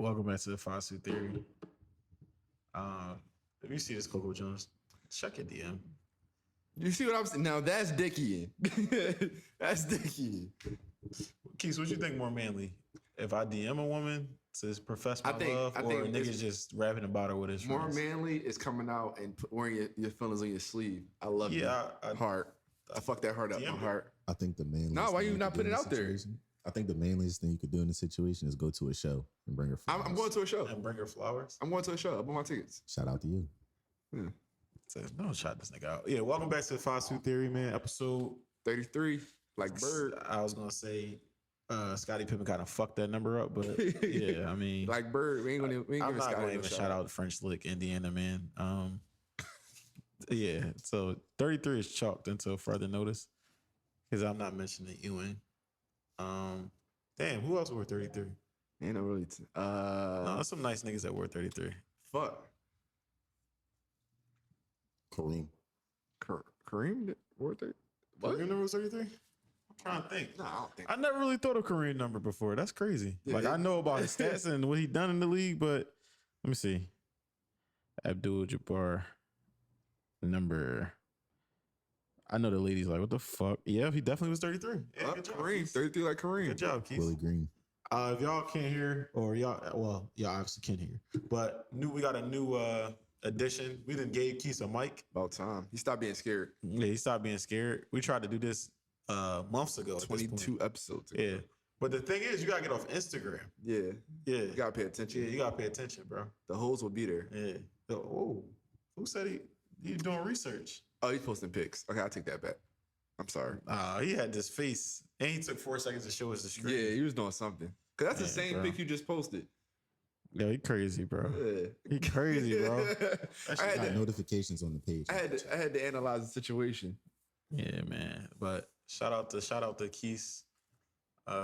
Welcome back to the Foster Theory. If you see this Coco Jones, check your DM. You see what I'm saying? Now that's Dickie. That's Dickie. Keith, what you think more manly? If I DM a woman to profess my love, or niggas just rapping about her with his more friends? manly is coming out and wearing your feelings on your sleeve. I love you. Heart. I fucked that heart up. My heart. I think the manliest. No, why you not putting it out there? I think the manliest thing you could do in this situation is go to a show and bring her flowers. I'm going to a show. And bring her flowers? I'm going to a show. I bought my tickets. Shout out to you. Yeah. Don't shout this nigga out. Yeah, welcome back to the Foster Theory, man. Episode 33. Like Bird. I was gonna say Scottie Pippen kind of fucked that number up, but yeah, I mean, like Bird. We ain't I'm not gonna even shout out French Lick, Indiana, man. Yeah, so 33 is chalked until further notice because I'm not mentioning Ewing. Damn, who else wore 33? Ain't no really. No, there's some nice niggas that wore 33. Fuck. Kareem wore 30. What? Kareem number was 33? I'm trying to think. No, I don't think. I never really thought of Kareem number before. That's crazy. Yeah, like I know about his stats and what he done in the league, but let me see. Abdul-Jabbar number. I know the ladies like, what the fuck? Yeah, he definitely was 33. Yeah, good job, Kareem, 33 like Kareem. Good job, Keith. Willie Green. If y'all can't hear, or y'all obviously can hear, but we got a new addition. We done gave Keith a mic. About time. He stopped being scared. Yeah, he stopped being scared. We tried to do this months ago. 22 episodes ago. Yeah. But the thing is, you gotta get off Instagram. Yeah. Yeah. You gotta pay attention. Yeah, you gotta pay attention, bro. The hoes will be there. Yeah. Oh, who said he doing research? Oh, he's posting pics. Okay, I'll take that back. I'm sorry. He had this face, and he took 4 seconds to show us the screen. Yeah, he was doing something. Cause that's the same pic you just posted. Yeah, he crazy, bro. Yeah. He crazy, bro. I had notifications on the page. I had to analyze the situation. Yeah, man. But shout out to Keith.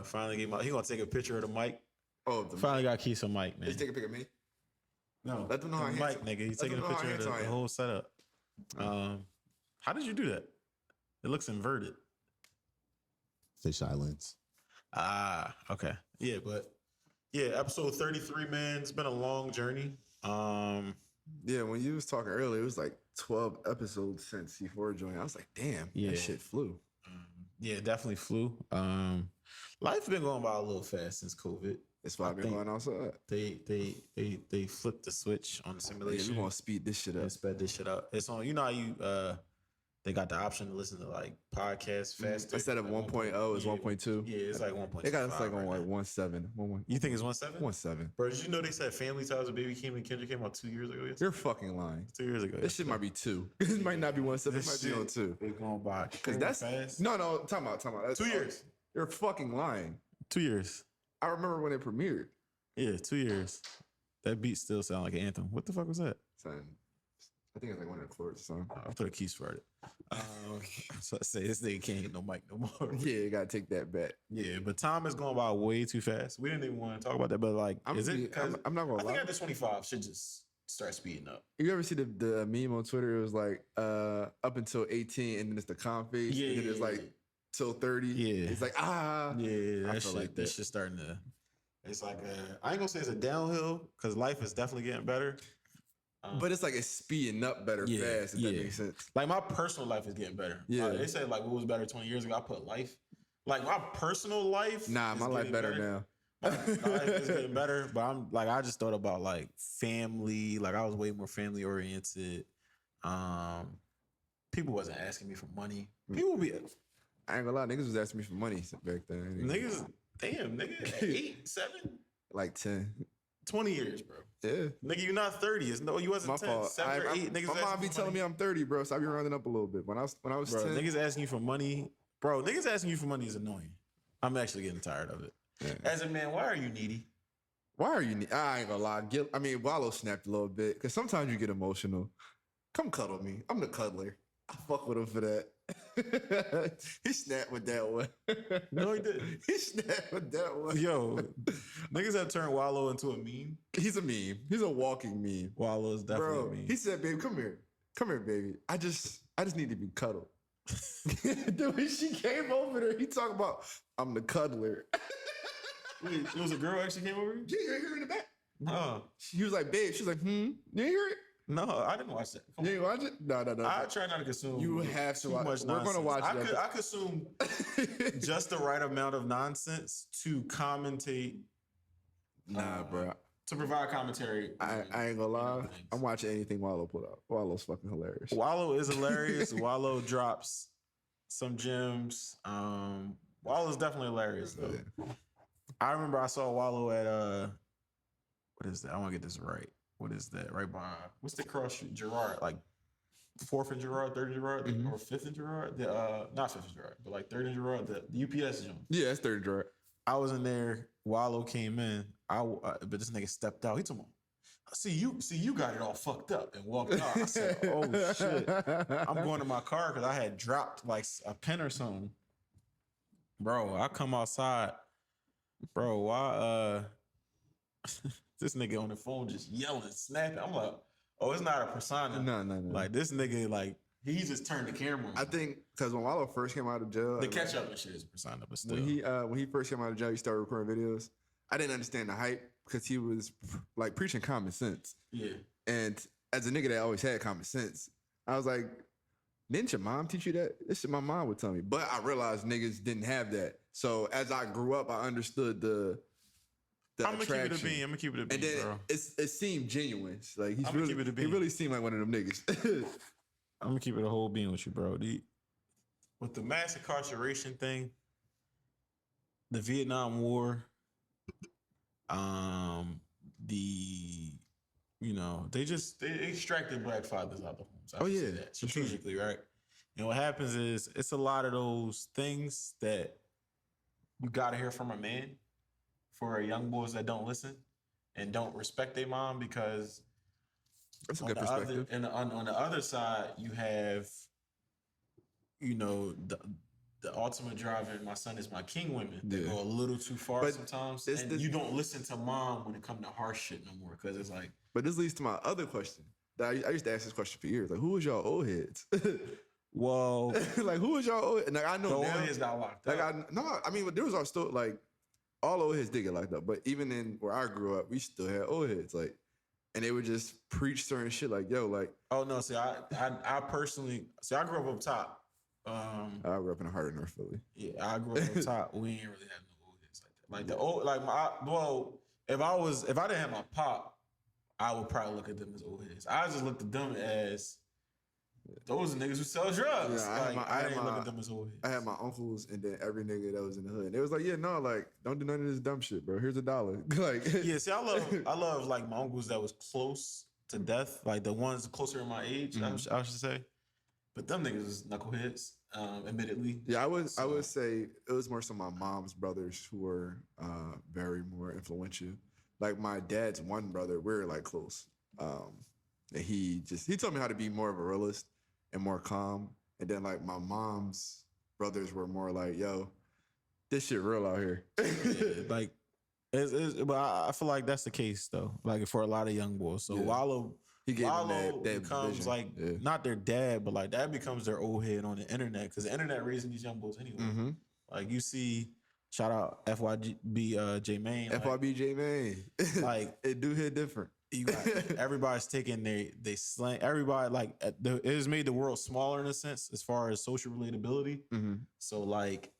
Finally gave he gonna take a picture of the mic. Oh, finally got Keith a mic, man. Did you take a picture of me? No, let them know the mic, nigga. He's taking a picture of the whole setup. How did you do that? It looks inverted. Fisheye lens. Okay. Yeah, but yeah, episode 33, man. It's been a long journey. Yeah, when you was talking earlier, it was like 12 episodes since C4 joined. I was like, damn, that shit flew. Yeah, it definitely flew. Life been going by a little fast since COVID. That's why I've been going outside. They flipped the switch on the simulation. Yeah, we gonna speed this shit up. Sped this shit up. It's on. You know how you they got the option to listen to like podcasts faster. Instead of 1.0, it's 1.2. Yeah, it's like 1.2. They got us like on like 1.7. You think it's 1.7? 1.7. Bro, did you know they said Family Ties with Baby Keem and Kendrick came out 2 years ago? You're fucking lying. 2 years ago. This shit might be 2. It might not be 1.7. It might be on 2. It's going by because that's fast. No. Time out. That's 2 years. You're fucking lying. 2 years. I remember when it premiered. Yeah, 2 years. That beat still sound like an anthem. What the fuck was that? Son, I think it's like one of the chords or something. I thought a Keith started. So I say this nigga can't get no mic no more. Yeah, you gotta take that back. Yeah, but time is going by way too fast. We didn't even want to talk about that, but like, I'm not gonna lie. I think after 25 should just start speeding up. You ever see the meme on Twitter? It was like up until 18, and then it's the calm face. Yeah, and then it's like till 30. Yeah, it's like Yeah, I that feel shit, like that shit's starting to. It's like I ain't gonna say it's a downhill because life is definitely getting better. But it's like it's speeding up better fast, if that makes sense. Like my personal life is getting better. Yeah. They said like what was better 20 years ago. I put life. Like my personal life. Nah, my life better now. My life is getting better, but I'm like I just thought about like family. Like I was way more family oriented. People wasn't asking me for money. People be. I ain't gonna lie, niggas was asking me for money back then. Niggas, damn, nigga, 8, 7, like 10. 20 years, bro. Yeah. Nigga, you're not 30. No, you wasn't My 10. fault. 7 or 8. Niggas my mom be telling me I'm 30, bro, so I be rounding up a little bit. When I was bro, 10. Niggas asking you for money. Bro, niggas asking you for money is annoying. I'm actually getting tired of it. Yeah. As a man, why are you needy? Why are you needy? I ain't gonna lie. I mean, Wallo snapped a little bit, because sometimes you get emotional. Come cuddle me. I'm the cuddler. I fuck with him for that. He snapped with that one. No, he didn't. He snapped with that one. Yo, niggas have turned Wallo into a meme. He's a meme. He's a walking meme. Wallo is definitely a meme. He said, baby, come here. Come here, baby. I just need to be cuddled. Then when she came over there, he talking about, I'm the cuddler. Wait, it was a girl actually came over? Yeah, you're here in the back. No, He was like, babe. She was like, You hear it? no, I didn't watch that. Come You on. ain't watch it? No. I try not to consume. You have to too watch. much We're nonsense. gonna watch it. I consume just the right amount of nonsense to commentate. Nah, bro. To provide commentary. I ain't gonna lie. things. I'm watching anything Wallo put out. Wallo's fucking hilarious. Wallo is hilarious. Wallo drops some gems. Wallo's definitely hilarious though. Yeah. I remember I saw Wallo at what is that? I want to get this right. What is that? Right behind. What's the cross street? Girard, like 4th and Girard, 3rd and Girard, or 5th and Girard? Not 5th and Girard, but like 3rd and Girard, the UPS joint. Yeah, that's third draw. I was in there. Wallo came in. But this nigga stepped out. He told me, see you got it all fucked up and walked out. I said, oh shit. I'm going to my car because I had dropped like a pen or something. Bro, I come outside. Bro, why this nigga on the phone just yelling, snapping. I'm like, oh, it's not a persona. No. Like this nigga, like he just turned the camera on. I think because when Wallo first came out of jail, The catch up and shit is a persona, but still. when he first came out of jail, he started recording videos. I didn't understand the hype because he was like preaching common sense. Yeah. And as a nigga that always had common sense, I was like, didn't your mom teach you that? This shit my mom would tell me. But I realized niggas didn't have that. So as I grew up, I understood the I'm gonna attraction. keep it a bean. I'm gonna keep it a bean, And then bro. it seemed genuine. Like I'ma keep it a he bean. really seemed like one of them niggas. I'm gonna keep it a whole bean with you, bro. With the mass incarceration thing, the Vietnam War, they extracted black fathers out of the homes. I Oh, can say yeah, that for sure. strategically, right? And what happens is it's a lot of those things that you gotta hear from a man for young boys that don't listen and don't respect their mom because That's a on good the perspective. on the other side, you have, the ultimate driver, my son is my king women that Yeah. go a little too far But sometimes. it's And the- you don't listen to mom when it comes to harsh shit no more. Cause it's like, But this leads to my other question. I used to ask this question for years. Like, who was y'all old heads? well, like, who was y'all old? Like, I know the old now. heads got locked Like, up. I mean, but there was all still like all old heads did get locked up. But even in where I grew up, we still had old heads. Like, and they would just preach certain shit. Like, yo, like Oh no, see, I personally, I grew up top. I grew up in the heart of North Philly. Yeah, I grew up on top. We ain't really have no old heads like that. Like the old, like if I didn't have my pop, I would probably look at them as old heads. I just looked at them as those are niggas who sell drugs. Yeah, I didn't look at them as old heads. I had my uncles and then every nigga that was in the hood. They was like, yeah, no, like, don't do none of this dumb shit, bro. Here's $1. Like, Yeah, see, I love like my uncles that was close to death, like the ones closer in my age, I should say. But them niggas was knuckleheads, admittedly. yeah, I would say it was more so my mom's brothers who were very more influential. Like my dad's one brother, we're like close. And he told me how to be more of a realist and more calm. And then like my mom's brothers were more like, yo, this shit real out here. Yeah, like, but I feel like that's the case though. Like for a lot of young boys. So Yeah. Wallo He gave them Wallo that becomes vision. like Yeah. not their dad, but like that becomes their old head on the internet because the internet raising these young boys anyway. Mm-hmm. Like you see, shout out FYB J Main, FYBJ man. like it do hit different. you got everybody's taking they slang. Everybody like it has made the world smaller in a sense as far as social relatability. Mm-hmm. So like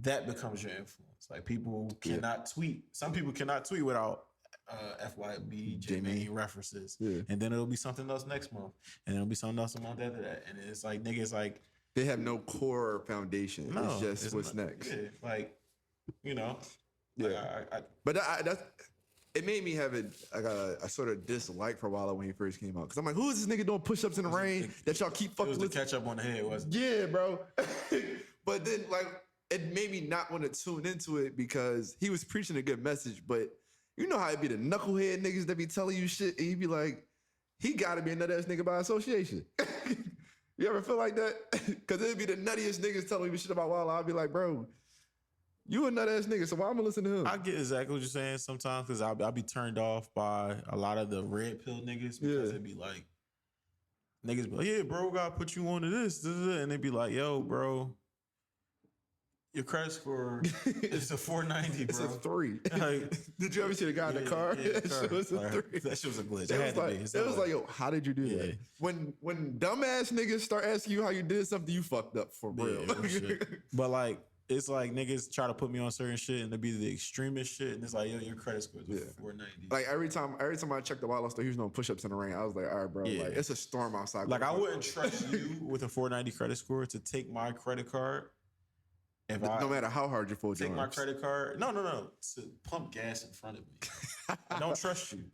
that becomes your influence. Like people cannot tweet. Some people cannot tweet without FYB J Main references. Yeah. And then it'll be something else next month. And it'll be something else a month after that. And it's like niggas like They have no core foundation. no, it's just what's not- next. Yeah, like, you know. Yeah. But that's it made me have a sort of dislike for Wallo when he first came out. Because I'm like, who is this nigga doing push-ups in the rain that y'all keep It fucking was the with? catch up on the head, wasn't it? Yeah, bro. But then like it made me not want to tune into it because he was preaching a good message, but you know how it be the knucklehead niggas that be telling you shit and you be like, he gotta be a nut ass nigga by association. You ever feel like that? Cause it'd be the nuttiest niggas telling me shit about Wallo. I'd be like, bro, you a nut ass nigga, so why I'm gonna listen to him? I get exactly what you're saying sometimes because I'll be turned off by a lot of the red pill niggas because it'd be like, niggas be like, yeah, bro, gotta put you on to this, and they be like, yo, bro, your credit score is a 490, It's bro. a 3. Like, Did you ever see the guy in the car? Yeah, That shit was a Like, 3. that shit was a glitch. It was like, yo, how did you do Yeah. that? When dumbass niggas start asking you how you did something, you fucked up for real. real shit. But like, it's like niggas try to put me on certain shit and it be the extremist shit, and it's like, yo, your credit score is 490. Like every time I checked the Wallo store, he was doing push-ups in the rain. I was like, all right, bro, like it's a storm outside. Like, I wouldn't trust you with a 490 credit score to take my credit card. If no matter how hard you fold your take arms. my credit card, no, to pump gas in front of me. I don't trust you.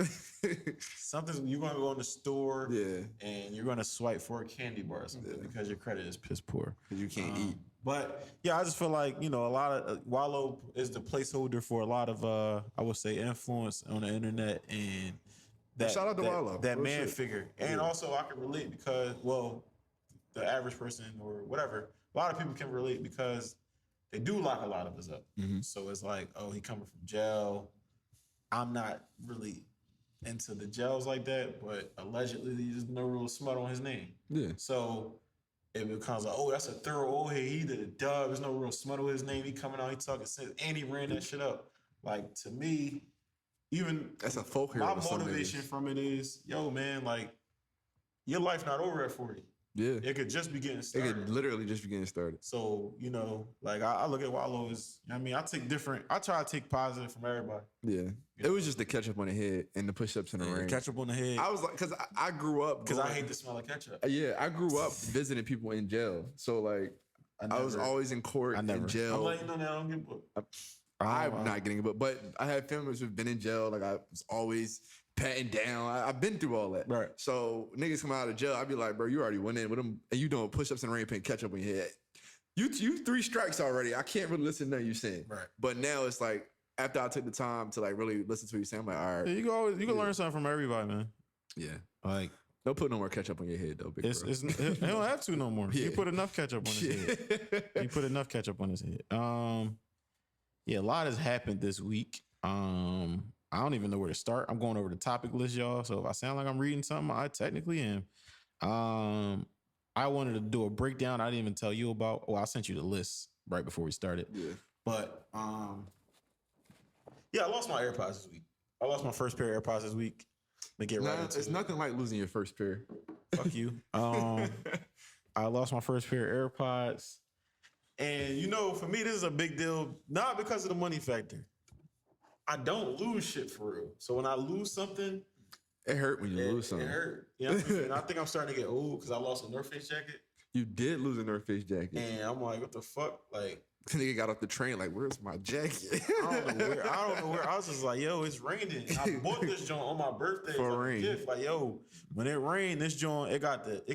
Something you're gonna go in the store, and you're gonna swipe for a candy bar or something because your credit is piss poor. You can't eat. But yeah, I just feel like, you know, a lot of Wallo is the placeholder for a lot of I would say influence on the internet, and that shout out to Wallo. that Real man shit. figure. And also I can relate because, well, the average person or whatever, a lot of people can relate because they do lock a lot of us up. So it's like, oh, he coming from jail. I'm not really into the jails like that, but allegedly there's no real smut on his name. Yeah. So it becomes like, oh, that's a thorough old head. He did a dub. There's no real smut on his name. He coming out, he talking sense, and he ran that shit up. Like, to me, even That's a folk hero. my to some motivation niggas. from it is, yo, man, like, your life not over at 40. Yeah. It could just be getting It started. could literally just be getting started. So, you know, like, I look at Wallo as, you know what I mean, I try to take positive from everybody. Yeah. It was just the ketchup on the head and the push-ups in the rain. Ketchup on the head. I was like, because I grew up. Because I hate the smell of ketchup. Yeah, I grew up visiting people in jail. So, like, I was always in court, in jail. I'm letting you know that I don't get booked. I'm not getting a book, but I have families who've been in jail. Like, I was always patting down. I've been through all that. Right. So niggas come out of jail, I'd be like, bro, you already went in with them, and you doing push-ups in the rain, putting ketchup on your head. You 3 strikes already. I can't really listen to nothing you saying. Right. But now it's like, after I took the time to like really listen to what you're saying, I'm like, all right. Yeah, you can learn something from everybody, man. Yeah. Like, Don't put no more ketchup on your head, though, big bro. he don't have to no more. Yeah. He put enough ketchup on his head. He put enough ketchup on his head. Yeah, a lot has happened this week. I don't even know where to start. I'm going over the topic list, y'all. So if I sound like I'm reading something, I technically am. I wanted to do a breakdown I didn't even tell you about. Well, I sent you the list right before we started. Yeah. But yeah, I lost my AirPods this week. I lost my first pair of AirPods this week. Let me get right into It's it. nothing like losing your first pair. Fuck you. I lost my first pair of AirPods. And, you know, for me, this is a big deal, not because of the money factor. I don't lose shit for real. So when I lose something, It hurt when you lose something. It hurt. You know what I mean? And I think I'm starting to get old because I lost a North Face jacket. You did lose a North Face jacket. And I'm like, what the fuck? Like, Nigga got off the train like, where's my jacket? I don't know where. I was just like, yo, it's raining. I bought this joint on my birthday For as a rain. gift. Like, yo, when it rained, this joint, it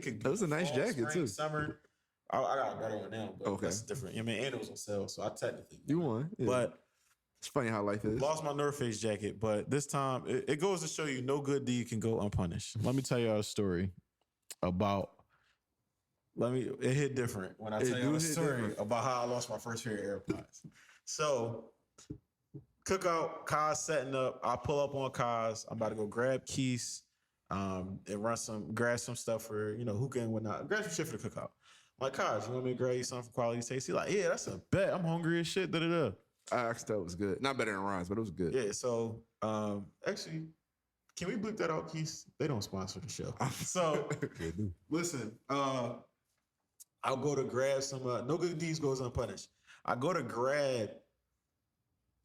could. That was a nice fall, jacket, spring, too. Summer. I got a better one now, but Okay. that's different. You know what I mean, and it was on sale, so I technically You won. Yeah. But it's funny how life is. lost my North Face jacket, but this time it goes to show you no good deed can go unpunished. Let me tell y'all a story about. It hit different when I tell you a story about how I lost my first pair of AirPods. So, cookout, Kaz setting up. I pull up on Kaz. I'm about to go grab Keys, and grab some stuff for, you know, hookah and whatnot. Grab some shit for the cookout. I'm like, Kaz, you want me to grab you something for quality taste? He's like, yeah, that's a bet. I'm hungry as shit. Da-da-da. I asked that was good. Not better than Ron's, but it was good. Yeah, so actually, can we bleep that out, Keys? They don't sponsor the show. So listen, I'll go to grab some no good deeds goes unpunished. I go to grab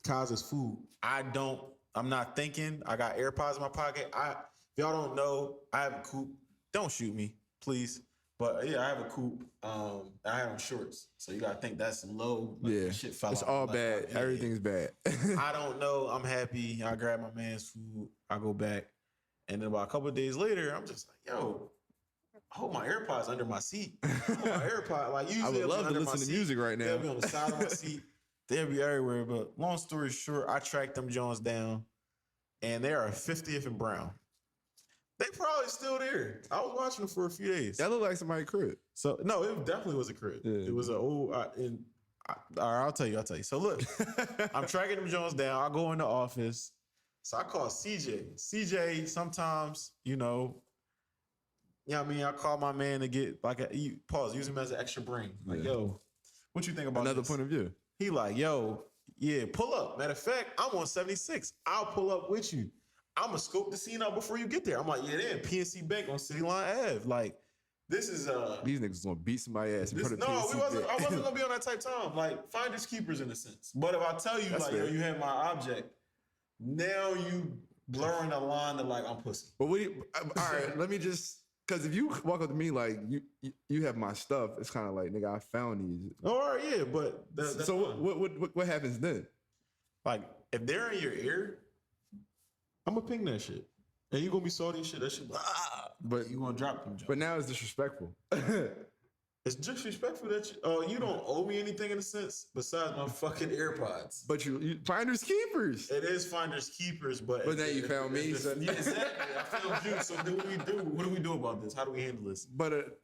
Kaz's food. I'm not thinking. I got AirPods in my pocket. If y'all don't know, I have a coupe. Don't shoot me, please. But yeah, I have a coupe. I have on shorts. So you gotta think that's low. Like, Yeah. shit fell It's out. all Like, bad. yeah. Everything's bad. I don't know. I'm happy. I grab my man's food. I go back. And then about a couple of days later, I'm just like, yo, I hold my AirPods under my seat. I hold my AirPod. Like, usually I would they'll be love to under my listen to seat. music right now. They'll be on the side of my seat. They'll be everywhere. But long story short, I tracked them Jones down. And they are 50th and Brown. They probably still there. I was watching them for a few days. That looked like somebody's crib. So, no, it definitely was a crib. Yeah. It was an old... all right, I'll tell you. So, look. I'm tracking them Jones down. I go in the office. So, I call CJ. CJ, sometimes, you know what I mean? I call my man to get, like, use him as an extra brain. Like, yo, what you think about Another this? point of view. He like, yo, yeah, pull up. Matter of fact, I'm on 76. I'll pull up with you. I'ma scope the scene out before you get there. I'm like, yeah, they're in PNC Bank on City Line Ave. Like, this is These niggas gonna beat somebody ass in this, front of no, PNC we wasn't. Bank. I wasn't gonna be on that type time. Like, finders keepers in a sense. But if I tell you, That's like, fair. yo, you have my object, now you blurring the line to like I'm pussy. But what do you, all right, let me just, because if you walk up to me like you have my stuff, it's kind of like, nigga, I found these. All right, yeah, but that's So fine. what happens then? Like, if they're in your ear, I'm gonna ping that shit. And you gonna be salty and shit. That shit, but you gonna drop them. But now it's disrespectful. It's disrespectful that you don't owe me anything in a sense besides my fucking AirPods. But you finders keepers. It is finders keepers, but But now you found me. So. Yeah, exactly. I found you. So what do we do? What do we do about this? How do we handle this? But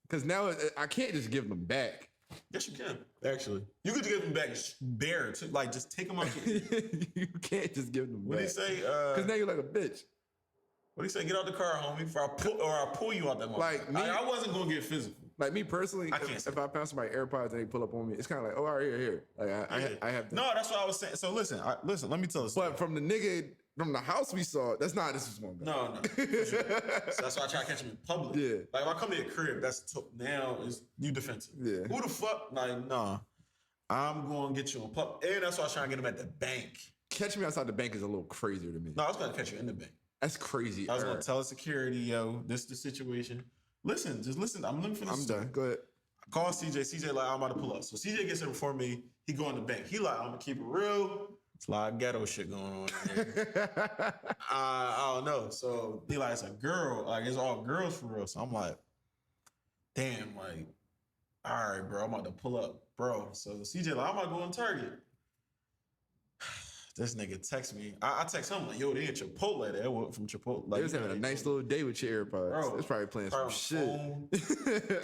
because now I can't just give them back. Yes, you can. Actually, you could give them back bare. Like, just take them out. You can't just give them What do back. you say? Because now you're like a bitch. What do you say? Get out the car, homie, or I'll pull you out that moment. Like me- I wasn't gonna get physical. Like me personally, I can't say if I found somebody AirPods and they pull up on me, it's kind of like, oh, all right, here. Like I have. No, that's what I was saying. So listen. Let me tell you. But from the nigga from the house we saw, that's not. This is one guy. No. For sure. So that's why I try to catch him in public. Yeah. Like if I come to your crib, now is you defensive. Yeah. Who the fuck? Like, nah. I'm going to get you in public. And that's why I was trying to get him at the bank. Catch me outside the bank is a little crazier to me. No, I was going to catch you in the bank. That's crazy. I was going to tell security, yo, this is the situation. Listen, just listen. I'm looking for this. I'm done. Go ahead. I call CJ. CJ like, I'm about to pull up. So CJ gets in before me. He go in the bank. He like, I'm going to keep it real. It's a lot of ghetto shit going on here. I don't know. So he like, it's a girl. Like, it's all girls for real. So I'm like, damn, like, all right, bro, I'm about to pull up, bro. So CJ like, I'm about to go on Target. This nigga text me. I text him like, yo, they in Chipotle. They went from Chipotle. Like, They was having a nice little day with your AirPods. Bro, It's probably playing some shit.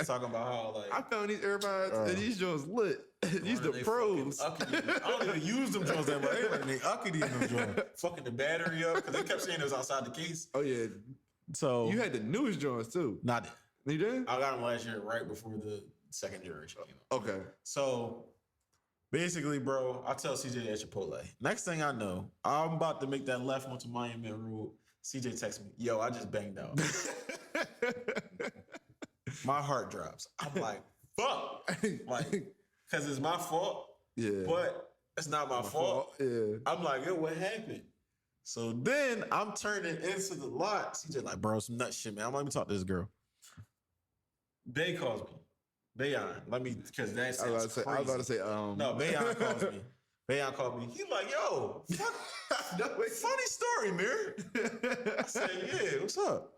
Talking about how like I found these AirPods and these joints lit. These the they pros. fucking uppity. I don't even use them joints that much. They running they uppity in them joints. Fucking the battery up because they kept saying it was outside the case. Oh yeah, So you had the newest joints too. not that. You did? I got them last year, right before the second generation came out. Okay. So basically, bro, I tell CJ at Chipotle. Next thing I know, I'm about to make that left onto Monument Road. CJ texts me, yo, I just banged out. My heart drops. I'm like, fuck. Like, because it's my fault. Yeah. But it's not my fault. Yeah. I'm like, yo, what happened? So then I'm turning into the lot. CJ like, bro, some nut shit, man. I'm like, let me talk to this girl. Bay calls me. Bayon. Let me, because that I was sounds crazy. about to say, No, Bayon calls me. Bayon called me. He like, yo, funny story, Mir. I said, yeah, what's up?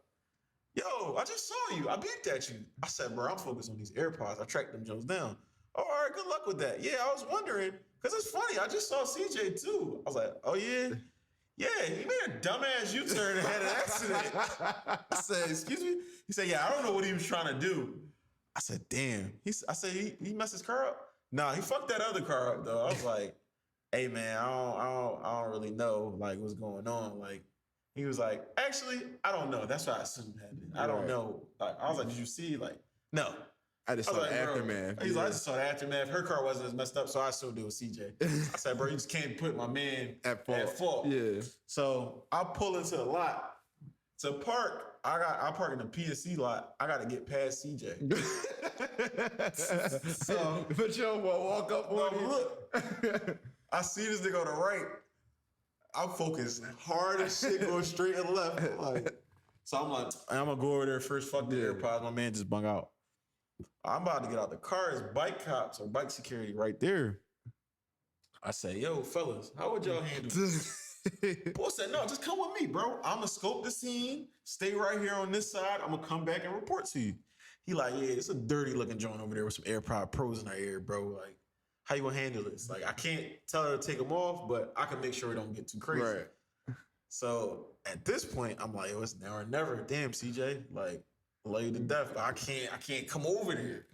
Yo, I just saw you. I beeped at you. I said, bro, I'm focused on these AirPods. I tracked them Jones down. Oh, all right, good luck with that. Yeah, I was wondering, because it's funny. I just saw CJ too. I was like, oh, yeah? Yeah, he made a dumbass U-turn and had an accident. I said, excuse me? He said, yeah, I don't know what he was trying to do. I said, damn. I said, he messed his car up? Nah, he fucked that other car up, though. I was like, hey, man, I don't really know, like, what's going on. Like, he was like, actually, I don't know. That's what I assumed happened. I don't know. Like, I was like, did you see? Like, no. I just I saw was the like, bro, aftermath. He's like, I just saw the aftermath. Her car wasn't as messed up, so I assumed it was CJ. I said, bro, you just can't put my man At fault. Yeah. So I pull into the lot. To park, I park in the PNC lot. I got to get past CJ. So, but you don't walk up no, on look, I see this nigga on the right. I'm focused hard as shit, going straight and left. Like, so I'm like, I'm gonna go over there first. Fuck the AirPods. My man just bung out. I'm about to get out the car. It's bike cops or bike security right there. I say, yo, fellas, how would y'all handle this? Boy said, no, just come with me, bro. I'm gonna scope the scene, stay right here on this side. I'm gonna come back and report to you. He like, yeah, it's a dirty looking joint over there with some AirPod Pros in her ear, bro. Like, how you gonna handle this? Like, I can't tell her to take them off, but I can make sure it don't get too crazy. Right. So at this point, I'm like, yo, it's now or never. Damn, CJ, like, love you to death, but I can't come over there.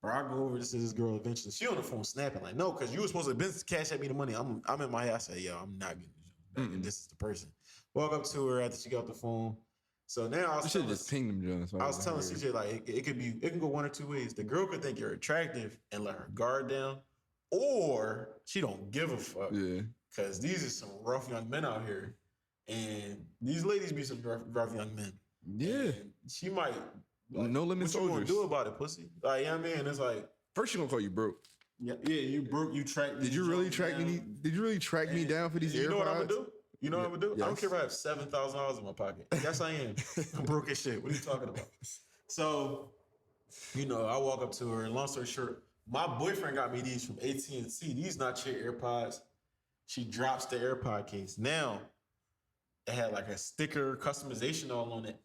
Or I go over to this girl eventually. She on the phone snapping like, no, because you were supposed to cash at me the money. I'm in my head. I say, yo, I'm not getting this. And this is the person. Walk up to her after she got the phone. So now I should just ping them, Jones. I was telling CJ like it can go one or two ways. The girl could think you're attractive and let her guard down, or she don't give a fuck. Yeah. Because these are some rough young men out here. And these ladies be some rough young men. Yeah. And she might. Like, No limit what you gonna soldiers. do about it, pussy? Like, yeah, I mean, it's like, First, she gonna call you broke. yeah, you broke, you tracked. Did you really track me? Did you really track me down for these AirPods? You know what I'm gonna do? You know what I'm gonna do? Yes. I don't care if I have $7,000 in my pocket. Yes, I am. I'm broke as shit. What are you talking about? So, you know, I walk up to her, and long story short, my boyfriend got me these from AT&T. These not your AirPods. She drops the AirPod case. Now, it had like a sticker customization all on it.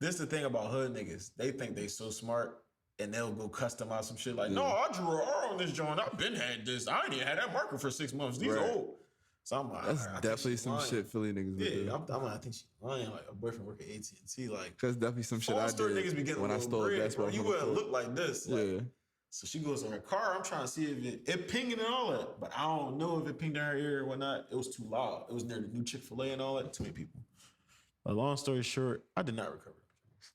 This is the thing about hood niggas. They think they so smart and they'll go customize some shit like, no, I drew an R on this joint. I've been had this. I ain't even had that marker for 6 months. These Right. old. So I'm like, That's I think definitely she's some lying. shit Philly niggas would do. Yeah, I'm like, I think she's lying. Like, a boyfriend work at AT&T. Like, That's definitely some shit phone I store did niggas be getting when a I little stole a bread, basketball bro. You from the wouldn't court. look like this. Like, Yeah. so she goes in her car. I'm trying to see if it pinging and all that, but I don't know if it pinged in her ear or whatnot. It was too loud. It was near the new Chick-fil-A and all that. Too many people. A long story short, I did not recover.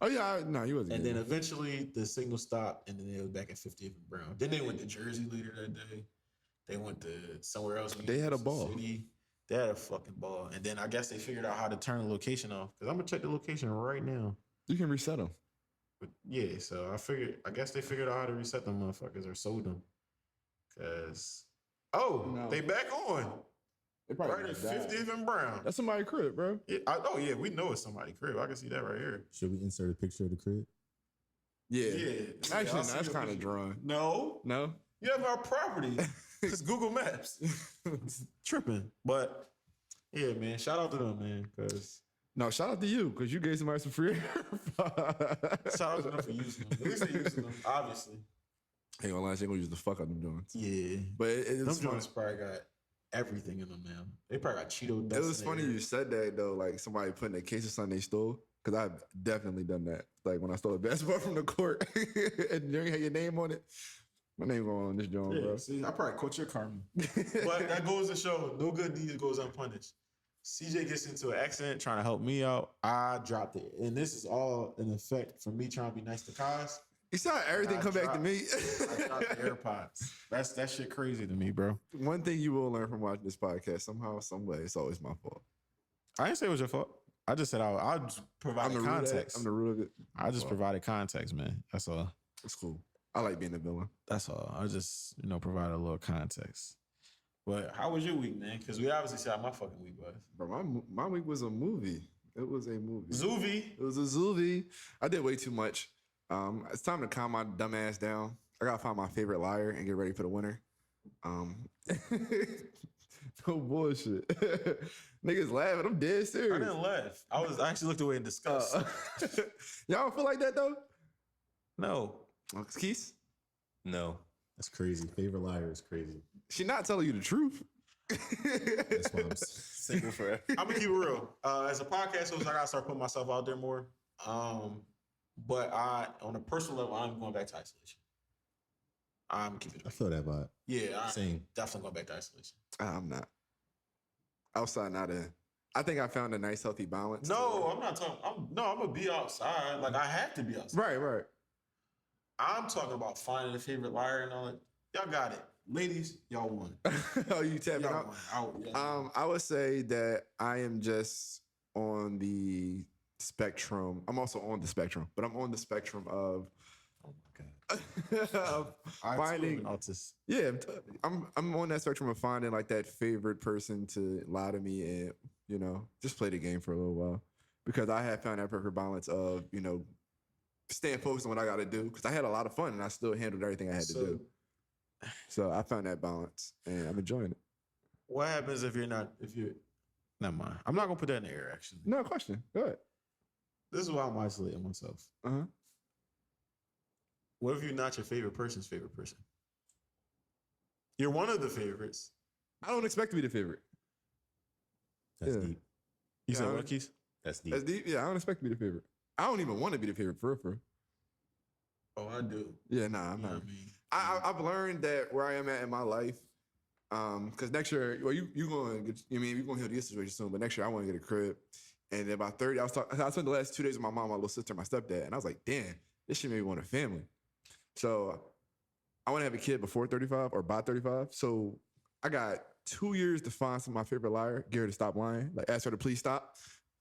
Oh yeah, no, you wasn't. And getting then it. eventually the signal stopped, and then they was back at 50th and Brown. Then they went to Jersey later that day. They went to somewhere else. They had a ball. City. They had a fucking ball. And then I guess they figured out how to turn the location off. Because I'm gonna check the location right now. You can reset them. But yeah, so I guess they figured out how to reset them motherfuckers or sold them. Cause No. they back on. They Right at 50th and Brown. That's somebody's crib, bro. Yeah, yeah, we know it's somebody's crib. I can see that right here. Should we insert a picture of the crib? Yeah. Yeah. Actually, I'll no, see that's the kind of picture. drawn. No. No. You have our property. It's Google Maps. Tripping. But yeah, man. Shout out to them, man. Cause No, shout out to you because you gave somebody some free AirPods. shout out to them for using them. At least they using them, obviously. Ain't gonna lie, she ain't gonna use the fuck out of them joints. Yeah. But it Them was funny. joints probably got everything in them now. They probably got Cheeto It dust. was in funny there. you said that though, like somebody putting a case of something they stole. Because I've definitely done that. Like when I stole a basketball from the court and you ain't had your name on it. My name going on this joint, Yeah, bro. see, I probably quote your karma. But that goes to show no good deed goes unpunished. CJ gets into an accident trying to help me out. I dropped it. And this is all an effect from me trying to be nice to Kaz. You saw everything I come back to dropped- me. I dropped the AirPods. That shit crazy to me, bro. One thing you will learn from watching this podcast, somehow, some way, it's always my fault. I didn't say it was your fault. I just said I just I'm provided the root of it. context. I'm the root of it. I just Well, provided context, man. That's all. It's cool. I like being a villain. That's all. I just, provided a little context. But how was your week, man? Because we obviously saw how my fucking week was. Bro, my week was a movie. It was a movie. Zoovie. It was a Zoovie. I did way too much. It's time to calm my dumb ass down. I gotta find my favorite liar and get ready for the winter. No bullshit. Niggas laughing. I'm dead I serious. didn't laugh. I actually looked away in disgust. Y'all don't feel like that though? No. Keith? No. That's crazy. Favorite liar is crazy. She not telling you the truth. That's why I'm single forever. I'm gonna keep it real. As a podcast host, I gotta start putting myself out there more. But on a personal level, I'm going back to isolation. I'm keeping I it. feel that vibe. Yeah, I'm Same. definitely going back to isolation. I'm not. Outside, not in. I think I found a nice, healthy balance. No, I'm not talking. I'm gonna be outside. Like I have to be outside. Right. I'm talking about finding a favorite liar and all that. Y'all got it, ladies. Y'all won. Oh, you tapping Y'all out? won. Y'all I would say that I am just on the spectrum. I'm also on the spectrum, but I'm on the spectrum of oh my god. of finding. autist. Yeah, I'm on that spectrum of finding like that favorite person to lie to me and just play the game for a little while because I have found that perfect balance of staying focused on what I got to do because I had a lot of fun and I still handled everything I had to do. So I found that balance and I'm enjoying it. What happens if you're never mind. I'm not gonna put that in the air actually. No question. Go ahead. This is why I'm isolating myself. Uh-huh. What if you're not your favorite person's favorite person? You're one of the favorites. I don't expect to be the favorite. That's Yeah. deep. You said Yeah, what, Keith? That's deep. That's deep. Yeah, I don't expect to be the favorite. I don't even want to be the favorite for real. Oh, I do. Yeah, nah, I'm You know not. what I mean? I've learned that where I am at in my life, because next year, well, you're going to get, you're going to heal this situation soon, but next year I want to get a crib. And then about 30, I spent the last 2 days with my mom, my little sister, my stepdad, and I was like, damn, this shit made me want a family. So I want to have a kid before 35 or by 35. So I got 2 years to find some of my favorite liar, get her to stop lying, like ask her to please stop.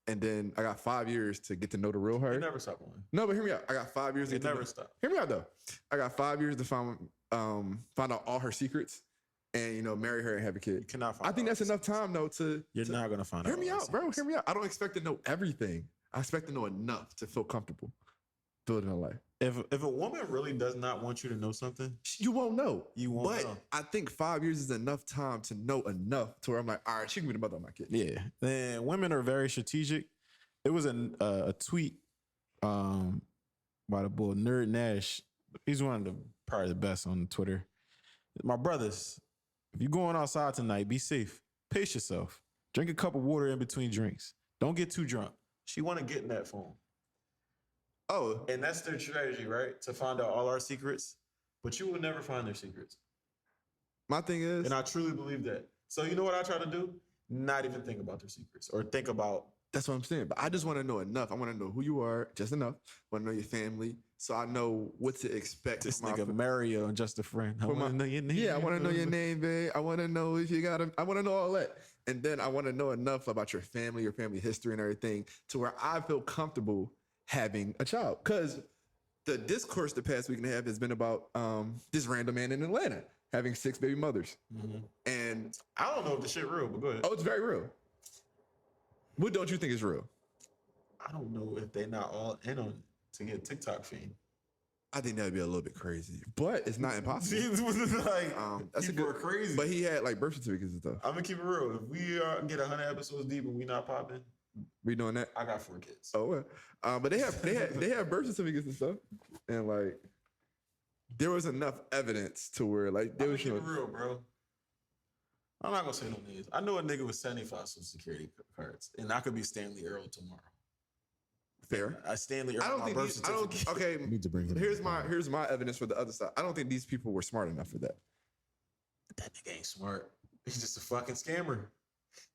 And then I got 5 years to get to know the real her. You never stop lying. No, but hear me out. I got 5 years. You never stop. Hear me out though. I got 5 years to find out all her secrets, and marry her and have a kid. You cannot find. I think that's enough time though to. You're not gonna find. Hear me out, bro. Hear me out. I don't expect to know everything. I expect to know enough to feel comfortable building a life. If a woman really does not want you to know something, you won't know. You won't but know. I think 5 years is enough time to know enough to where I'm like, all right, she can be the mother of my kid. yeah. Then women are very strategic. It was a tweet by the boy Nerd Nash. He's one of the probably the best on Twitter. My brothers, if you're going outside tonight, be safe. Pace yourself. Drink a cup of water in between drinks. Don't get too drunk. She want to get in that phone. Oh, And that's their strategy, right? To find out all our secrets. But you will never find their secrets. my thing is, And I truly believe that. So you know what I try to do? Not even think about their secrets. Or think about, that's what I'm saying. But I just want to know enough. I want to know who you are, just enough. I want to know your family, so I know what to expect. this from my nigga Mario and Just a Friend. I For want to my- know your name. Yeah, I want to know your name, babe. I want to know if you got I want to know all that. And then I want to know enough about your family history and everything to where I feel comfortable having a child. Because the discourse the past week and a half has been about this random man in Atlanta having 6 baby mothers. Mhm. And, I don't know if the shit real, but go ahead. oh, it's very real. What don't you think is real? I don't know if they're not all in on it to get TikTok feed. I think that'd be a little bit crazy, but it's not impossible. like, That's people a are good, crazy. but he had like birth certificates and stuff. I'm gonna keep it real. If we get 100 episodes deep and we not popping, We doing that? I got 4 kids. Oh, well. But they have birth certificates and stuff, and like there was enough evidence to where like there I'm was gonna keep it real, bro. I'm not gonna say no names. I know a nigga with 75 social security cards, and I could be Stanley Earl tomorrow. fair. Stanley Earl. I don't my think birth certificate. okay. We need to bring him. Here's my evidence for the other side. I don't think these people were smart enough for that. That nigga ain't smart. He's just a fucking scammer.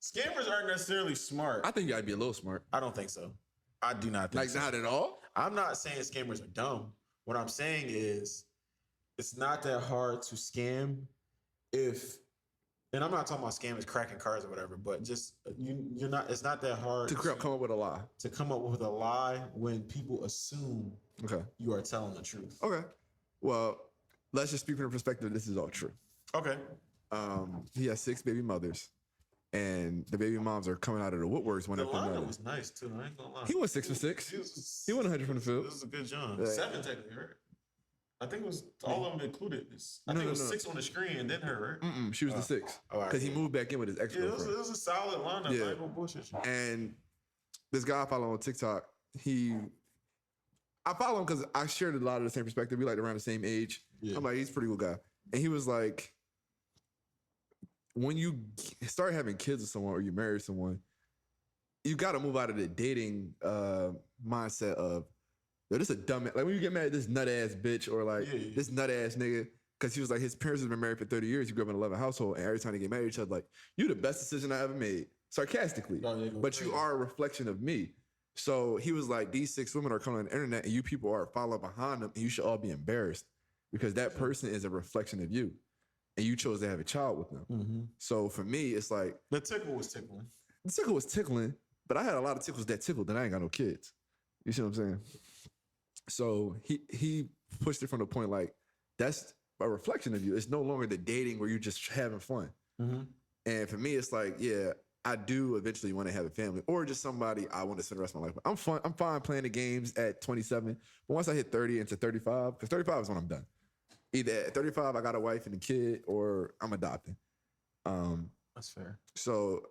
Scammers aren't necessarily smart. I think you gotta be a little smart. I don't think so. I do not think Like so. not at all. I'm not saying scammers are dumb. What I'm saying is it's not that hard to scam if, and I'm not talking about scammers cracking cars or whatever, but just you're not, it's not that hard To come up with a lie. to come up with a lie when people assume Okay. you are telling the truth. Okay. Well, let's just speak from the perspective this is all true. Okay. He has 6 baby mothers, and the baby moms are coming out of the woodworks one The after another. lineup was nice too. I ain't gonna lie. He went 6 for 6. He went 100 from the field. This is a good John. Yeah. 7 technically, right? I think it was all of them included. I think it was 6 on the screen and then her, right? She was the 6 all right. because he moved back in with his ex Yeah, it girlfriend. was a solid lineup. Yeah. I ain't gonna bullshit you. And this guy I follow on TikTok, I follow him because I shared a lot of the same perspective. We like around the same age. Yeah. I'm like, he's a pretty cool guy. And he was like, when you start having kids with someone or you marry someone, you got to move out of the dating mindset of, yo, this a dumb, like when you get married, this nut ass bitch or like this nut ass nigga. Because he was like, his parents have been married for 30 years. He grew up in a loving household. And every time they get married, each other like, you the best decision I ever made. Sarcastically. But you are a reflection of me. So he was like, these 6 women are coming on the internet and you people are following behind them and you should all be embarrassed because that person is a reflection of you. And you chose to have a child with them. Mm-hmm. So for me, it's like, The tickle was tickling. the tickle was tickling, but I had a lot of tickles that tickled and I ain't got no kids. You see what I'm saying? So he pushed it from the point like, that's a reflection of you. It's no longer the dating where you're just having fun. Mm-hmm. And for me, it's like, yeah, I do eventually want to have a family or just somebody I want to spend the rest of my life with. I'm fine playing the games at 27, but once I hit 30 into 35, because 35 is when I'm done. Either at 35, I got a wife and a kid, or I'm adopting. That's fair. So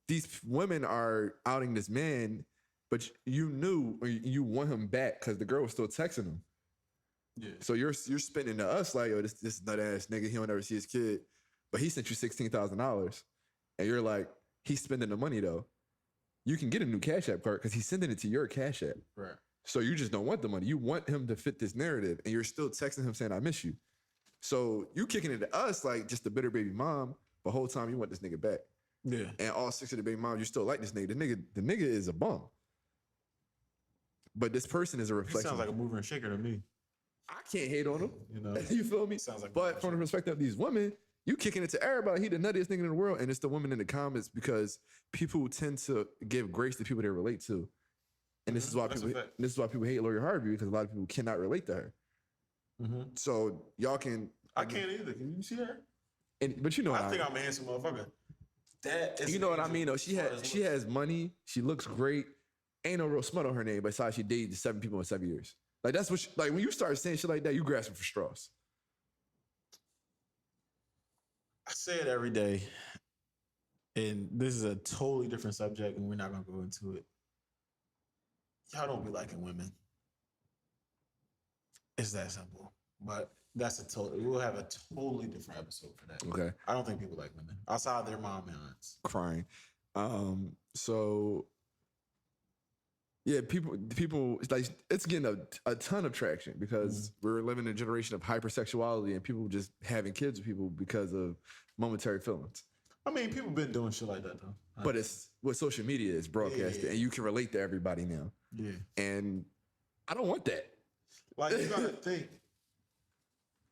these women are outing this man, but you knew or you want him back because the girl was still texting him. Yeah. So you're spending to us like, yo, this nut ass nigga, he don't ever see his kid, but he sent you $16,000, and you're like, he's spending the money though. You can get a new Cash App card because he's sending it to your Cash App. Right. So you just don't want the money. You want him to fit this narrative, and you're still texting him saying, I miss you. So you kicking it to us like just a bitter baby mom, but the whole time you want this nigga back. Yeah. And all 6 of the baby moms, you still like this nigga. The nigga is a bum. But this person is a He reflection. sounds like a mover and shaker to me. I can't hate on him. You know, You feel me? sounds like. But from the perspective of these women, you kicking it to everybody. He the nuttiest nigga in the world, and it's the women in the comments because people tend to give grace to people they relate to, and this is why people hate Lori Harvey because a lot of people cannot relate to her. So y'all can. I can't either. Can you see her? But you know what I think I'm a handsome motherfucker. That is you know what I mean though. She has money. She looks great. Ain't no real smut on her name. Besides, she dated 7 people in 7 years. Like that's what. Like when you start saying shit like that, you grasping for straws. I say it every day, and this is a totally different subject, and we're not gonna go into it. Y'all don't be liking women. It's that simple. But we'll have a totally different episode for that. Okay. I don't think people like women outside their mom and aunts. Crying. So yeah, people like it's getting a ton of traction because we're living in a generation of hypersexuality and people just having kids with people because of momentary feelings. I mean, people been doing shit like that though. But it's what social media is broadcasted, and you can relate to everybody now. Yeah. And I don't want that. Like you gotta think.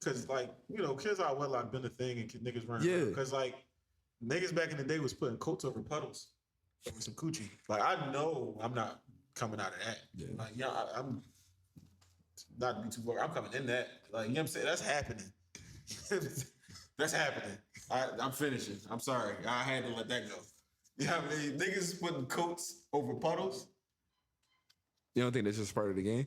Cause like, you know, kids out of wedlock been a thing and niggas running around. Cause like niggas back in the day was putting coats over puddles over some coochie. Like I know I'm not coming out of that. Yeah. Like, yeah, I'm not to be too vulgar. I'm coming in that. Like, you know what I'm saying? That's happening. That's happening. I'm finishing. I'm sorry. I had to let that go. You know what I mean? Niggas putting coats over puddles. You don't think that's just part of the game?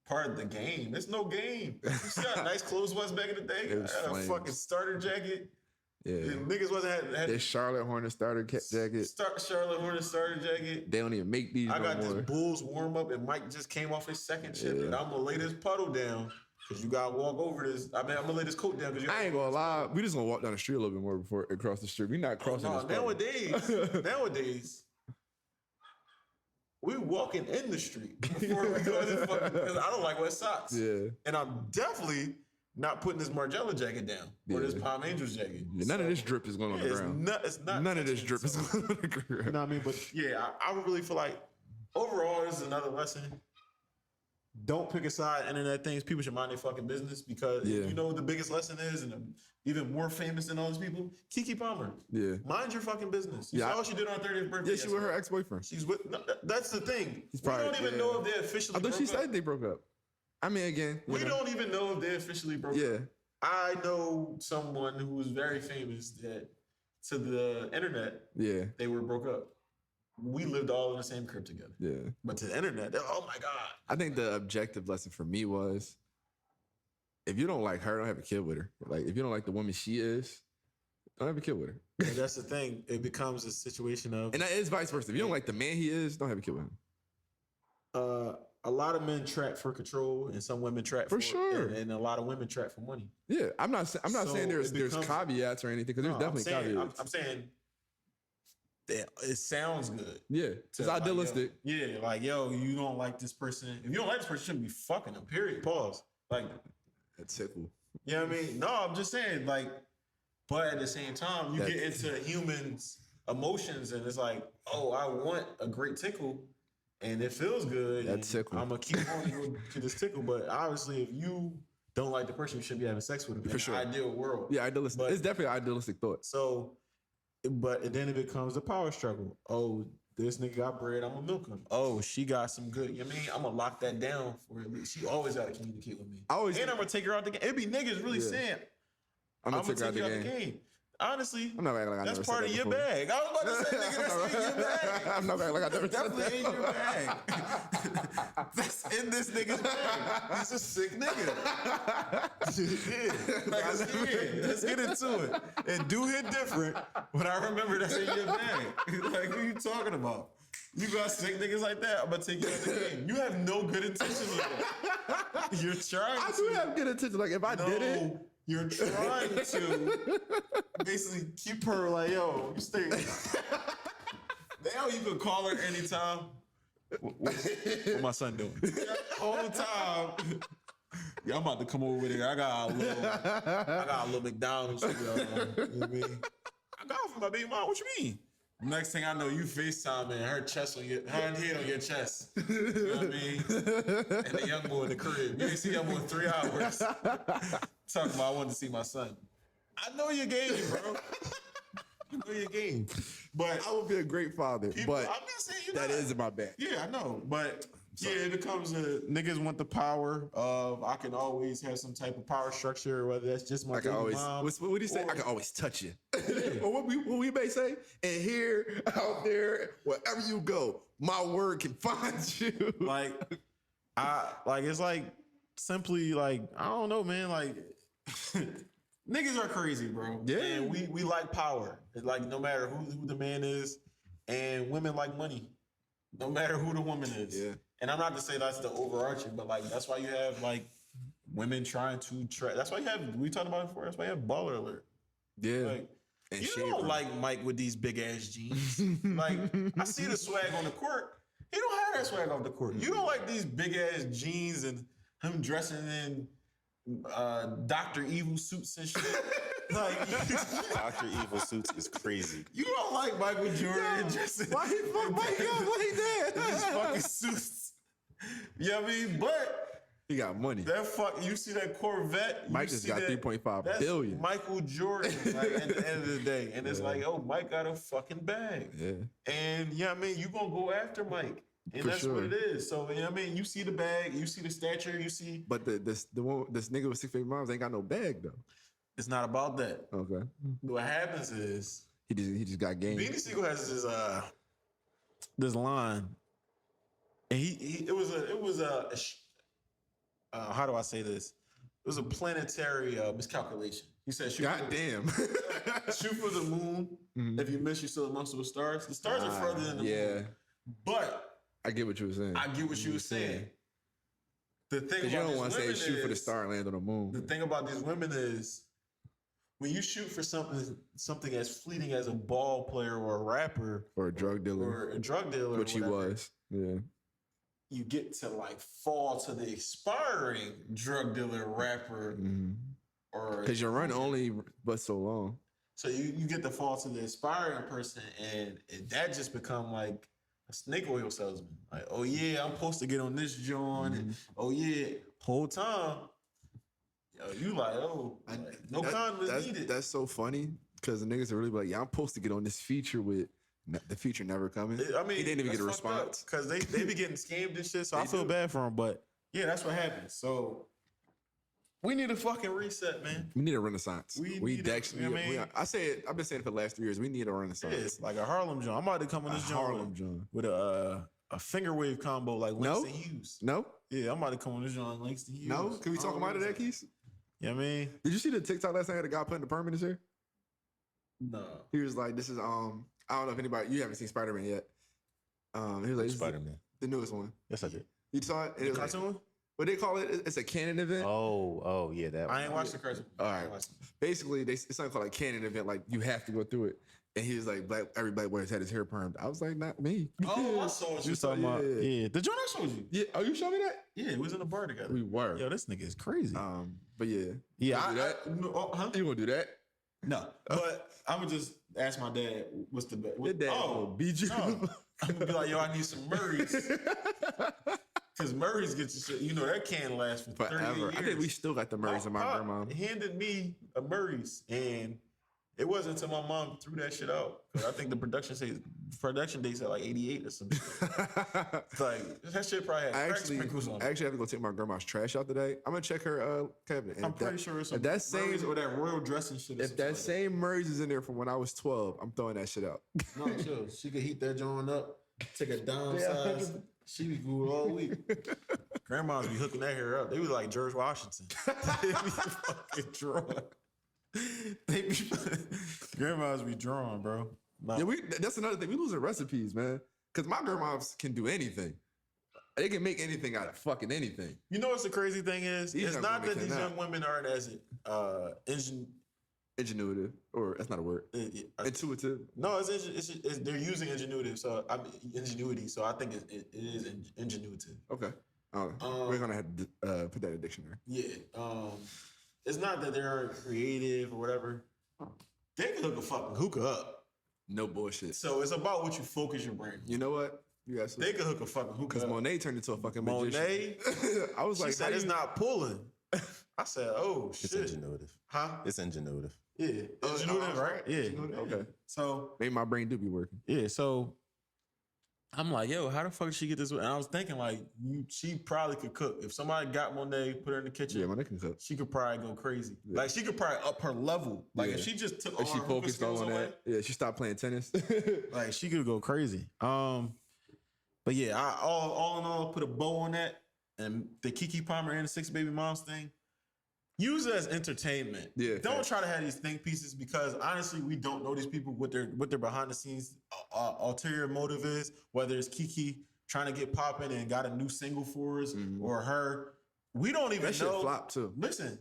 Part of the game. There's no game. You see how nice clothes was back in the day? I had a fucking starter jacket. Yeah. Niggas wasn't had this Charlotte Hornet starter jacket. Charlotte Hornet starter jacket. They don't even make these. I got this Bulls warm up, and Mike just came off his second shift, and I'm gonna lay this puddle down because you gotta walk over this. I mean, I'm gonna lay this coat down because I ain't gonna lie. We just gonna walk down the street a little bit more before it cross the street. We not crossing. Nowadays, we walking in the street before we go to the fucking, because I don't like wet socks. Yeah. And I'm definitely not putting this Margiela jacket down or this Palm Angels jacket. Yeah, none of this drip is going on the ground. It's not. None of this drip is going on the ground. You know what I mean? But yeah, I really feel like overall, this is another lesson. Don't pick a side internet things. People should mind their fucking business because you know what the biggest lesson is, and even more famous than all those people, Keke Palmer. Yeah. Mind your fucking business. You saw what she did on her 30th birthday. Yeah, she's with her ex-boyfriend. She's with. No, that's the thing. We don't even know if they officially. I thought she said they broke up. I mean, again, we don't even know if they officially broke up. Yeah. I know someone who was very famous that to the internet, they were broke up. We lived all in the same crib together. Yeah. But to the internet, oh my God. I think the objective lesson for me was, if you don't like her, don't have a kid with her. Like, if you don't like the woman she is, don't have a kid with her. And that's the thing. It becomes a situation of... And that is vice versa. If you don't like the man he is, don't have a kid with him. A lot of men trap for control, and some women trap for sure, and a lot of women trap for money. Yeah, I'm not saying there's caveats or anything, because there's definitely caveats. I'm saying it sounds good. Yeah, it's idealistic. Like you don't like this person. If you don't like this person, you shouldn't be fucking them. Period. Pause. Like that's tickle. You know what I mean? No, I'm just saying. Like, but at the same time, you get into humans' emotions, and it's like, oh, I want a great tickle. And it feels good. That's tickle. I'm going to keep on to this tickle. But obviously, if you don't like the person, you shouldn't be having sex with them. For sure. Ideal world. Yeah, idealistic. But it's definitely an idealistic thought. So, but then it becomes a power struggle. Oh, this nigga got bread. I'm going to milk him. Oh, she got some good. You know what I mean? I'm going to lock that down for at least. She always got to communicate with me. And I'm going to take her out the game. It'd be niggas really saying, I'm going to take her out the game. Honestly, I'm not acting like I that's part of your bag. I was about to say, nigga, that's in your bag. I'm not acting like I never definitely in your bag. That's in this nigga's bag. He's a sick nigga. Let's get into it. And do hit different, but I remember that's in your bag. Like, who you talking about? You got sick niggas like that, I'm gonna take you out the game. You have no good intentions with it. You're trying I do have good intentions. Like, if I did it. You're trying to basically keep her like, yo, you stay. Now you can call her anytime. What my son doing? All the time. Yeah, I'm about to come over with her. I got a little McDonald's. You know what I mean? I got it from my baby mom. What you mean? Next thing I know, you FaceTiming her head on your chest. You know what I mean? And the young boy in the crib. You ain't see young boy in 3 hours. Talking about I wanted to see my son. I know your game, bro. I know your game. But I would be a great father, but I'm not saying you're that not. is in my back. Yeah, I know. But yeah, it becomes niggas want the power of I can always have some type of power structure, whether that's just my I can baby always, mom. what do you say? I can always touch you. Yeah. Or what we may say, and here, out there, wherever you go, my word can find you. It's like simply like, I don't know, man. Like niggas are crazy, bro. Yeah. And we like power. It's like no matter who the man is, and women like money. No matter who the woman is. Yeah. And I'm not to say that's the overarching, but like that's why you have like women trying to that's why you have, we talked about it before, that's why you have baller alert. Yeah. Like, and you shaver. don't like Mike with these big ass jeans. Like, I see the swag on the court. He don't have that swag off the court. You don't like these big ass jeans and him dressing in Dr. Evil suits and shit. Like, Dr. Evil suits is crazy. you don't like Michael Jordan dressing. Why he fuck Mike up like that? These fucking suits. You know what I mean? But He got money. you see that Corvette? Mike just got 3.5 billion. Michael Jordan, like, at the end of the day. And it's like, oh, Mike got a fucking bag. Yeah. And you know what I mean? You gonna go after Mike. And For that's sure. what it is. So, you know what I mean? You see the bag, you see the stature, you see. But this nigga with 6 baby moms ain't got no bag though. It's not about that. Okay. What happens is He just got game. Beanie Siegel has this line. And it was a how do I say this? It was a planetary miscalculation. He said, God damn. shoot for the moon. If you miss, you're still amongst the stars. The stars are further than the moon. But I get what you were saying. I get what you were saying. The thing Because you about don't these want to say women shoot for the is- star and land on the moon. The thing about these women is when you shoot for something as fleeting as a ball player or a rapper Or a drug dealer. or a drug dealer, Which he or whatever, was. Yeah. you get to like fall to the expiring drug dealer, rapper, or Because your run only but so long. so you get to fall to the aspiring person, and that just become like a snake oil salesman. Like, oh yeah, I'm supposed to get on this joint. And, oh yeah, whole time, yo, you like, oh, no condom is needed. That's so funny because the niggas are really like, yeah, I'm supposed to get on this feature with the feature never coming. I mean, he didn't even get a response. because they be getting scammed and shit. So I They feel do. bad for them, but yeah, that's what happens. So we need a fucking reset, man. We need a renaissance. We We need a- actually. you know what I mean? I've been saying it for the last 3 years. We need a renaissance. It's like a Harlem joint. I'm about to come on A this Harlem joint joint. with a finger wave combo like No? Langston Hughes. No, Yeah, I'm about to come on this joint like Langston Hughes. no. Can we talk about it, Keys? You know what I mean? Did you see the TikTok last night of the guy putting the perm in his hair? No. He was like, "This is I don't know if anybody you haven't seen Spider-Man yet. He was like, "This is Spider-Man. the newest one. Yes, I did. You saw it? The cartoon one? What they call it? It's a canon event. Oh, yeah, that one. I ain't watched the cartoon. All I right. ain't watched it. Basically, it's something called a canon event. Like you have to go through it. And he was like, every black boy has had his hair permed. I was like, not me. Oh, I saw what you saw- talking about. yeah. Yeah, the joint I showed you. Yeah. Oh, you showed me that? Yeah, we was in a bar together. We were. Yo, this nigga is crazy. But yeah. yeah, You gonna do that? no, huh? You gonna do that? No, but I'm gonna just ask my dad what's the best. Your dad will beat you. No. I'm gonna be like, yo, I need some Murray's. Because Murray's gets you shit. You know, that can last for 38 Forever. years. I think we still got the Murrays in my Pop grandma. handed me a Murray's, and it wasn't until my mom threw that shit out. 'Cause I think the production date said like 88 or something. It's like, that shit probably had I crack actually sprinkles on it. have to go take my grandma's trash out today. I'm gonna check her cabinet. And I'm if pretty that- sure it's if that same Murray's or that royal dressing shit. Or if something that like same Murray's is in there from when I was 12, I'm throwing that shit out. No, chill. She could heat that joint up, take a dime size. She be cool all week. Grandmas be hooking that hair up. They was like George Washington. They be fucking drawing. They be grandmas be drawing, bro. Nah. Yeah, that's another thing. We losing recipes, man. Because my grandmas can do anything. They can make anything out of fucking anything. You know what's the crazy thing is? These It's young not women that these cannot. young women aren't as Ingenuitive, or that's not a word. Intuitive. no, it's they're using ingenuity. So I mean ingenuity. So I think it is ingenuitive. Okay. We're gonna have to put that in the dictionary. Yeah. It's not that they're creative or whatever. They can hook a fucking hookah up. No bullshit. So it's about what you focus your brain on. You know what? You guys. They could hook a fucking hookah. Because Monet turned into a fucking magician. Monet? I was like, She said it's not pulling. I said, oh, It's shit. ingenuitive. Huh? It's ingenuitive. Yeah. Ingenuitive, right? Yeah. Okay. So, Maybe my brain do be working. yeah, so I'm like, yo, how the fuck did she get this? And I was thinking, like, she probably could cook. If somebody got Monet, put her in the kitchen, Yeah, Monet can cook. she could probably go crazy. Yeah. Like, she could probably up her level. Like, if she just took all If she her hookah focused skills on away, that, yeah, she stopped playing tennis. like, she could go crazy. But yeah, all in all, put a bow on that. And the Keke Palmer and the 6 baby moms thing, use it as entertainment. Yeah, Don't facts. try to have these think pieces because honestly, we don't know these people what their behind the scenes ulterior motive is. Whether it's Keke trying to get popping and got a new single for us, or her, we don't even That shit know. flop too. Listen.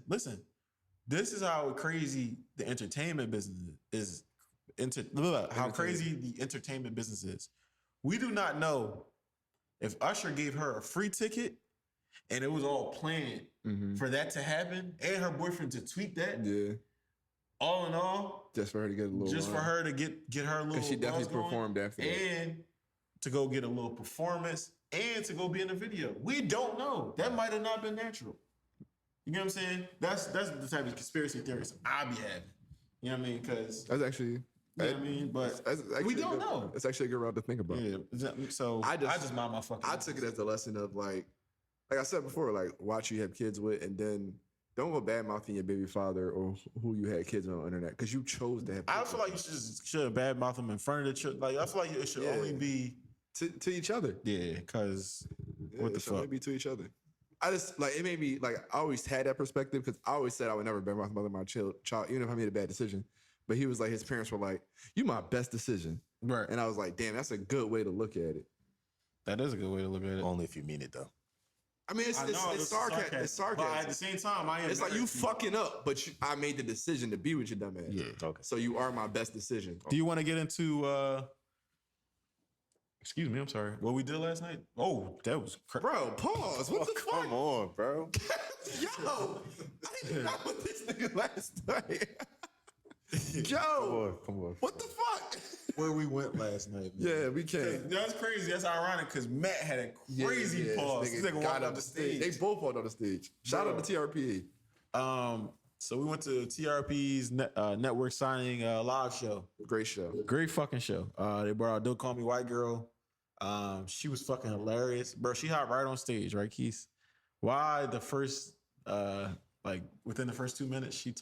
This is how crazy the entertainment business is. How crazy the entertainment business is. We do not know if Usher gave her a free ticket and it was all planned for that to happen and her boyfriend to tweet that. Yeah. All in all, Just for her to get a little. just for her to get her little. Because she definitely buzz going, performed after that. and to go get a little performance and to go be in the video. We don't know. That might have not been natural. You know what I'm saying? That's the type of conspiracy theories I be having. You know what I mean? Because That's actually. you know what I mean? But That's actually we don't good. know. It's actually a good route to think about. Yeah. So I just mind my fucking. I took it as a lesson of like I said before, like watch you have kids with, and then don't go bad mouthing your baby father or who you had kids on the internet because you chose to have. I kids feel like you should have badmouth them in front of the children. Like I feel like it should only be to each other. yeah, because what the it should only fuck? be to each other. I just like it made me like I always had that perspective because I always said I would never badmouth my child, even if I made a bad decision. But he was like, his parents were like, "You my best decision," Right. and I was like, "Damn, that's a good way to look at it." That is a good way to look at it. Only if you mean it though. I mean, it's sarcasm. It's sarcasm. But at the same time, I am. It's like you fucking up, but I made the decision to be with your dumb ass. Yeah. Okay. So you are my best decision. Do you want to get into? Excuse me, I'm sorry. What we did last night? Oh, that was crazy. Bro, pause. What the fuck? Come on, bro. Yo, I did not with this nigga last night. Yo, Come on. what the fuck? Where we went last night. Man. Yeah, we can't. That's crazy. That's ironic because Matt had a crazy pause. This nigga walked up the stage. They both walked on the stage. Shout out to TRPE. So we went to TRP's network signing live show. Great show. Great fucking show. They brought out Don't Call Me White Girl. She was fucking hilarious. Bro, she hopped right on stage, right, Keith? Why the first, like within the first 2 minutes, they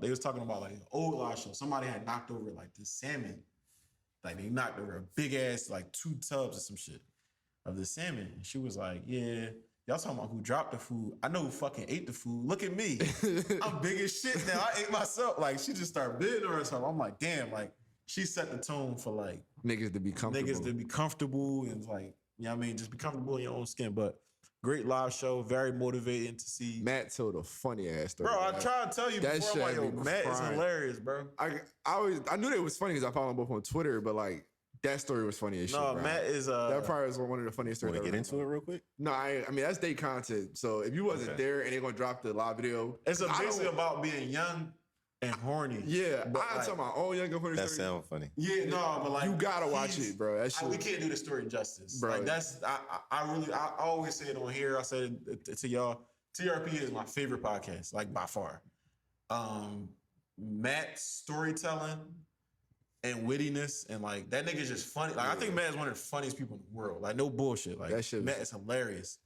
was talking about like an old live show. Somebody had knocked over like this salmon. Like they knocked over a big ass, like 2 tubs or some shit of the salmon. And she was like, yeah, y'all talking about who dropped the food. I know who fucking ate the food. Look at me. I'm big as shit now. I ate myself. Like she just started bidding her or something. I'm like, damn, like she set the tone for like Niggas to be comfortable. and like, you know what I mean? Just be comfortable in your own skin. But great live show, very motivating to see. Matt told a funny ass story. Bro, I tried to tell you That before, shit I'm like, yo, had me Matt is crying. hilarious, bro. I knew that was funny because I follow them both on Twitter, but like that story was funny as shit. No, bro. Matt is that probably was one of the funniest stories. Want to get into it real quick? No, I mean that's day content. So if you wasn't there and they're gonna drop the live video, it's basically about being young and horny. Yeah, But I tell my own young horny That story. sounds funny. Yeah, no, but like You gotta watch it, bro. That shit. we can't do the story justice. Bro. Like that's I always say it on here. I said it to y'all. TRP is my favorite podcast, like by far. Matt's storytelling and wittiness and like that nigga's just funny. Like I think Matt is one of the funniest people in the world. Like no bullshit. Like That shit Matt is hilarious.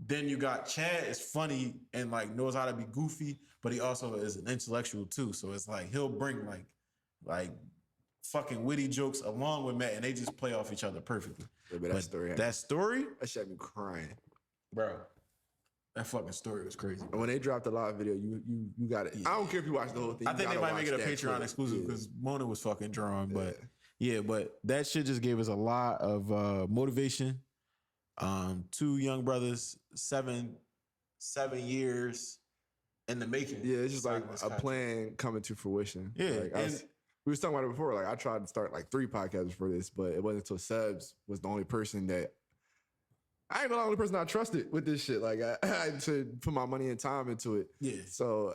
Then you got Chad is funny and like knows how to be goofy, but he also is an intellectual too. So it's like he'll bring like fucking witty jokes along with Matt, and they just play off each other perfectly. Yeah, but That story, that shit had me crying. bro. That fucking story was crazy. And when they dropped the live video, you got it. I don't care if you watch the whole thing. I think they might make it a Patreon exclusive because Mona was fucking drawn. But yeah, but that shit just gave us a lot of motivation. 2 young brothers, 7 years in the making. Yeah, it's just like a plan coming to fruition. Yeah, Like, we was talking about it before. Like I tried to start like 3 podcasts for this, but it wasn't until Sebbz was the only person that I ain't the only person I trusted with this shit. Like I had to put my money and time into it. Yeah. So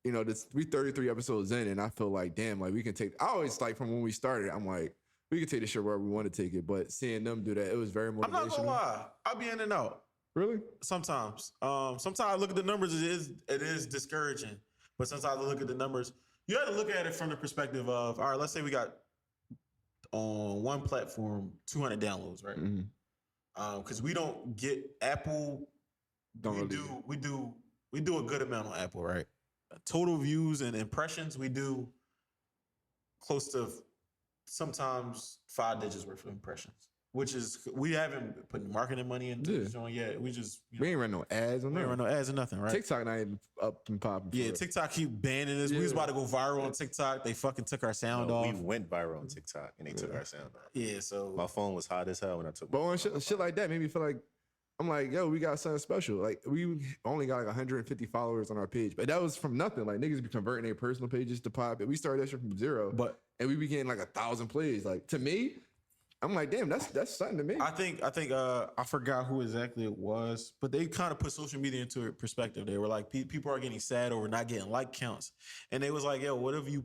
you know, we 33 episodes in, and I feel like, damn, like we can take. I always like from when we started, I'm like, we can take this shit wherever we want to take it. But seeing them do that, it was very motivational. I'm not gonna lie, I'll be in and out. Really? Sometimes. Sometimes I look at the numbers, it is discouraging. But sometimes I look at the numbers, you have to look at it from the perspective of, all right, let's say we got on one platform 200 downloads, right? Because we don't get Apple. We do a good amount on Apple, right? Total views and impressions, we do close to sometimes 5 digits worth of impressions. Which is, we haven't put marketing money into this joint yet. We just, we ain't run no ads on there. We ain't run no ads or nothing, right? TikTok not even up and popping. Yeah, TikTok keep banning us. We was about to go viral on TikTok. They fucking took our sound off. We went viral on TikTok and they took our sound off. Yeah, so my phone was hot as hell when I took. But on shit like that made me feel like, I'm like, yo, we got something special. Like, we only got like 150 followers on our page, but that was from nothing. Like, niggas be converting their personal pages to pop. And we started that shit from zero, and we be getting like 1,000 plays. Like, to me, I'm like, damn, that's something to me. I think I forgot who exactly it was, but they kind of put social media into perspective. They were like, people are getting sad over not getting like counts, and they was like, yo, what if you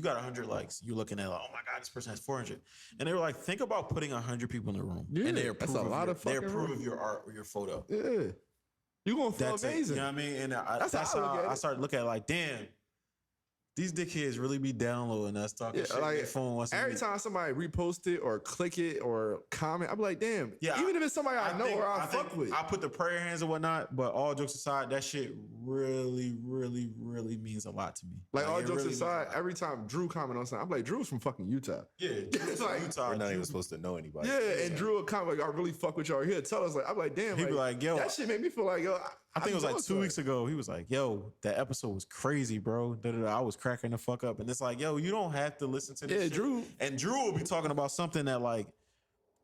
got 100 likes? You're looking at like, oh my god, this person has 400, and they were like, think about putting 100 people in the room, and they approve that's a lot of fucking they approve of your art or your photo. Yeah, you gonna feel that's amazing. It. You know what I mean? And that's how I started looking at it, like, damn. These dickheads really be downloading us, talking shit on their phone once every time somebody repost it or click it or comment, I'm like, damn. Yeah, even if it's somebody I know or I fuck with. I put the prayer hands and whatnot, but all jokes aside, that shit really, really, really means a lot to me. Like all jokes aside, every time Drew comment on something, I'm like, Drew's from fucking Utah. Yeah, it's like Utah. We're not even supposed to know anybody. Yeah, and Drew will comment like, I really fuck with y'all here. Tell us, like, I'm like, damn. He be like, yo, that shit made me feel like, yo. I think it was like 2 weeks ago. He was like, yo, that episode was crazy, bro. I was cracking the fuck up. And it's like, yo, you don't have to listen to this shit. Drew. And Drew will be talking about something that, like,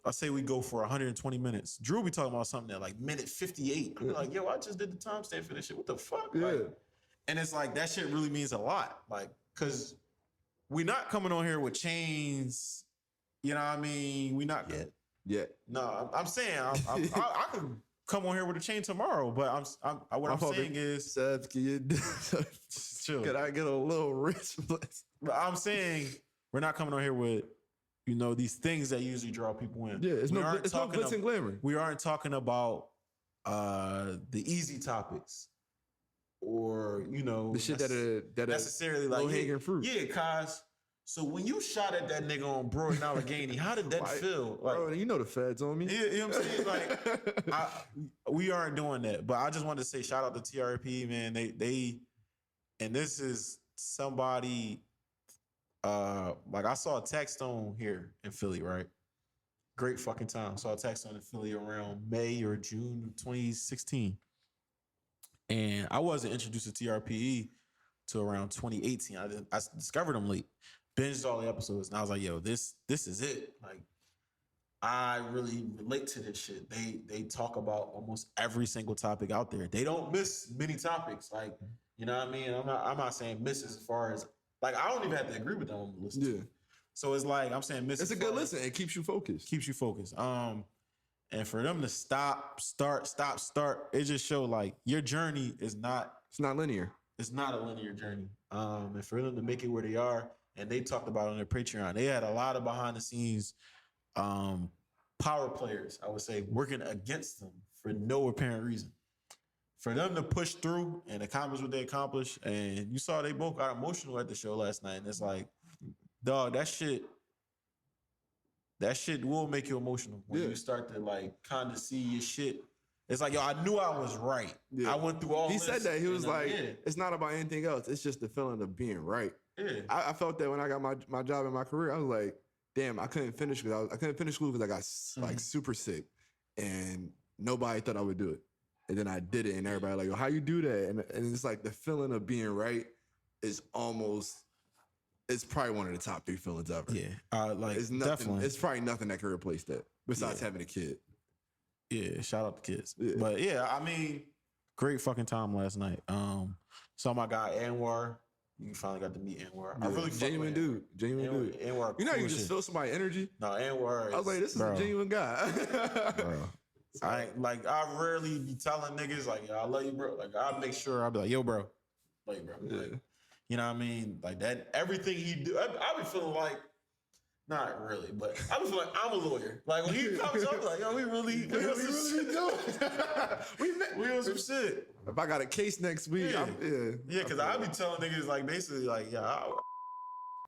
I say we go for 120 minutes. Drew will be talking about something that, like, minute 58. I'm like, yo, I just did the timestamp for this shit. What the fuck? Yeah. Like, and it's like, that shit really means a lot. Like, because we're not coming on here with chains. You know what I mean? We not yet. No, I'm saying I could come on here with a chain tomorrow, but what I'm saying is, Sebbz, chill. Could I get a little rich, please? But I'm saying we're not coming on here with, these things that usually draw people in. Yeah, it's no glitz and glamour. We aren't talking about the easy topics or the shit that necessarily like low hanging fruit. Yeah, cause. So when you shot at that nigga on Broad and Allegheny, how did that feel? Like, bro, you know the feds on me. You know what I'm saying? Like, we aren't doing that. But I just wanted to say shout out to TRP, man. They and this is somebody, like I saw a text on here in Philly, right? Great fucking time. Saw a text on in Philly around May or June of 2016. And I wasn't introduced to TRPE to around 2018. I discovered them late. Binged all the episodes, and I was like, yo, this is it. Like, I really relate to this shit. They talk about almost every single topic out there. They don't miss many topics. Like, you know what I mean? I'm not saying miss as far as, like, I don't even have to agree with them to listen to. So it's like, I'm saying miss. It's a good listen. It keeps you focused. And for them to stop, start, it just show like your journey is not. It's not linear. It's not a linear journey. And for them to make it where they are, and they talked about it on their Patreon, they had a lot of behind the scenes power players, I would say, working against them for no apparent reason. For them to push through and accomplish what they accomplished, and you saw they both got emotional at the show last night, and it's like, dog, that shit will make you emotional when you start to like kind of see your shit. It's like, yo, I knew I was right. Yeah. I went through all this. He said that. He was like, it's not about anything else. It's just the feeling of being right. Yeah. I felt that when I got my job in my career. I was like, damn, I couldn't finish because I couldn't finish school because I got like super sick, and nobody thought I would do it. And then I did it, and everybody like, yo, how you do that? And it's like the feeling of being right is almost. It's probably one of the top 3 feelings ever. Yeah, like it's nothing, definitely. It's probably nothing that could replace that besides having a kid. Yeah, shout out to kids. Yeah. But yeah, I mean, great fucking time last night. Saw my guy Anwar. You finally got to meet Anwar. Yeah. I really genuine dude. Anwar, you know, cool you just feel somebody's energy. No, Anwar. I was like, this is a genuine guy. Bro. I rarely be telling niggas like, yo, I love you, bro. Like, I make sure I'll be like, yo, bro. Like, bro, Yeah. like, you know what I mean? Like that, everything he do, I be feeling like, not really, but I be feeling like I'm a lawyer. Like when he comes up, like, yo, we really We really be doing. we on some shit. If I got a case next week, Yeah. yeah, Because I be telling niggas like basically like, yeah,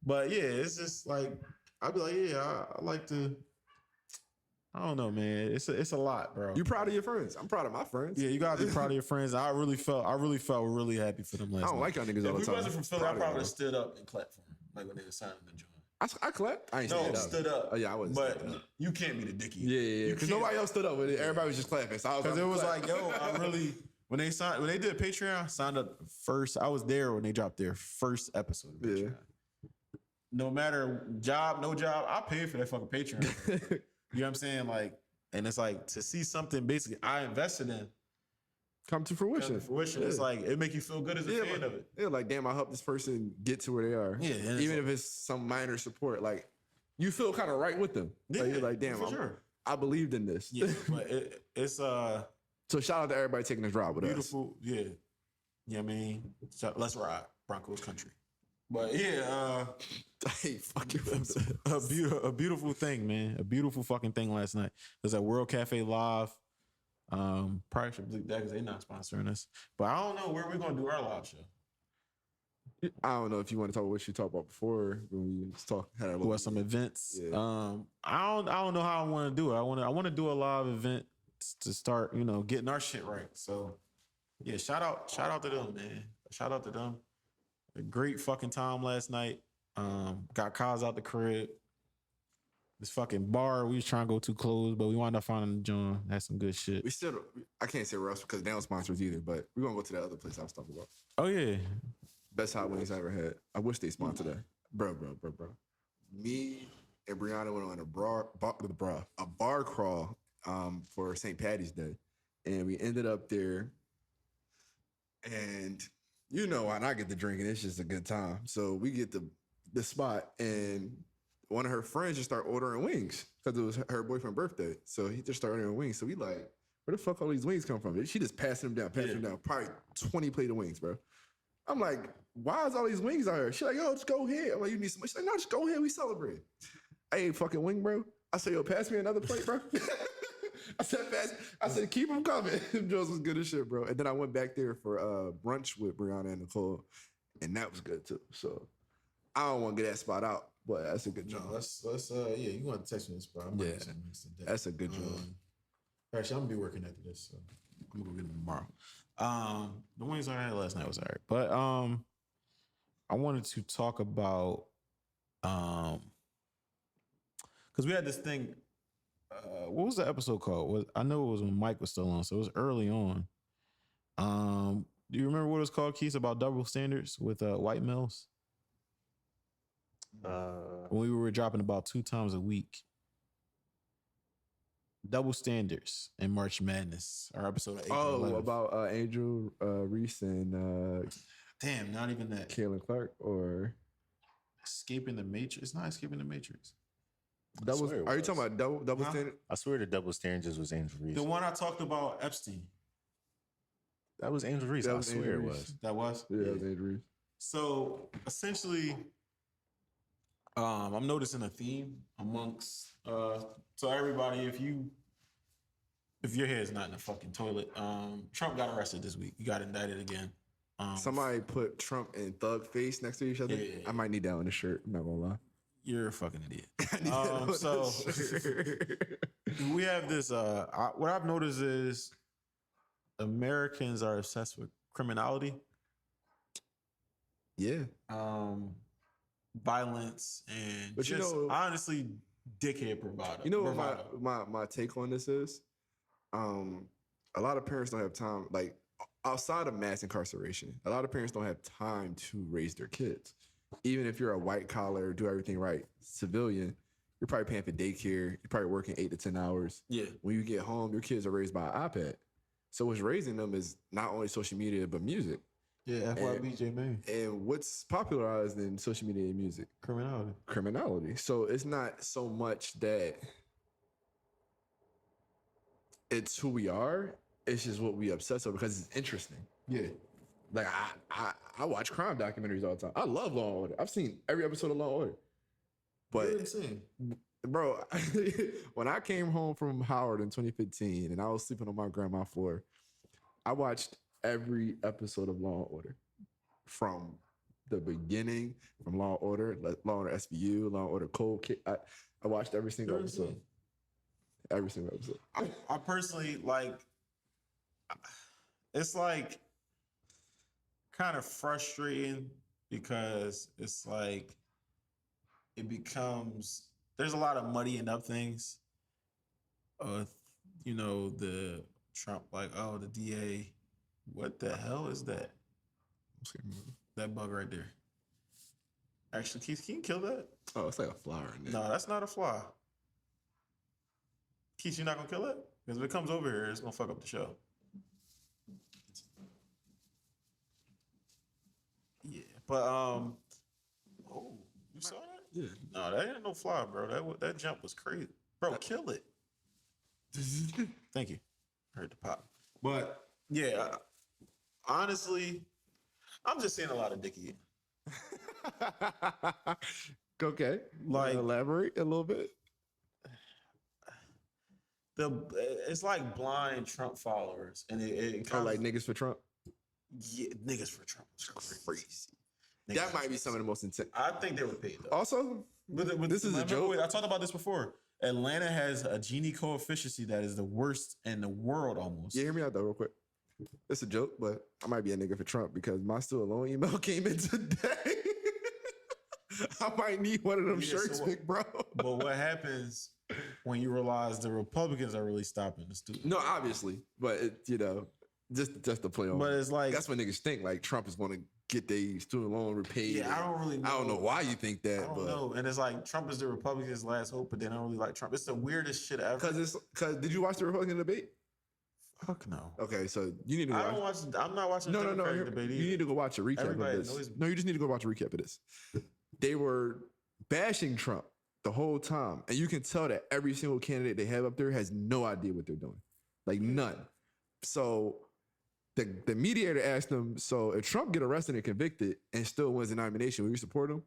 but yeah, it's just like I be like, yeah, I like to. I don't know, man. It's a lot, bro. You proud of your friends? I'm proud of my friends. Yeah, you gotta be proud of your friends. I really felt really happy for them last I don't night. like y'all niggas all If the we time. wasn't from Philly, I Proud of probably y'all. stood up and clapped for him, like when they were signing the joint. I clapped. I ain't No, stand up. stood up. Oh yeah, I wasn't. But standing up. you can't be the dicky. Yeah. Because nobody else stood up with it. Everybody was just clapping. So I was Because it was clap. like, yo, I really when they did Patreon, signed up first. I was there when they dropped their first episode of Patreon. No matter job, no job, I paid for that fucking Patreon. You know what I'm saying? Like, and it's like to see something basically I invested in come to fruition. It's like it make you feel good as a fan of it. Yeah, like damn, I helped this person get to where they are. Yeah, and even if it's some minor support, like you feel kind of right with them. Yeah, like, you're like, damn, for sure. I believed in this. Yeah, but it's So shout out to everybody taking this drive with beautiful. Yeah, you know what I mean. So let's ride Broncos country. But yeah, us. I hate fucking a beautiful thing, man. A beautiful fucking thing last night. It was at World Cafe Live. Probably should bleep that because they're not sponsoring us. But I don't know where we're gonna do our live show. I don't know if you want to talk about what you talked about before when we was talking. Had our little Some events. Yeah. I don't know how I want to do it. I want to do a live event to start, getting our shit right. So yeah, shout out to them, man. Shout out to them. A great fucking time last night. Got Kaz out the crib. This fucking bar we was trying to go to closed, but we wound up finding the joint. Had some good shit. We still, I can't say where else because they don't sponsor us either, but we're gonna go to that other place I was talking about. Oh yeah. Best hot wings I ever had. I wish they sponsored that. Bro. Me and Brianna went on a bar crawl for St. Patty's Day. And we ended up there. And when I get the drinking, it's just a good time. So we get the spot and one of her friends just started ordering wings because it was her boyfriend's birthday. So he just started ordering wings. So we like, where the fuck all these wings come from? She just passing them down. Probably 20 plate of wings, bro. I'm like, why is all these wings out here? She's like, yo, just go ahead. I'm like, you need some. She's like, no, just go ahead. We celebrate. I ate fucking wing, bro. I said, yo, pass me another plate, bro. I said, keep them coming. Joe's was good as shit, bro. And then I went back there for brunch with Brianna and Nicole, and that was good too. So I don't want to get that spot out, but that's a good job. Let's you want to text me this, bro? Yeah, that's a good job. Actually, I'm gonna be working after this, so I'm gonna go get them tomorrow. The wings I had last night was alright, but I wanted to talk about because we had this thing. What was the episode called? I know it was when Mike was still on, so it was early on. Do you remember what it was called, Keith? About double standards with white males? When we were dropping about 2 times a week. Double standards in March Madness. Our episode of 8 about Angel Reese and damn, not even that. Kaylin Clark or Escaping the Matrix. It's not Escaping the Matrix. Are you talking about double standard? I swear the double standards was Angel Reese. The one I talked about, Epstein. That was Angel Reese. I swear it was. That was? Yeah, that was Angel Reese. So essentially, I'm noticing a theme amongst so everybody, if your head's not in the fucking toilet, Trump got arrested this week. He got indicted again. Somebody put Trump and Thug face next to each other. Yeah. I might need that on the shirt. I'm not gonna lie. You're a fucking idiot. So we have this. What I've noticed is Americans are obsessed with criminality. Yeah. Violence and honestly, dickhead bravado. You know what my take on this is? A lot of parents don't have time, like outside of mass incarceration, a lot of parents don't have time to raise their kids. Even if you're a white collar, do everything right, civilian, you're probably paying for daycare. You're probably working 8 to 10 hours. Yeah. When you get home, your kids are raised by an iPad. So what's raising them is not only social media, but music. Yeah, FYBJ, man. And what's popularized in social media and music? Criminality. So it's not so much that it's who we are. It's just what we obsess over because it's interesting. Yeah. Like I watch crime documentaries all the time. I love Law and Order. I've seen every episode of Law and Order. But bro, when I came home from Howard in 2015 and I was sleeping on my grandma's floor, I watched every episode of Law and Order from the beginning, from Law and Order, Law and Order SVU, Law and Order Cold Case. I watched every single episode. Every single episode. I personally like. It's like kind of frustrating because it's like it becomes there's a lot of muddying up things. You know, the Trump, like, oh, the DA, what the hell is that? That bug right there. Actually, Keith, can you kill that? Oh, it's like a flower in there. No, that's not a fly. Keith, you're not gonna kill it? Because if it comes over here, it's gonna fuck up the show. Yeah, but oh, you saw that? Yeah. No, that ain't no fly, bro. That jump was crazy, bro. Kill it. Thank you. Heard the pop, but yeah, honestly, I'm just seeing a lot of dicky. Okay, Like, elaborate a little bit. It's like blind Trump followers, and it Oh, like niggas for Trump. Yeah, niggas for Trump. Crazy. Niggas That for might be Trump. some of the most intense. I think they were paid though. Also, But this is a joke. I talked about this before. Atlanta has a Gini coefficient that is the worst in the world almost. Yeah, hear me out though, real quick. It's a joke, but I might be a nigga for Trump because my student loan email came in today. I might need one of them shirts, so big bro. But what happens when you realize the Republicans are really stopping the student? No, obviously, but just to play on. But it's like that's what niggas think. Like Trump is going to get their student loan repaid. Yeah, I don't really know. I don't know why you think that, I don't but know. And it's like Trump is the Republicans' last hope, but they don't really like Trump. It's the weirdest shit ever. because did you watch the Republican debate? Fuck no. Okay, so you need to I don't watch. I'm not watching. No. Democratic debate You need to go watch a recap Everybody of this. knows- No, you just need to go watch a recap of this. They were bashing Trump the whole time, and you can tell that every single candidate they have up there has no idea what they're doing, like none. So the mediator asked them, so if Trump get arrested and convicted and still wins the nomination, will you support him?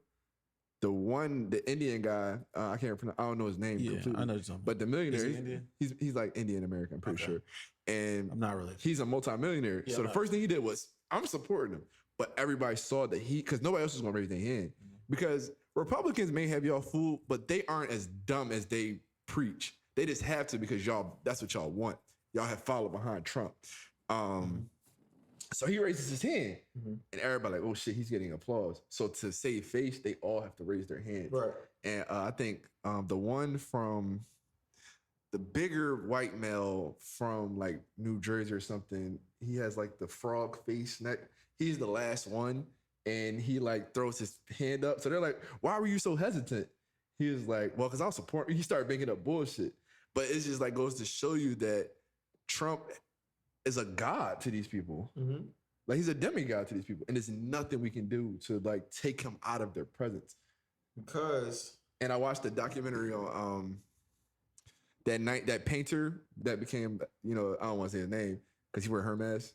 The Indian guy, I can't pronounce, I don't know his name completely. I know something. But the millionaire, Is he Indian? he's like Indian American, I'm pretty sure. And I'm not really. he's a multimillionaire. Yeah, so the first thing he did was, I'm supporting him. But everybody saw that because nobody else was going to raise their hand. Because Republicans may have y'all fooled, but they aren't as dumb as they preach. They just have to because that's what y'all want. Y'all have followed behind Trump. So he raises his hand, and everybody like, oh shit, he's getting applause. So to save face, they all have to raise their hand. Right. And I think the one from the bigger white male from like New Jersey or something, he has like the frog face neck. He's the last one, and he like throws his hand up. So they're like, why were you so hesitant? He was like, well, because I was supporting. He started making up bullshit. But it's just like goes to show you that Trump is a god to these people. Like he's a demigod to these people. And there's nothing we can do to like take him out of their presence. And I watched the documentary on that painter that became, I don't want to say his name because he wear Hermes.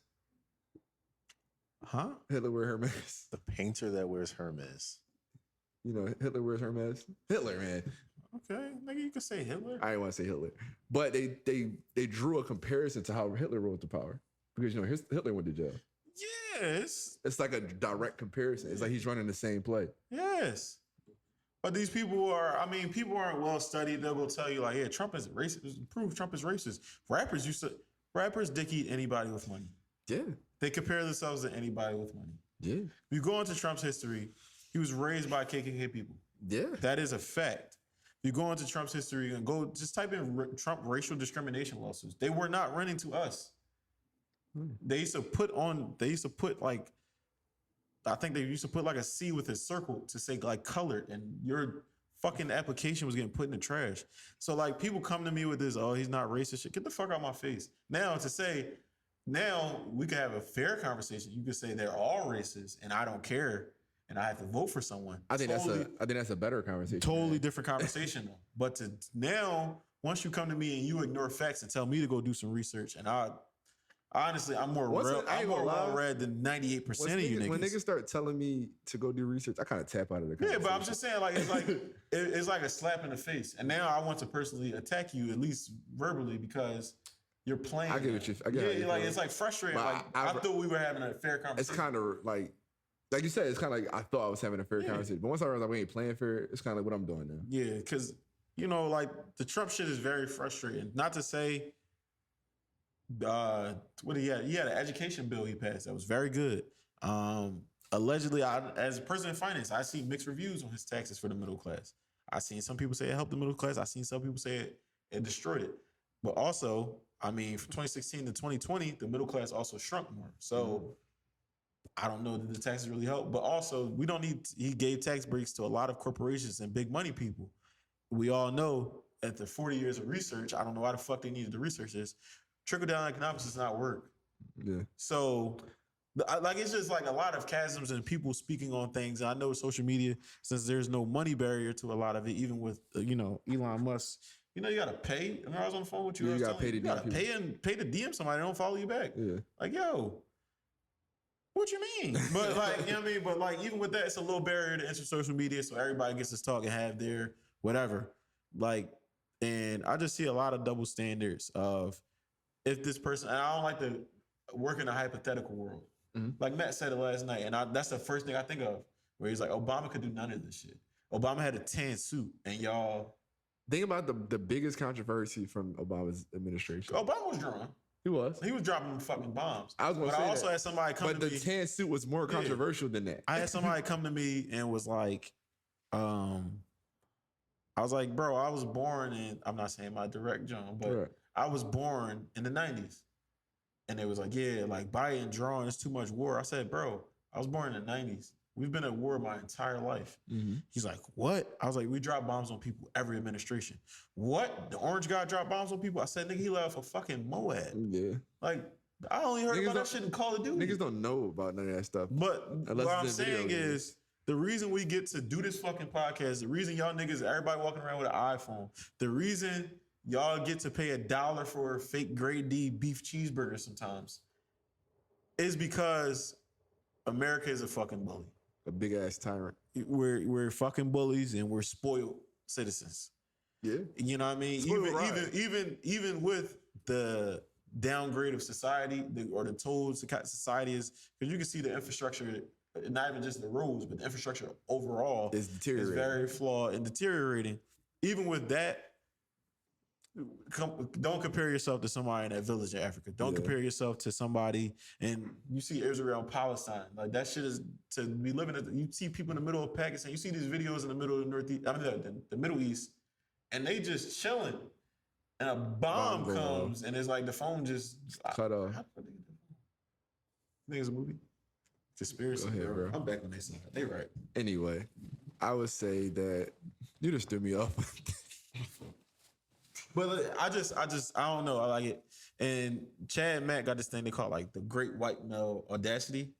Huh? Hitler wear Hermes. The painter that wears Hermes. Hitler wears Hermes. Hitler, man. Okay, nigga, you can say Hitler. I didn't want to say Hitler. But they drew a comparison to how Hitler rose to power. Because Hitler went to jail. Yes. It's like a direct comparison. It's like he's running the same play. Yes. But these people aren't well studied. They'll go tell you like, yeah, Trump is racist. Prove Trump is racist. Rappers dick eat anybody with money. Yeah. They compare themselves to anybody with money. Yeah. If you go into Trump's history, he was raised by KKK people. Yeah. That is a fact. If you go into Trump's history and just type in Trump racial discrimination lawsuits. They were not running to us. They used to put like, I think they used to put like a C with a circle to say like colored, and your fucking application was getting put in the trash. So like people come to me with this, oh, he's not racist shit. Get the fuck out of my face. Now we can have a fair conversation. You could say they're all racist and I don't care and I have to vote for someone. I think that's a better conversation. Totally different conversation though. But now, once you come to me and you ignore facts and tell me to go do some research and Honestly, I'm more Once real. I ain't I'm more gonna lie. well-read than 98% of you niggas. When niggas start telling me to go do research, I kind of tap out of the conversation. Yeah, but I'm just saying, like, it's like a slap in the face. And now I want to personally attack you, at least verbally, because you're playing. I get what you. I get how you like feel. it's like frustrating. But Like I thought we were having a fair conversation. It's kind of like you said. It's kind of like I thought I was having a fair conversation, but once I realized like, we ain't playing fair, it's kind of like what I'm doing now. Yeah, because like the Trump shit is very frustrating. Not to say, what he had an education bill he passed that was very good. Allegedly, as a person in finance, I see mixed reviews on his taxes for the middle class. I seen some people say it helped the middle class. I seen some people say it destroyed it. But also, I mean, from 2016 to 2020, the middle class also shrunk more. So I don't know that the taxes really help. But also, we don't need. He gave tax breaks to a lot of corporations and big money people. We all know after 40 years of research, I don't know why the fuck they needed to research this. Trickle down economics does not work. Yeah. So, like, it's just like a lot of chasms and people speaking on things. And I know social media, since there's no money barrier to a lot of it, even with Elon Musk. You gotta pay. I was on the phone with you. Yeah, you gotta pay to you gotta pay to DM somebody. They don't follow you back. Yeah. Like, yo, what you mean? But like, you know what I mean? But like, even with that, it's a little barrier to enter social media, so everybody gets to talk and have their whatever. Like, and I just see a lot of double standards of if this person. And I don't like to work in a hypothetical world. Mm-hmm. Like Matt said it last night, and that's the first thing I think of. Where he's like, Obama could do none of this shit. Obama had a tan suit, and y'all. Think about the biggest controversy from Obama's administration. Obama was drawn. He was. He was dropping fucking bombs. I was going to say I also had somebody come to me. But the tan suit was more controversial than that. I had somebody come to me and was like, I was like, bro, I was born in, I'm not saying my direct John, but I was born in the 90s. And they was like, yeah, like buying, drawing, it's too much war. I said, bro, I was born in the 90s. We've been at war my entire life. Mm-hmm. He's like, what? I was like, we drop bombs on people every administration. What? The orange guy dropped bombs on people? I said, nigga, he left a fucking Moab. Yeah. Like, I only heard about that shit in Call of Duty. Niggas don't know about none of that stuff. But what I'm saying is, the reason we get to do this fucking podcast, the reason y'all niggas, everybody walking around with an iPhone, the reason y'all get to pay $1 for a fake grade D beef cheeseburger sometimes is because America is a fucking bully. A big ass tyrant. We're fucking bullies and we're spoiled citizens. Yeah. You know what I mean? Even with the downgrade of society, or the tools society is, because you can see the infrastructure, not even just the roads, but the infrastructure overall is very flawed and deteriorating. Even with that, don't compare yourself to somebody in that village in Africa. Don't compare yourself to somebody, and you see Israel and Palestine. Like, that shit is to be living. You see people in the middle of Pakistan. You see these videos in the middle of the Northeast, the Middle East, and they just chilling. And a bomb comes, and it's like the phone just cut off. I think it's a movie. Conspiracy, bro. I'm back on their side. They right. Anyway, I would say that you just threw me off. But I don't know. I like it. And Chad and Matt got this thing they call like the great white male audacity.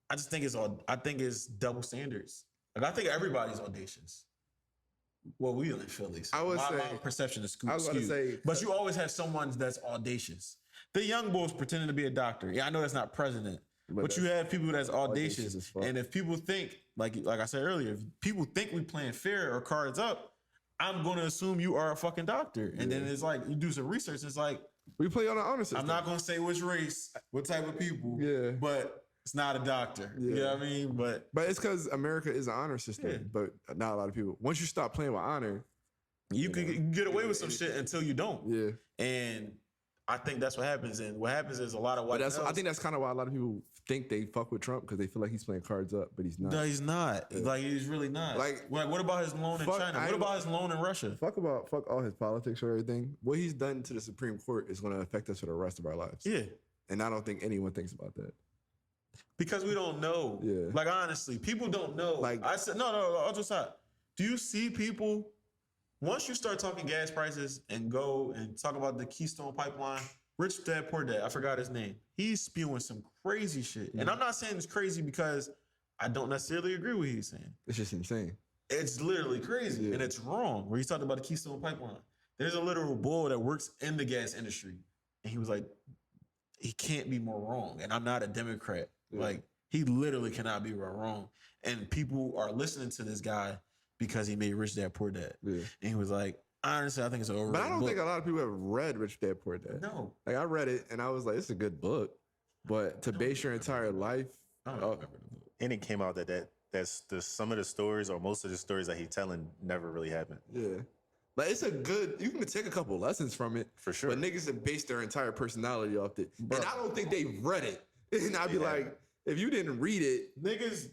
I think it's double standards. Like, I think everybody's audacious. Well, we live in Philly. So my perception is skewed. I was going to say, but you always have someone that's audacious. The young boys pretending to be a doctor. Yeah, I know that's not president. But you have people that's audacious. And if people think, like I said earlier, if people think we playing fair or cards up, I'm going to assume you are a fucking doctor. And then it's like, you do some research, it's like, we play on the honor system. I'm not going to say which race, what type of people, but it's not a doctor. Yeah. You know what I mean? But it's because America is an honor system, but not a lot of people. Once you stop playing with honor, you can get away with some shit until you don't. Yeah. And I think that's what happens. And what happens is a lot of white males. I think that's kind of why a lot of people think they fuck with Trump, because they feel like he's playing cards up, but he's not. No, he's not. Yeah. Like, he's really not. Like, what about his loan in China? What about his loan in Russia? Fuck all his politics or everything. What he's done to the Supreme Court is going to affect us for the rest of our lives. Yeah. And I don't think anyone thinks about that. Because we don't know. Yeah. Like, honestly, people don't know. Like, I said, no, I'll just stop. Do you see people, once you start talking gas prices and go and talk about the Keystone Pipeline, Rich Dad, Poor Dad, I forgot his name. He's spewing some crazy shit. And I'm not saying it's crazy because I don't necessarily agree with what he's saying. It's just insane. It's literally crazy. And it's wrong. Where he's talking about the Keystone Pipeline. There's a literal bull that works in the gas industry. And he was like, he can't be more wrong. And I'm not a Democrat. Like, he literally cannot be more wrong. And people are listening to this guy because he made Rich Dad Poor Dad. And he was like, honestly, I think it's an overrated But I don't book. think a lot of people have read Rich Dad Poor Dad. No. Like, I read it and I was like, it's a good book. But to base your entire life, I don't remember the book. And it came out that's some of the stories or most of the stories that he's telling never really happened. yeah. Like, it's a good, you can take a couple lessons from it. For sure. But niggas have based their entire personality off it. And I don't think they read it. And I'd be like, if you didn't read it, Niggas,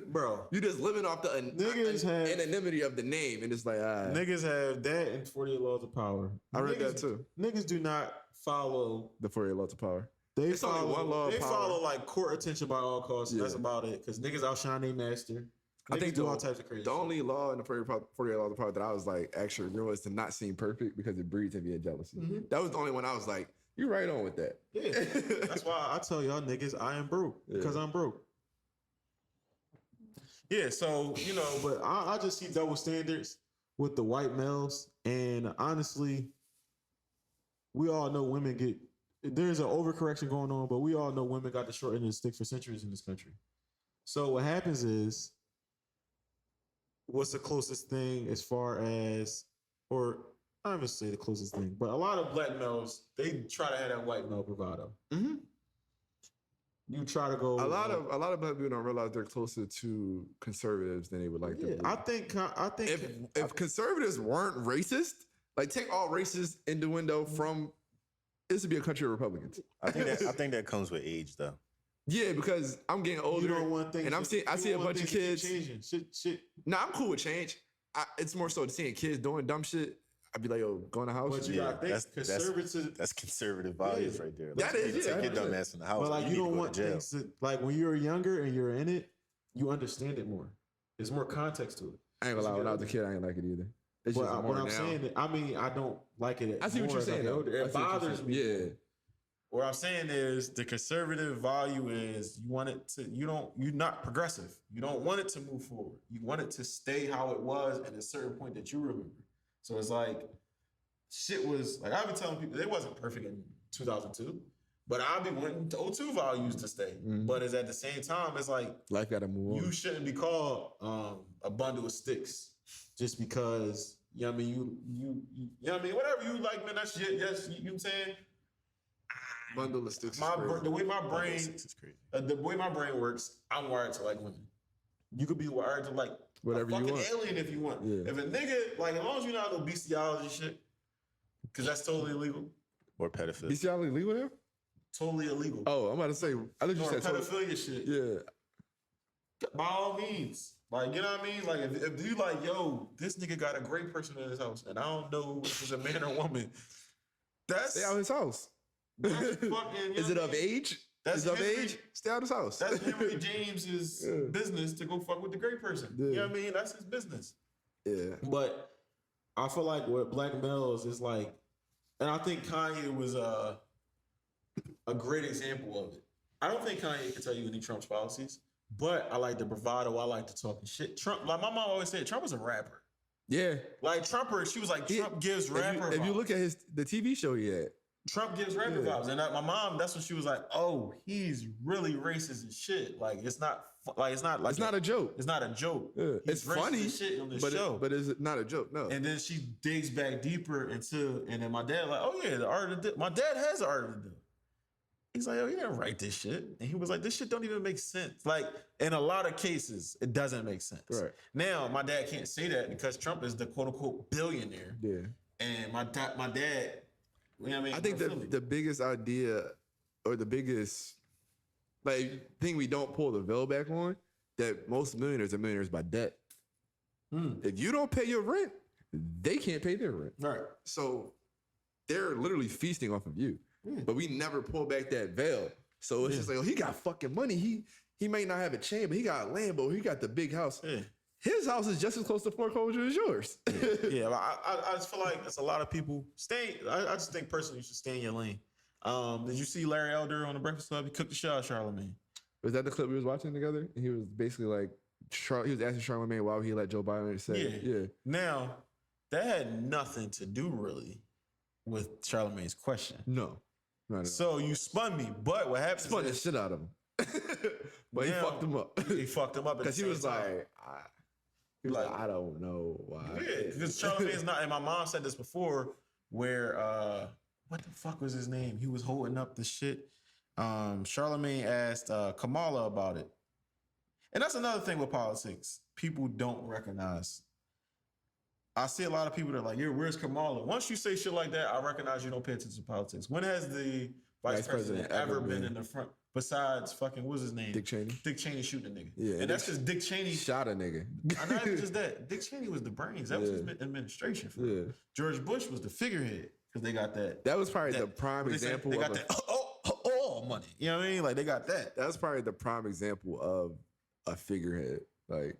bro. you just living off the Niggas have- anonymity of the name. And it's like, Niggas have that and 48 Laws of Power. I read that too. Niggas do not follow. The 48 Laws of Power. They It's only follow. one law of They power. follow like court attention by all costs. Yeah. That's about it. Because niggas outshine their master. I Niggas think do all types of crazy. The shit. only law in the 48 Laws of Power that I was like, actually real is to not seem perfect because it breeds envy and jealousy. That was the only one I was like, you right on with that. Yeah, that's why I tell y'all niggas I am broke because I'm broke. Yeah, so but I just see double standards with the white males, and honestly, we all know women get. There's an overcorrection going on, but we all know women got the short end of the stick for centuries in this country. So what happens is, what's the closest thing as far as, or I don't even say the closest thing, but a lot of black males, they try to have that white male bravado. Mm-hmm. You try to go. A lot of black people don't realize they're closer to conservatives than they would like to be. I think If conservatives weren't racist, like take all races in the window from, this would be a country of Republicans. I think that comes with age though. Yeah, because I'm getting older, you don't want things, and I see a bunch of kids. Changing. Shit. Nah, I'm cool with change. It's more so seeing kids doing dumb shit. I'd be like, yo, go in the house. But you gotta think conservative. That's conservative values right there. That is, take your dumb ass in the house. But like you need to don't go want to jail. things that, like when you're younger and you're in it, you understand it more. There's more context to it. I ain't gonna lie, when I was a kid, I ain't like it either. It's But just more what I'm now. saying, I mean, I don't like it. I see what more you're as I saying. get Though. older. I It see what you're bothers saying. me. Yeah. What I'm saying is the conservative value is you want it to, you're not progressive. You don't want it to move forward. You want it to stay how it was at a certain point that you remember. So it's like, shit was, like I've been telling people, it wasn't perfect in 2002, but I'll be wanting the 02 values to stay. Mhm. But it's at the same time, it's like, Life gotta move on. you shouldn't be called a bundle of sticks just because, you know what I mean, you know what I mean, whatever you like, man, that's shit. Yes, you know what I'm saying? Bundle of sticks. The way my brain, Is crazy. the way my brain works, I'm wired to like women. You could be wired to like Whatever a you fucking want. alien if you want. Yeah. If a nigga, like, as long as you're not no bestiality shit, because that's totally illegal. Or pedophilia. Bestiality legal there? Totally illegal. Oh, I'm about to say. I thought you Or said pedophilia shit. Yeah. By all means. Like, you know what I mean? Like, if you like, yo, this nigga got a great person in his house, and I don't know if it's a man or woman. That's Stay out his house. fucking, you know Is what it I of mean? age? That's Is it of Henry- age? Stay out his house. That's Henry James's Yeah. business to go fuck with the great person. Yeah. You know what I mean? That's his business. Yeah. But I feel like with black males is like, and I think Kanye was a great example of it. I don't think Kanye can tell you any Trump's policies, but I like the bravado. I like to talk and shit. Trump, like my mom always said, Trump was a rapper. Yeah. Like Trumper, she was like, Trump gives rapper If you vibes. look at the TV show he had, Trump gives rapper Yeah. vibes. And my mom, that's when she was like, oh, he's really racist as shit. Like, it's not like it's not a joke. It's not a joke. Yeah. He's It's racist funny, as shit on this but show. but it's not a joke. No. And then she digs back deeper into, and then my dad like, oh yeah, the art of the deal. My dad has the art of the deal. He's like, oh, you didn't write this shit. And he was like, this shit don't even make sense. Like, in a lot of cases, it doesn't make sense. Right. Now, my dad can't say that because Trump is the quote unquote billionaire. Yeah. And my dad, you know what I mean? I think the biggest idea or the biggest thing we don't pull the veil back on, that most millionaires are millionaires by debt. If you don't pay your rent, they can't pay their rent. Right. So they're literally feasting off of you. But we never pull back that veil. So it's just like, oh, he got fucking money. He may not have a chain, but he got a Lambo. He got the big house. Yeah. His house is just as close to foreclosure as yours. Yeah, but I just feel like it's a lot of people I just think personally you should stay in your lane. Did you see Larry Elder on the Breakfast Club? He cooked the shit out of Charlamagne. Was that the clip we was watching together? And he was basically like, he was asking Charlamagne why he let Joe Biden say, yeah. Now, that had nothing to do really with Charlamagne's question. No. Not at all. So you spun me, but what happens Spun the is shit out of him. But he now, fucked him up. He fucked him up Because he was like, I don't know why. yeah, because Charlamagne's not. And my mom said this before, where what the fuck was his name? He was holding up the shit. Charlamagne asked Kamala about it, and that's another thing with politics. People don't recognize. I see a lot of people that are like, "Yeah, where's Kamala?" Once you say shit like that, I recognize you don't pay attention to politics. When has the vice president ever been in the front? Besides fucking, what's his name? Dick Cheney. Dick Cheney shooting a nigga. Yeah, and that's because Dick Cheney shot a nigga. Not even just that. Dick Cheney was the brains. That was his administration. For George Bush was the figurehead because they got that. That was probably the prime example. They got that money. You know what I mean? Like they got that. That was probably the prime example of a figurehead. Like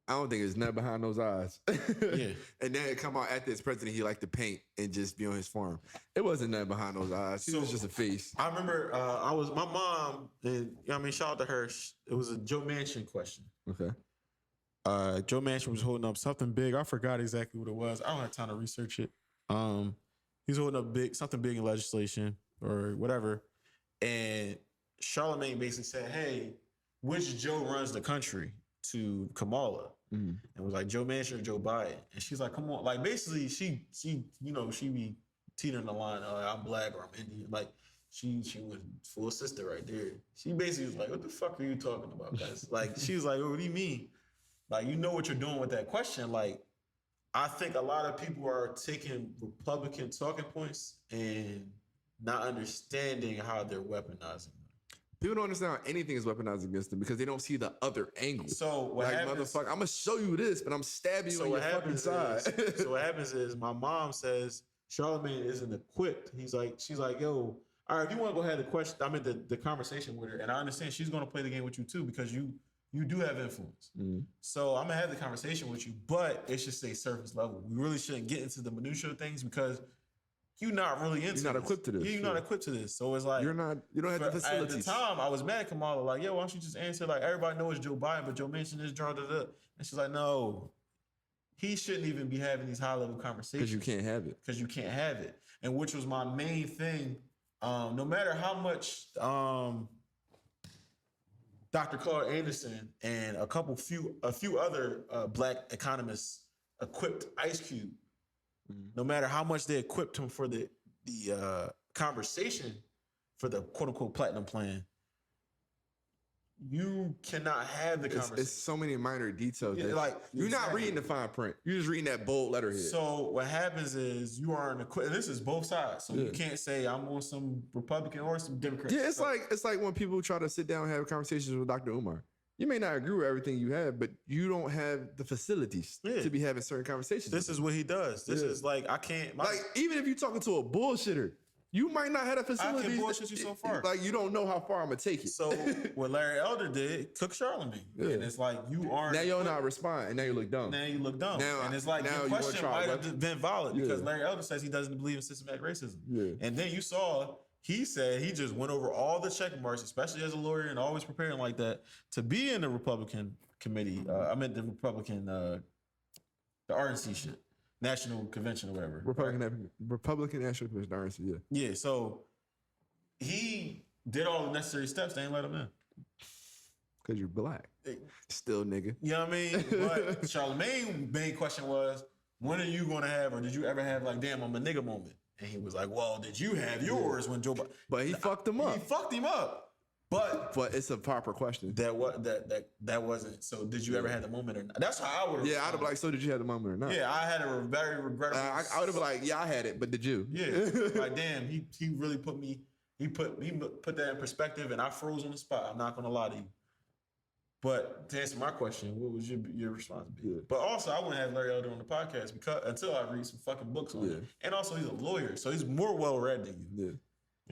I don't think there's nothing behind those eyes. Yeah. And then it come out after his president, he liked to paint and just be on his farm. It wasn't nothing behind those eyes. He was just a face. I remember my mom, and you know what I mean, shout out to her. It was a Joe Manchin question. Okay. Joe Manchin was holding up something big. I forgot exactly what it was. I don't have time to research it. He's holding up something big in legislation or whatever. And Charlamagne basically said, "Hey, which Joe runs the country?" To Kamala. And was like, Joe Manchin or Joe Biden? And she's like, come on. Like, basically, she be teetering the line, I'm black or I'm Indian. Like, she was full sister right there. She basically was like, what the fuck are you talking about, guys? Like, she was like, what do you mean? Like, you know what you're doing with that question. Like, I think a lot of people are taking Republican talking points and not understanding how they're weaponizing them. People don't understand how anything is weaponized against them because they don't see the other angle. So what like, happens, motherfucker, I'm gonna show you this, but I'm stabbing you on your fucking side. So what happens is my mom says Charlamagne isn't equipped. She's like, yo, all right, if you want to go ahead the question, I mean the conversation with her, and I understand she's gonna play the game with you too because you do have influence. So I'm gonna have the conversation with you, but it should stay surface level. We really shouldn't get into the minutia of things because you're not really into. You're not equipped to this. You're not equipped to this. So it's like you don't have the facilities. At the time, I was mad at Kamala, like, yeah, why don't you just answer? Like, everybody knows Joe Biden, but Joe Manchin is drawn to the. And she's like, no, he shouldn't even be having these high level conversations. Because you can't have it. Because you can't have it. And which was my main thing. No matter how much Dr. Claude Anderson and a few other black economists equipped Ice Cube. No matter how much they equipped him for the conversation for the quote unquote platinum plan, you cannot have the conversation. It's so many minor details. Yeah, like you're not reading the fine print. You're just reading that bold letterhead. So what happens is you aren't equipped. This is both sides. So you can't say I'm on some Republican or some Democrat. Yeah, it's like when people try to sit down and have conversations with Dr. Umar. You may not agree with everything you have, but you don't have the facilities to be having certain conversations. This is what he does. This is like, I can't. Like, even if you're talking to a bullshitter, you might not have the facilities. I can bullshit you so far. Like, you don't know how far I'm going to take it. So what Larry Elder did, took Charlamagne. Yeah. And it's like, you aren't. Now you're not responding. Now you look dumb. Now you look dumb. Now, and it's like, your question might have been valid because Larry Elder says he doesn't believe in systematic racism. Yeah. And then you saw... He said he just went over all the check marks, especially as a lawyer and always preparing like that, to be in the Republican committee. The Republican, the RNC shit, National Convention or whatever. Republican National Convention, RNC, yeah. Yeah, so he did all the necessary steps. They ain't let him in. Because you're black. Still, nigga. You know what I mean? But Charlamagne's main question was, when are you going to have, or did you ever have, like, damn, I'm a nigga moment? And he was like, well, did you have yours when Joe Biden... But he fucked him up. He fucked him up. But it's a proper question. That wasn't... So did you ever have the moment or not? That's how I would have... Yeah, I'd have been like, so did you have the moment or not? Yeah, I had a very regrettable... I would have been like, yeah, I had it, but did you? Yeah. Like, damn, he really put me... He put that in perspective and I froze on the spot. I'm not going to lie to you. But to answer my question, what was your response? Yeah. But also, I wouldn't have Larry Elder on the podcast until I read some fucking books on it. And also, he's a lawyer, so he's more well-read than you.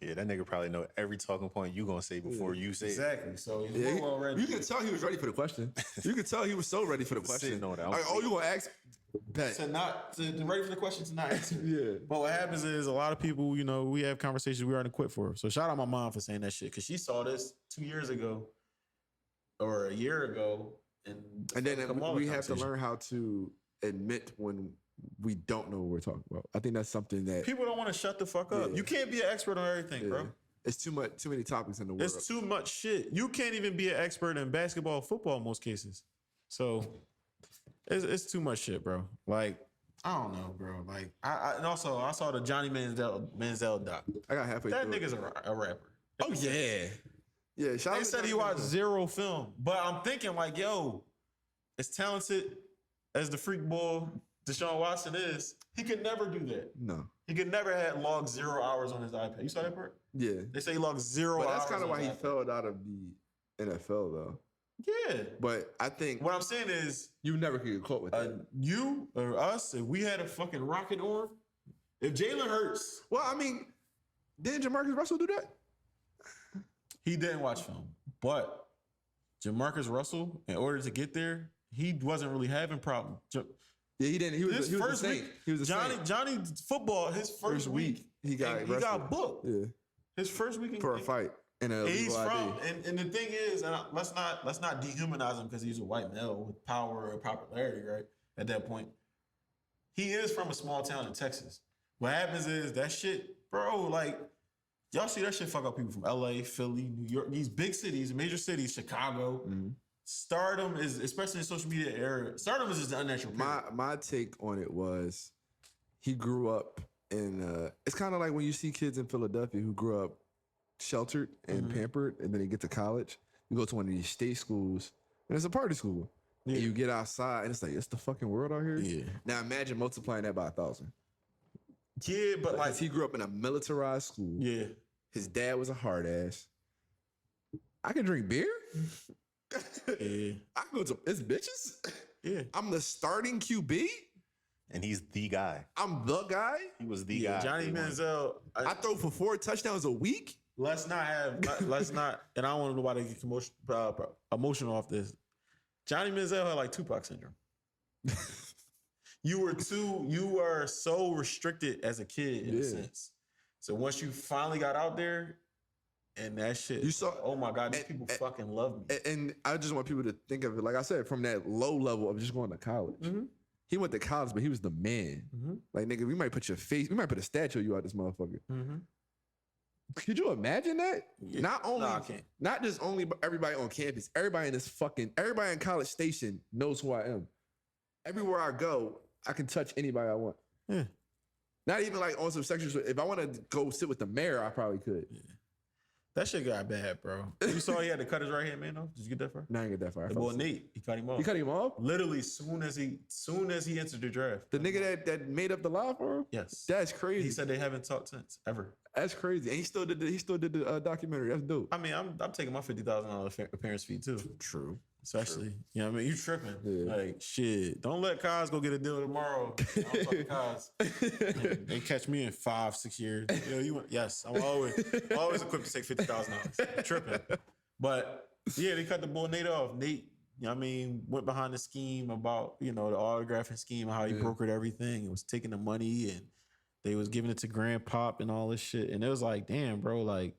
Yeah, that nigga probably know every talking point you gonna say before you say exactly. it. So he's more well-read. You can tell he was ready for the question. You can tell he was so ready for the question. Like, oh, you gonna ask? To ready for the question to not answer. Yeah. But what happens is a lot of people, we have conversations we aren't equipped for. So shout out my mom for saying that shit because she saw this 2 years ago. Or a year ago, and then we have to learn how to admit when we don't know what we're talking about. I think that's something that People don't want to shut the fuck up. Yeah. You can't be an expert on everything, bro. it's too many topics in the world. It's too much shit. You can't even be an expert in basketball, football in most cases. So it's too much shit, bro. Like, I don't know, bro. Like, and also I saw the Johnny Manziel doc. I got halfway That through it. nigga's a rapper. Oh yeah. Yeah, shout out They to said he Johnny watched Manziel. 0 film, but I'm thinking like, yo, as talented as the freak ball Deshaun Watson is, he could never do that. No. He could never have logged 0 hours on his iPad. You saw that part? Yeah. They say he logged 0 But hours. that's kind of on why he his iPad. fell out of the NFL though. Yeah. But I think What I'm saying is, you never could get caught with that. you or us, if we had a fucking rocket arm, if Jalen Hurts, Well, I mean, didn't Jamarcus Russell do that? he didn't watch film, but Jamarcus Russell, in order to get there, he wasn't really having problems. Yeah, he didn't. He was His the first Saint. week, He was the Saint. Johnny football. His first week, he got he got booked. Yeah, His first week for a fight and a He's legal from, ID. and the thing is, and let's not dehumanize him because he's a white male with power or popularity, right? At that point, he is from a small town in Texas. What happens is that shit, bro. Like, y'all see that shit fuck up people from LA, Philly, New York, these big cities, major cities, Chicago. Mhm. Stardom is, especially in social media area, stardom is just an unnatural. My take on it was he grew up in it's kind of like when you see kids in Philadelphia who grew up sheltered and pampered and then they get to college. You go to one of these state schools and it's a party school. Yeah. And you get outside and it's like, it's the fucking world out here. Yeah. Now imagine multiplying that by 1,000. Yeah, but like, Because he grew up in a militarized school. yeah, His dad was a hard ass. I can drink beer. yeah, I can go to it's bitches. yeah. I'm the starting QB. And he's the guy. I'm the guy. He was the Yeah, guy. Johnny They wanted. Manziel. I throw for 4 touchdowns a week. Let's not, and I don't want nobody to get emotional off this. Johnny Manziel had like Tupac syndrome. You were so restricted as a kid in a Yeah. sense. So once you finally got out there and that shit, You saw- oh my God, these and- people and- fucking love me. And I just want people to think of it, like I said, from that low level of just going to college. Mhm. He went to college, but he was the man. Mhm. Like, nigga, we might put a statue of you out this motherfucker. Could you imagine that? Yeah. Not only, I can't. not just only everybody on campus, everybody in College Station knows who I am. Everywhere I go, I can touch anybody I want. Yeah. Not even like on some sexual. If I want to go sit with the mayor, I probably could. That shit got bad, bro. You saw he had to cut his right hand man off? Did you get that far? Now I ain't get that far. I The fell boy asleep. Nate, he cut him off. You cut him off? Literally soon as he entered the draft. The nigga that made up the lie for him? Yes. That's crazy. He said they haven't talked since ever. That's crazy. And he still did the documentary. That's dope. I mean, I'm taking my $50,000 appearance fee too. True. Especially, you know what I mean? You tripping. Yeah. Like, shit. Don't let Kaz go get a deal tomorrow. I'm fucking Kaz. And catch me in 5-6 years. Yes, I'm always equipped to take $50,000. Tripping. But yeah, they cut the boy Nate off. Nate, you know what I mean, went behind the scheme about, the autographing scheme, how he brokered everything and was taking the money and they was giving it to Grandpop and all this shit. And it was like, damn, bro, like,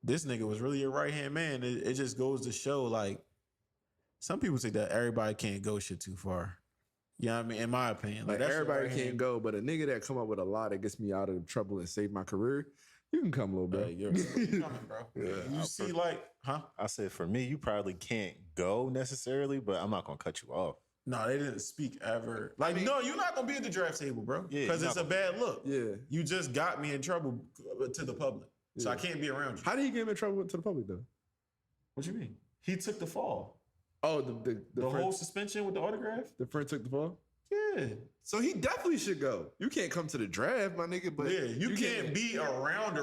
this nigga was really a right-hand man. It just goes to show, like, some people think that everybody can't go shit too far. You know what I mean? In my opinion. Like that's everybody right-hand- can't go, but a nigga that come up with a lie that gets me out of trouble and save my career, you can come, little bro. You're coming, bro. You see, like, huh? I said, for me, you probably can't go necessarily, but I'm not going to cut you off. No, they didn't speak ever. Like, no, you're not gonna be at the draft table, bro. Yeah, Because you're it's a not bad look. Yeah. You just got me in trouble to the public. So I can't be around you. How did he get him in trouble to the public though? What you mean? He took the fall. Oh, the The friend, whole suspension with the autograph? the friend took the fall. Yeah. So he definitely should go. You can't come to the draft, my nigga. But Yeah, you can't be around.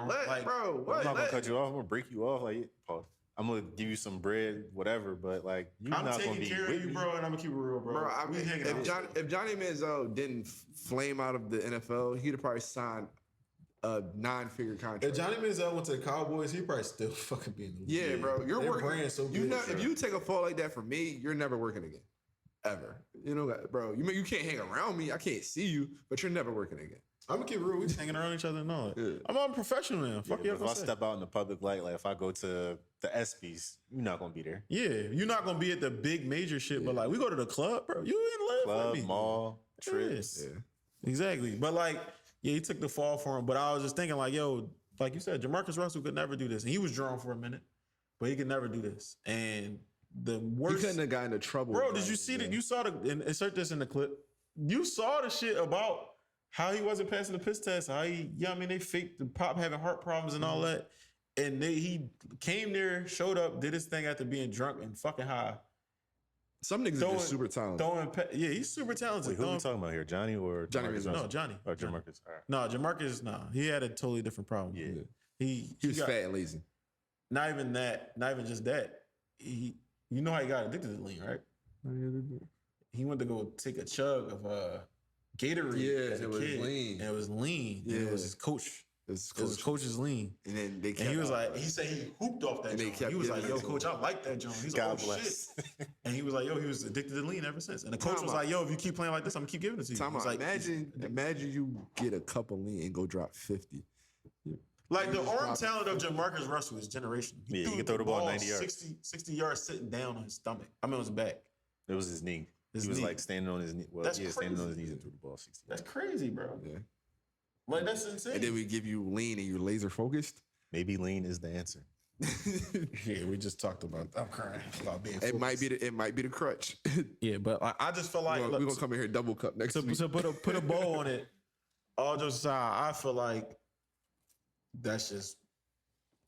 Let, Like, bro. I'm What? not going to Let- cut you off. I'm going to break you off. Like, pause. I'm going to give you some bread, whatever, but like, you're I'm not going taking to be care of with you, me. bro, and I'm gonna keep it real, bro. Bro, I We mean, hanging out. if Johnny Manziel didn't flame out of the NFL, he'd have probably signed a 9-figure contract. If Johnny Manziel went to the Cowboys, he probably still fucking be in the league. Yeah, bro. You're Their working. brand's so You good, know, bro. if you take a fall like that from me, you're never working again, ever. You know, bro. You can't hang around me. I can't see you, but you're never working again. I'm gonna keep real. We just hanging around each other and all that. Yeah. I'm a professional now. Fuck you. If I step out in the public light, like if I go to the ESPYs, you're not gonna be there. Yeah, you're not gonna be at the big major shit, but like we go to the club, bro. You in live Club, with me. mall, trips. Yeah. Exactly. But like, yeah, he took the fall for him. But I was just thinking, like, yo, like you said, Jamarcus Russell could never do this. And he was drawn for a minute, but he could never do this. And the He worst, couldn't have gotten into trouble. bro, did you see that? You saw the, and insert this in the clip. You saw the shit about how he wasn't passing the piss test, how he, I mean, they faked the Pop having heart problems and all that. And he came there, showed up, did his thing after being drunk and fucking high. Some niggas are just super talented. Yeah, he's super talented. Wait, who are we talking about here? Johnny or Johnny Jamarcus Manziel. Russell? No, Johnny. Or Jamarcus. All right. No, Jamarcus, he had a totally different problem. Yeah. He He was got, fat and lazy. Not even that, not even just that. You know how he got addicted to lean, right? He went to go take a chug of Gatorade Yeah, as a it was kid, lean. and it was lean. Yeah, it was his coach. His His coach is lean. And then they kept And he was like, he said he hooped off that And they joint. kept He was like, giving yo, it to coach, him. I like that joint. He's God like, oh, bless. shit. And he was like, yo, he was addicted to lean ever since. And the coach Time was out. like, yo, if you keep playing like this, I'm gonna keep giving it to you. Time He was out. like, Imagine you get a cup of lean and go drop 50. like the He was arm dropping talent of Jamarcus Russell is generational. Yeah, he can throw the ball 90 yards. 60 yards sitting down on his stomach. I mean, on his back. It was his knee. His he was knee. like standing on his knee. Well, That's standing on his crazy. knees and threw the ball 60. That's crazy, bro. Yeah. Like, that's insane. And then we give you lean and you're laser focused. Maybe lean is the answer. Yeah, we just talked about. I'm crying about being. It might be the crutch. Yeah, but I just feel like We're gonna come in here double cup next week. to put a bow on it. All jokes aside, I feel like that's just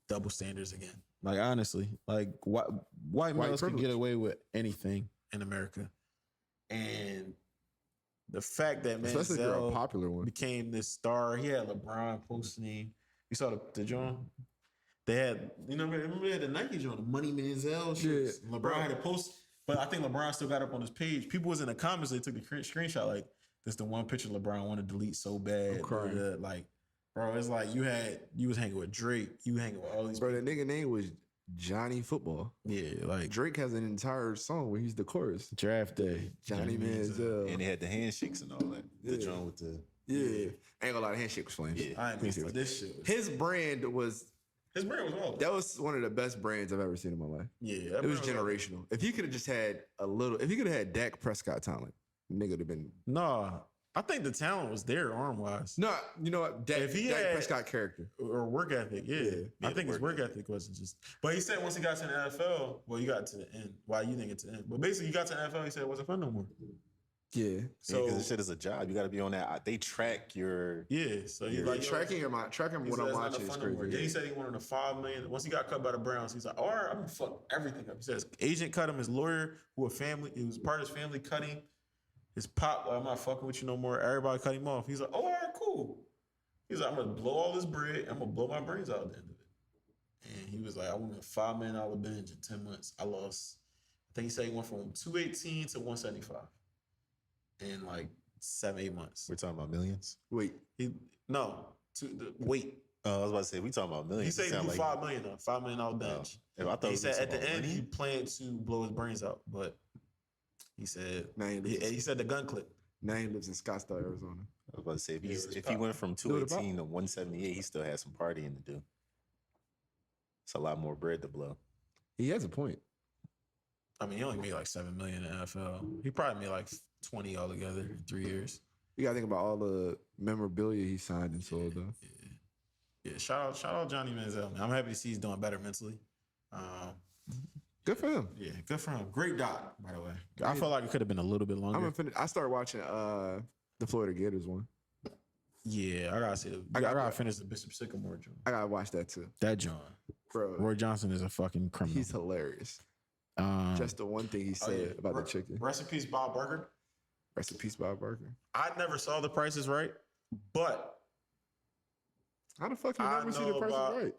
double standards again. Like honestly, like white males can privilege. get away with anything in America, and the fact that Especially if you're a Manziel popular one. became this star, he had LeBron posting him. You saw the joint. They had, remember they had the Nike joint, the Money Manziel shirts. Yeah. LeBron had a post, but I think LeBron still got up on his page. People was in the comments, they took the screenshot like, this the one picture LeBron wanted to delete so bad. I'm crying. Like, bro, it's like you was hanging with Drake, you hanging with all these Bro, people. that nigga name was Johnny Football. Yeah, like Drake has an entire song where he's the chorus. draft day. Johnny Manziel. And they had the handshakes and all that. The Yeah. joint with the. Yeah. Ain't gonna lie, the handshake was flames. Yeah. I ain't missed this shit. His brand was His brand was all that was one of the best brands I've ever seen in my life. Yeah, that It was brand generational. If he could have just had if he could have had Dak Prescott talent, nigga would have been. Nah, I think the talent was there arm wise. No, you know what? Dak, If he Dak had- Prescott character. Or work ethic, yeah. I think his work ethic wasn't just. But he said once he got to the NFL, well, you got to the end. Why you think it's the end? But basically, you got to the NFL, he said it wasn't fun no more. Yeah. So, So because this shit is a job. You got to be on that. They track your. yeah, so he's Like like yo, tracking he what said I'm it's not watching is fun no more. crazy. Then he said he wanted a $5 million. Once he got cut by the Browns, he's like, all right, I'm gonna fuck everything up. He says agent cut him, his lawyer, it was part of his family, cut him. His pop, I'm not fucking with you no more. Everybody cut him off. He's like, oh, all right, cool. He's like, I'm gonna blow all this bread. I'm gonna blow my brains out at the end of it. And he was like, I went a $5 million binge in 10 months. I lost. I think he said he went from 218 to 175 in like 7-8 months. We're talking about millions. Wait. Wait. Oh, I was about to say we talking about He millions. said It he sound blew $5 million though, $5 million bench. I thought He we was said at talking the about end he money. planned to blow his brains out, but he said Now he said the gun clip. Now he lives in Scottsdale, Arizona. I was about to say Yeah, if it's he went from it about. 218 to 178, he still had some partying to do. It's a lot more bread to blow. He has a point. I mean, he only made like $7 million in the NFL. He probably made like 20 altogether in 3 years. You gotta think about all the memorabilia he signed and sold though. Yeah, shout out Johnny Manziel. Man. I'm happy to see he's doing better mentally. Good for him. Yeah, good for him. Great doc, by the way. I felt like it could have been a little bit longer. I started watching the Florida Gators one. Yeah, I gotta see. I gotta finish the Bishop Sycamore joint. I gotta watch that too. That joint. Bro, Roy Johnson is a fucking criminal. he's hilarious. Just the one thing he said about the chicken. Rest in peace, Bob Barker. Rest in peace, Bob Barker. I never saw The Price is Right, but How the fuck you I never see know the Price is about- Right?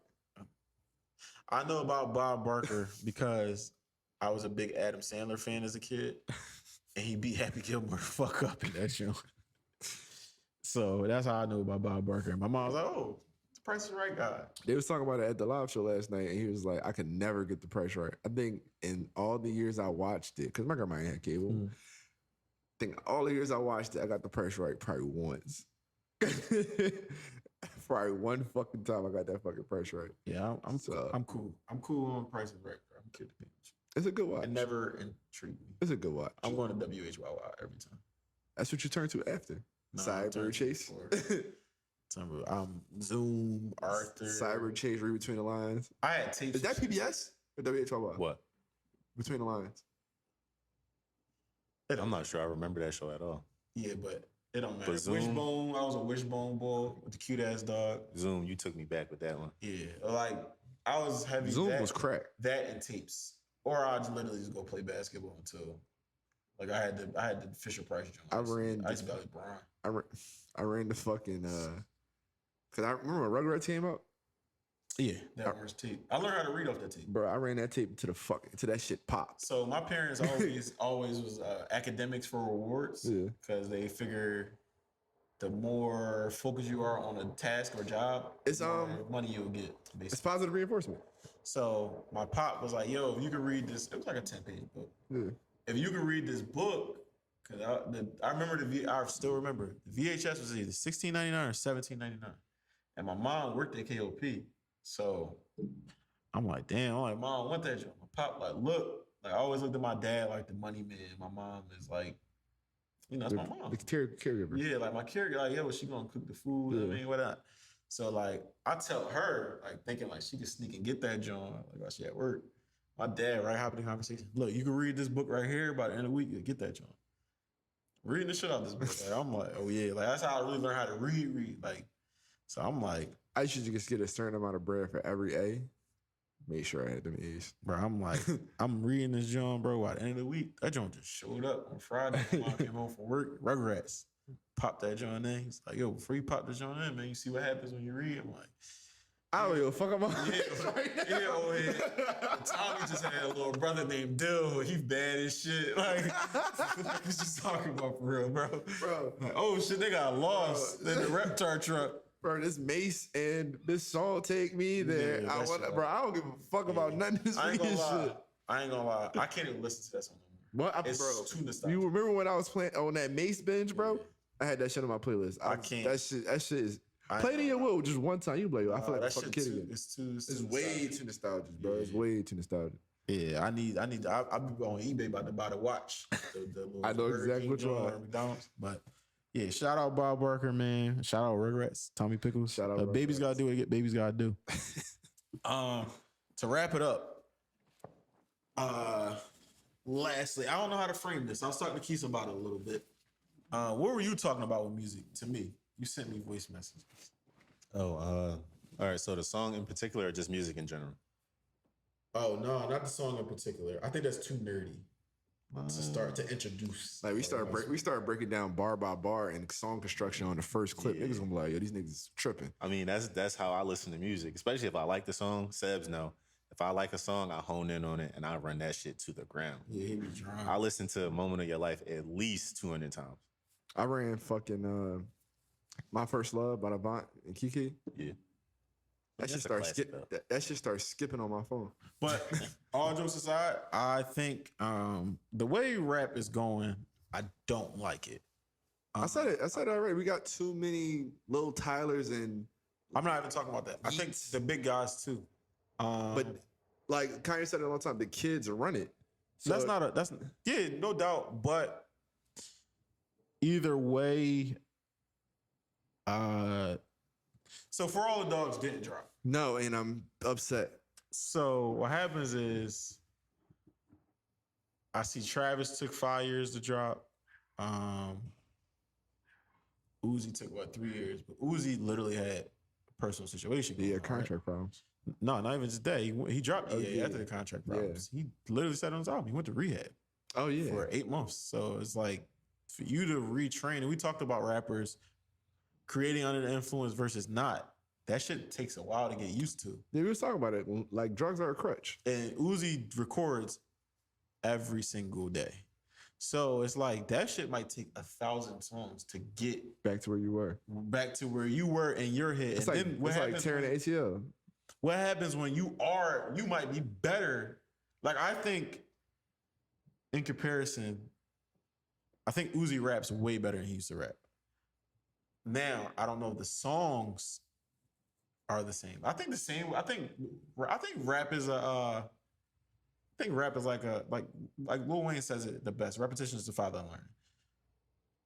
I know about Bob Barker because I was a big Adam Sandler fan as a kid, and he beat Happy Gilmore the fuck up in that show. So that's how I knew about Bob Barker. And my mom was like, "Oh, The Price is Right guy." They was talking about it at the live show last night, and he was like, "I could never get the price right." I think in all the years I watched it, because my grandma ain't had cable. I think all the years I watched it, I got the price right probably once. Probably one fucking time I got that fucking price right. Yeah, I'm So- cool. I'm cool on prices right, bro. I'm kidding. It's a good watch. It never intrigued me. It's a good watch. I'm going to WHYY every time. That's what you turn to after. No, I'm Cyber turning chase. Zoom, Arthur. Cyber chase, read between the lines. I had tapes. Is that PBS or WHYY? What? Between the lines. I'm not sure I remember that show at all. Yeah, but it don't matter. But Zoom- Wishbone, I was a Wishbone boy with the cute ass dog. Zoom, you took me back with that one. Yeah, like I was heavy. Zoom that, was crack. That and tapes, or I'd literally just go play basketball until, like I had the Fisher Price joint. I ran I used to be like Brian. I ran the fucking cause I remember when Rugrats came out. Yeah, that orange tape. I learned how to read off that tape. Bro, I ran that tape to that shit popped. So my parents always was academics for rewards. Yeah. Because they figure the more focused you are on a task or job, It's, the more money you'll get. It's Basically. positive reinforcement. So my pop was like, "Yo, if you could read this, it was like a 10-page book. Yeah. If you could read this book, because I remember I still remember the VHS was either $16.99 or $17.99, and my mom worked at KOP, so I'm like, damn, I'm like, Mom, I want that job. My pop like, look, like I always looked at my dad like the money man. My mom is like, you know, that's my mom. The caregiver. Yeah, like my caregiver, like, yo, she gonna cook the food, you know what I mean, whatnot. So like I tell her, like thinking like she could sneak and get that joint, like while she at work. My dad, right, happened in the conversation. Look, you can read this book right here by the end of the week, you'll get that joint. Reading the shit out of this book. Like, I'm like, oh yeah, like that's how I really learned how to read. Like, so I'm like, I used to just get a certain amount of bread for every A. Make sure I had them A's. bro, I'm like, I'm reading this joint, bro. By the end of the week, that joint just showed up on Friday. My mom came home from work, Rugrats. Popped that joint in. He's like, yo, before you pop this joint in, man, you see what happens when you read. I'm like, I don't give a fuck about yeah, over here. Tommy just had a little brother named Dill. He bad as shit. Like, what was you talking about for real, bro? Bro. Like, oh shit, they got lost in the Reptar truck. Bro, this Mace and this song take me there. Yeah, that shit, bro, I don't give a fuck about none of this I ain't gonna weird lie. shit. I ain't gonna lie. I can't even listen to that song no more. What? It's Bro, too nostalgic. you remember when I was playing on that Mace binge, bro? Yeah. I had that shit on my playlist. I can't. That shit is. I ain't Play it in your gonna lie. will just one time. You be like, yo, I feel like a that fucking shit kid too, again. it's It's way nostalgic. too nostalgic, bro. It's Yeah. way too nostalgic. Yeah, I need. I be on eBay about to buy the watch. The little I know Burger exactly King what you joint are. or McDonald's, but yeah, shout out Bob Barker, man. Shout out Rugrats, Tommy Pickles. Shout out Baby's Rugrats. gotta do what baby's gotta do. To wrap it up, lastly, I don't know how to frame this. I was talking to Keith about it a little bit. What were you talking about with music? To me, you sent me voice messages. Oh, all right. So the song in particular, or just music in general? Oh no, not the song in particular. I think that's too nerdy to start to introduce. Like we started breaking down bar by bar and song construction on the first clip. Yeah. Niggas gonna be like, yo, these niggas tripping. I mean, that's how I listen to music, especially if I like the song. Sebbz know. If I like a song, I hone in on it and I run that shit to the ground. Yeah, he be drunk. I listen to a moment of your life at least 200 times. I ran fucking My First Love by Avant and Keke. Yeah. That shit That's a classic, that shit starts skipping on my phone. But all jokes aside, I think the way rap is going, I don't like it. I said it already. We got too many little Tylers and I'm not even talking about that. I think the big guys too. but like Kanye said it a long time, the kids run it. So that's yeah, no doubt. But either way, so For All the Dogs didn't drop. no, and I'm upset. So what happens is I see Travis took 5 years to drop. Uzi took 3 years, but Uzi literally had a personal situation. Yeah, going on, right? contract problems. No, not even just that. He dropped EA yeah. after the contract problems. He literally said on his album he went to rehab Oh yeah. for 8 months. So it's like for you to retrain, and we talked about rappers creating under the influence versus not. That shit takes a while to get used to. Yeah, we was talking about it. Like drugs are a crutch. And Uzi records every single day. So it's like that shit might take 1,000 songs to get Back to where you were. back to where you were in your head. It's And like then what it's like happens tearing when- the ATL. What happens when you might be better? Like I think in comparison, I think Uzi raps way better than he used to rap. Now I don't know if the songs are the same. I think the same. I think rap is I think rap is like Lil Wayne says it the best. Repetition is the father of learning.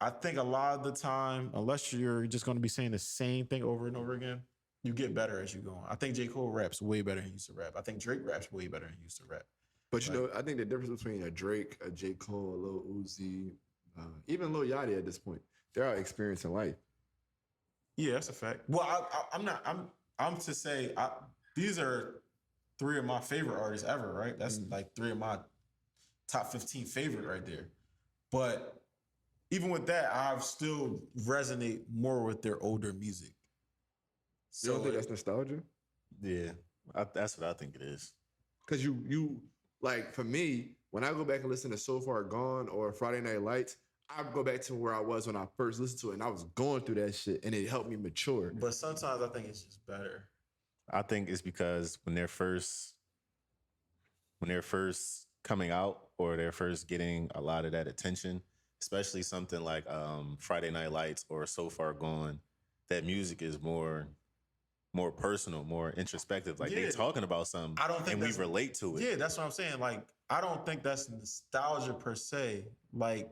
I think a lot of the time, unless you're just going to be saying the same thing over and over again, you get better as you go on. I think J. Cole raps way better than he used to rap. I think Drake raps way better than he used to rap. But you know, I think the difference between a Drake, a J. Cole, a Lil Uzi, even Lil Yachty at this point, they're all experiencing life. Yeah, that's a fact. Well, I'm to say these are 3 of my favorite artists ever, right? That's like 3 of my top 15 favorite right there. But even with that, I still resonate more with their older music. So you don't think that's nostalgia? Yeah, that's what I think it is. Because you like, for me, when I go back and listen to So Far Gone or Friday Night Lights, I go back to where I was when I first listened to it, and I was going through that shit, and it helped me mature. But sometimes I think it's just better. I think it's because when they're first coming out or they're first getting a lot of that attention, especially something like Friday Night Lights or So Far Gone, that music is more personal, more introspective. Like they're talking about something, and we relate to it. Yeah, that's what I'm saying. Like, I don't think that's nostalgia per se. Like,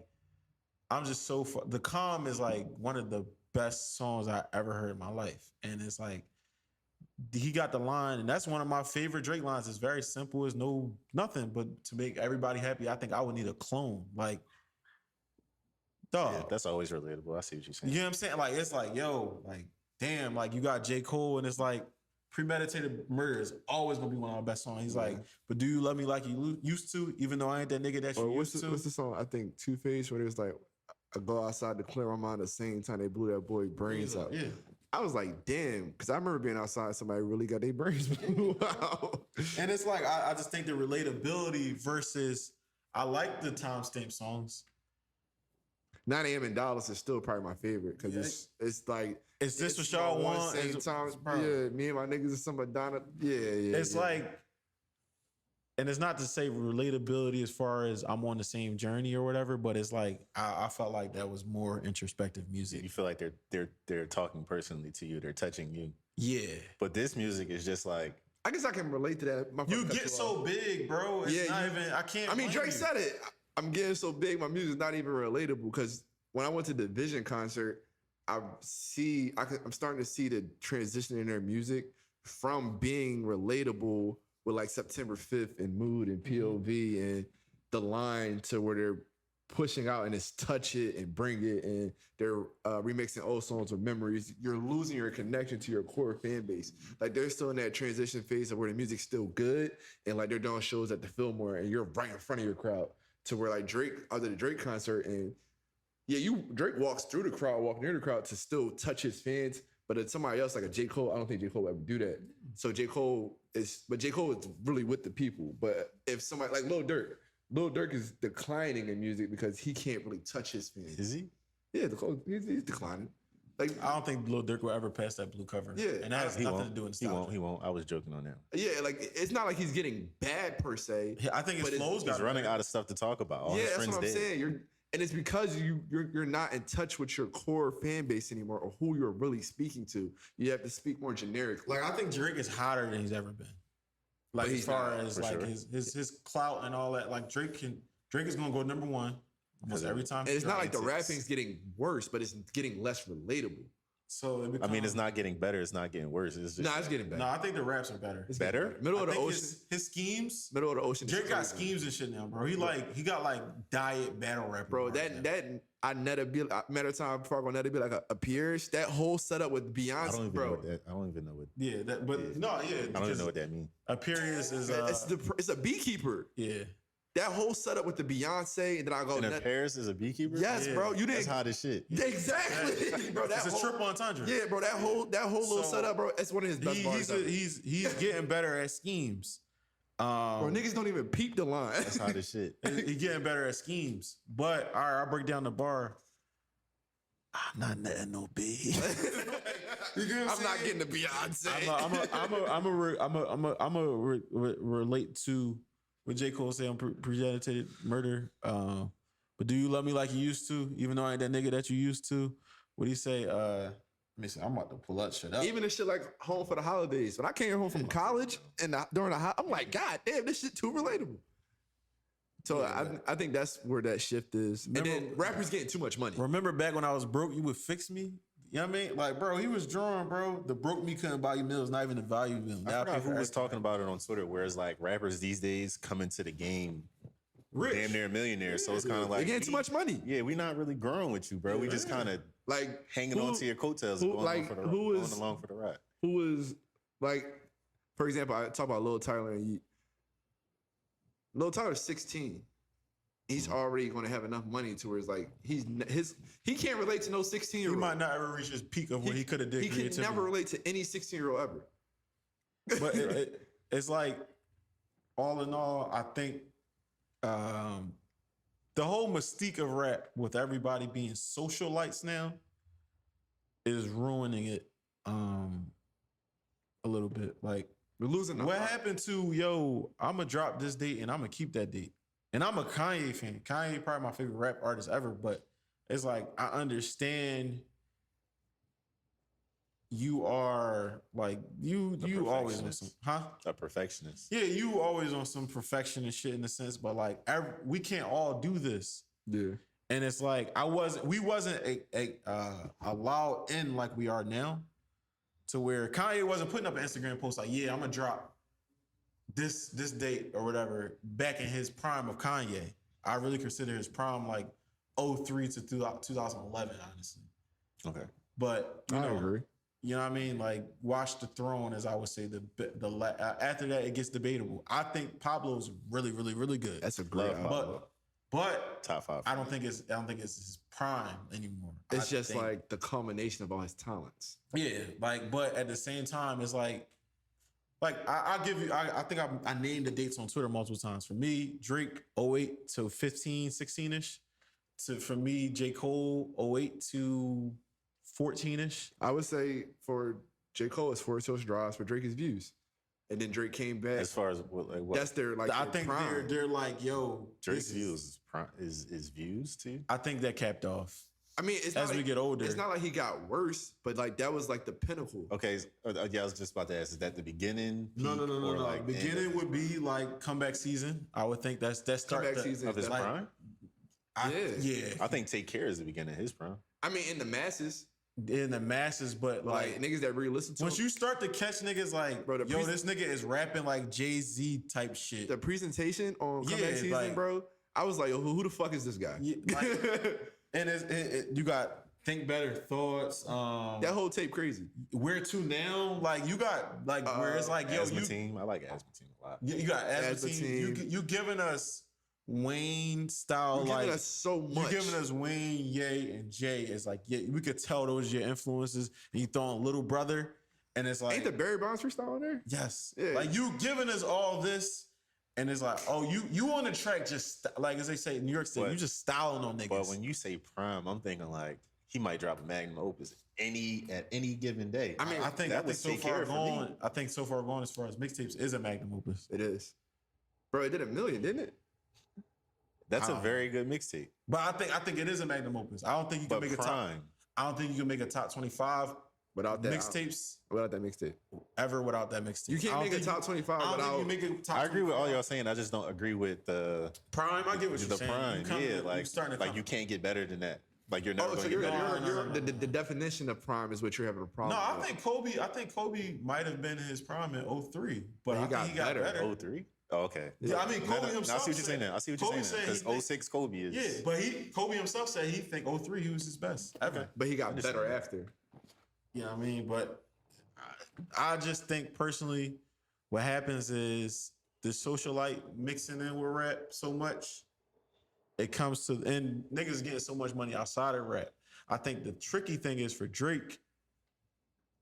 I'm just The Calm is like one of the best songs I ever heard in my life. And it's like, he got the line, and that's one of my favorite Drake lines. It's very simple. It's nothing, but to make everybody happy, I think I would need a clone. Like, dog. Yeah, that's always relatable. I see what you're saying. You know what I'm saying? Like, it's like, yo, like, damn, like you got J. Cole, and it's like Premeditated Murder is always gonna be one of my best songs. He's like, but do you love me like you used to, even though I ain't that nigga that you used to? What's the song? I think Two-Face, where it was like, I go outside to clear my mind the same time they blew that boy brains out. Yeah. I was like, damn, because I remember being outside, somebody really got their brains blew out. And it's like, I just think the relatability versus, I like the timestamp songs. 9 a.m. in Dallas is still probably my favorite because it's like, is this what y'all want? Same time, yeah, me and my niggas are some Madonna. Yeah. It's like, and it's not to say relatability as far as I'm on the same journey or whatever, but it's like I felt like that was more introspective music. You feel like they're talking personally to you, they're touching you. Yeah. But this music is just like, I guess I can relate to that. You get so big, bro. It's not even. I can't. I mean, Drake said it. I'm getting so big, my music's not even relatable. Because when I went to the Vision concert, I'm starting to see the transition in their music from being relatable with like September 5th and Mood and POV and the line to where they're pushing out and it's touch it and bring it, and they're remixing old songs with memories. You're losing your connection to your core fan base. Like they're still in that transition phase of where the music's still good and like they're doing shows at the Fillmore and you're right in front of your crowd, to where like Drake, other the Drake concert, and Drake walks through the crowd, walk near the crowd to still touch his fans. But it's somebody else like a J. Cole, I don't think J. Cole would ever do that. So J. Cole is really with the people. But if somebody like Lil Durk is declining in music because he can't really touch his fans. Is he? Yeah, he's declining. Like, I don't think Lil Durk will ever pass that blue cover. Yeah, and that has nothing to do with nostalgia. He won't. I was joking on that. Yeah, like it's not like he's getting bad per se. I think his flow's he's running out of stuff to talk about. All his that's what I'm saying. And it's because you're not in touch with your core fan base anymore, or who you're really speaking to. You have to speak more generic. Like I think Drake is hotter than he's ever been. Like as far as like his clout and all that. Like Drake is gonna go number one almost every time. And it's not like the rapping's getting worse, but it's getting less relatable. So it's not getting better. It's not getting worse. It's getting better. No, I think the raps are better. It's better. Middle of the ocean. His schemes. Middle of the ocean. Drake got schemes and shit now, bro. He got like diet battle rap. Bro, I met a time before I go never be like a Pierce. That whole setup with Beyonce, I don't even know what. Yeah, I don't even know what that means. A Pierce is it's a beekeeper. Yeah. That whole setup with the Beyonce, and then I go. And Paris is a beekeeper. Yes, bro. You didn't. That's hot as shit. Exactly, bro. It's a triple entendre. Yeah, bro. That whole little setup, bro. It's one of his best bars. He's getting better at schemes. Bro, niggas don't even peep the line. That's hot as shit. He's getting better at schemes. But all right, I'll break down the bar. I'm not letting no B. I'm not getting the Beyonce. I'm a relate to what J. Cole say on Premeditated Murder. But do you love me like you used to, even though I ain't that nigga that you used to? What do you say? Let me see. I'm about to pull that shit up. Even the shit like Home for the Holidays. When I came home from college and during the I'm like, God damn, this shit too relatable. So I think that's where that shift is. And then rappers getting too much money. Remember back when I was broke, you would fix me? You know what I mean? Like, bro, he was drawing, bro. The broke me couldn't buy you meals, not even the value of them. I forgot who was talking about it on Twitter, where it's like rappers these days come into the game rich, damn near millionaires. So it's kind of like they're getting too much money. Yeah, we not really growing with you, bro. We just kind of like hanging on to your coattails and going along for the ride. Who is like, for example, I talk about Lil Tyler and Lil Tyler's 16. He's already going to have enough money to where it's like he can't relate to no 16-year-old. He might not ever reach his peak of what he could have did. He can never relate to any 16-year-old ever. But it's like, all in all, I think the whole mystique of rap with everybody being socialites now is ruining it a little bit. Like, we're losing. What happened to, yo, I'm going to drop this date and I'm going to keep that date. And I'm a Kanye fan. Kanye probably my favorite rap artist ever, but it's like, I understand you are like, you always on some, A perfectionist. Yeah, you always on some perfectionist shit in a sense, but like, we can't all do this. Yeah. And it's like, we wasn't allowed in like we are now, to where Kanye wasn't putting up an Instagram post like, yeah, I'm gonna drop this date or whatever back in his prime of Kanye. I really consider his prime like 03 to 2011, honestly. Okay. But I agree. You know what I mean? Like, Watch the Throne, as I would say, after that it gets debatable. I think Pablo's really, really, really good. That's a great album. But top 5. I don't think it's his prime anymore. It's just like the culmination of all his talents. Yeah, like, but at the same time, it's like I'll give you, I think I named the dates on Twitter multiple times. For me, Drake 08 to 15, 16-ish. For me, J. Cole 08 to 14-ish. I would say for J. Cole, it's For Social Drives. For Drake, is Views. And then Drake came back. As far as what? That's their like. I think prime. they're like, yo, Drake's Views is Views too. I think that capped off. I mean, it's as we get older, it's not like he got worse, but like that was like the pinnacle. Okay, yeah, I was just about to ask: is that the beginning? No. Like beginning would be like comeback season. I would think that's comeback season of his prime. Yeah. I think Take Care is the beginning of his prime. I mean, in the masses, but like niggas that really listen to once him, you start to catch niggas like, bro, this nigga is rapping like Jay-Z type shit. The presentation on comeback season, like, bro, I was like, who the fuck is this guy? Yeah, like, and you got Think Better Thoughts. That whole tape crazy. Where to now? Like, you got like where it's like, yo, Team. I like Asthma Team a lot. You got Asthma Team. You giving us Wayne style, you're like giving us so much. You're giving us Wayne, Ye, and Jay. It's like, yeah, we could tell those are your influences. And you throwing Little Brother, and it's like, ain't the Barry Bonds freestyle on there? Yes. Yeah. Like, you giving us all this. And it's like, oh, you on the track just like, as they say in New York State, you just styling on niggas. But when you say prime, I'm thinking like he might drop a magnum opus at any given day. I mean, I think so far gone. I think so far gone as far as mixtapes is a magnum opus. It is, bro. It did $1 million, didn't it? That's a very good mixtape. But I think it is a magnum opus. I don't think you can make a top. I don't think you can make a top 25 without that mixtapes. Without that mixtape, ever without that mixtape, you can't make a top 25 without. I don't think you make a top. I agree with all y'all saying. I just don't agree with the prime. I get what you're saying. Prime, like you can't get better than that. Like you're never going to get better. The definition of prime is what you're having a problem. No, I think Kobe might have been in his prime in 03, but he got better. 03. Oh, okay. Yeah, I mean, Kobe himself. I see what you're saying now. I see what you're saying. Because 06 Kobe is. Yeah, but Kobe himself said he think 03 he was his best ever. But he got better after. Yeah, I mean, but I just think personally, what happens is the socialite mixing in with rap so much, it comes to, and niggas getting so much money outside of rap. I think the tricky thing is for Drake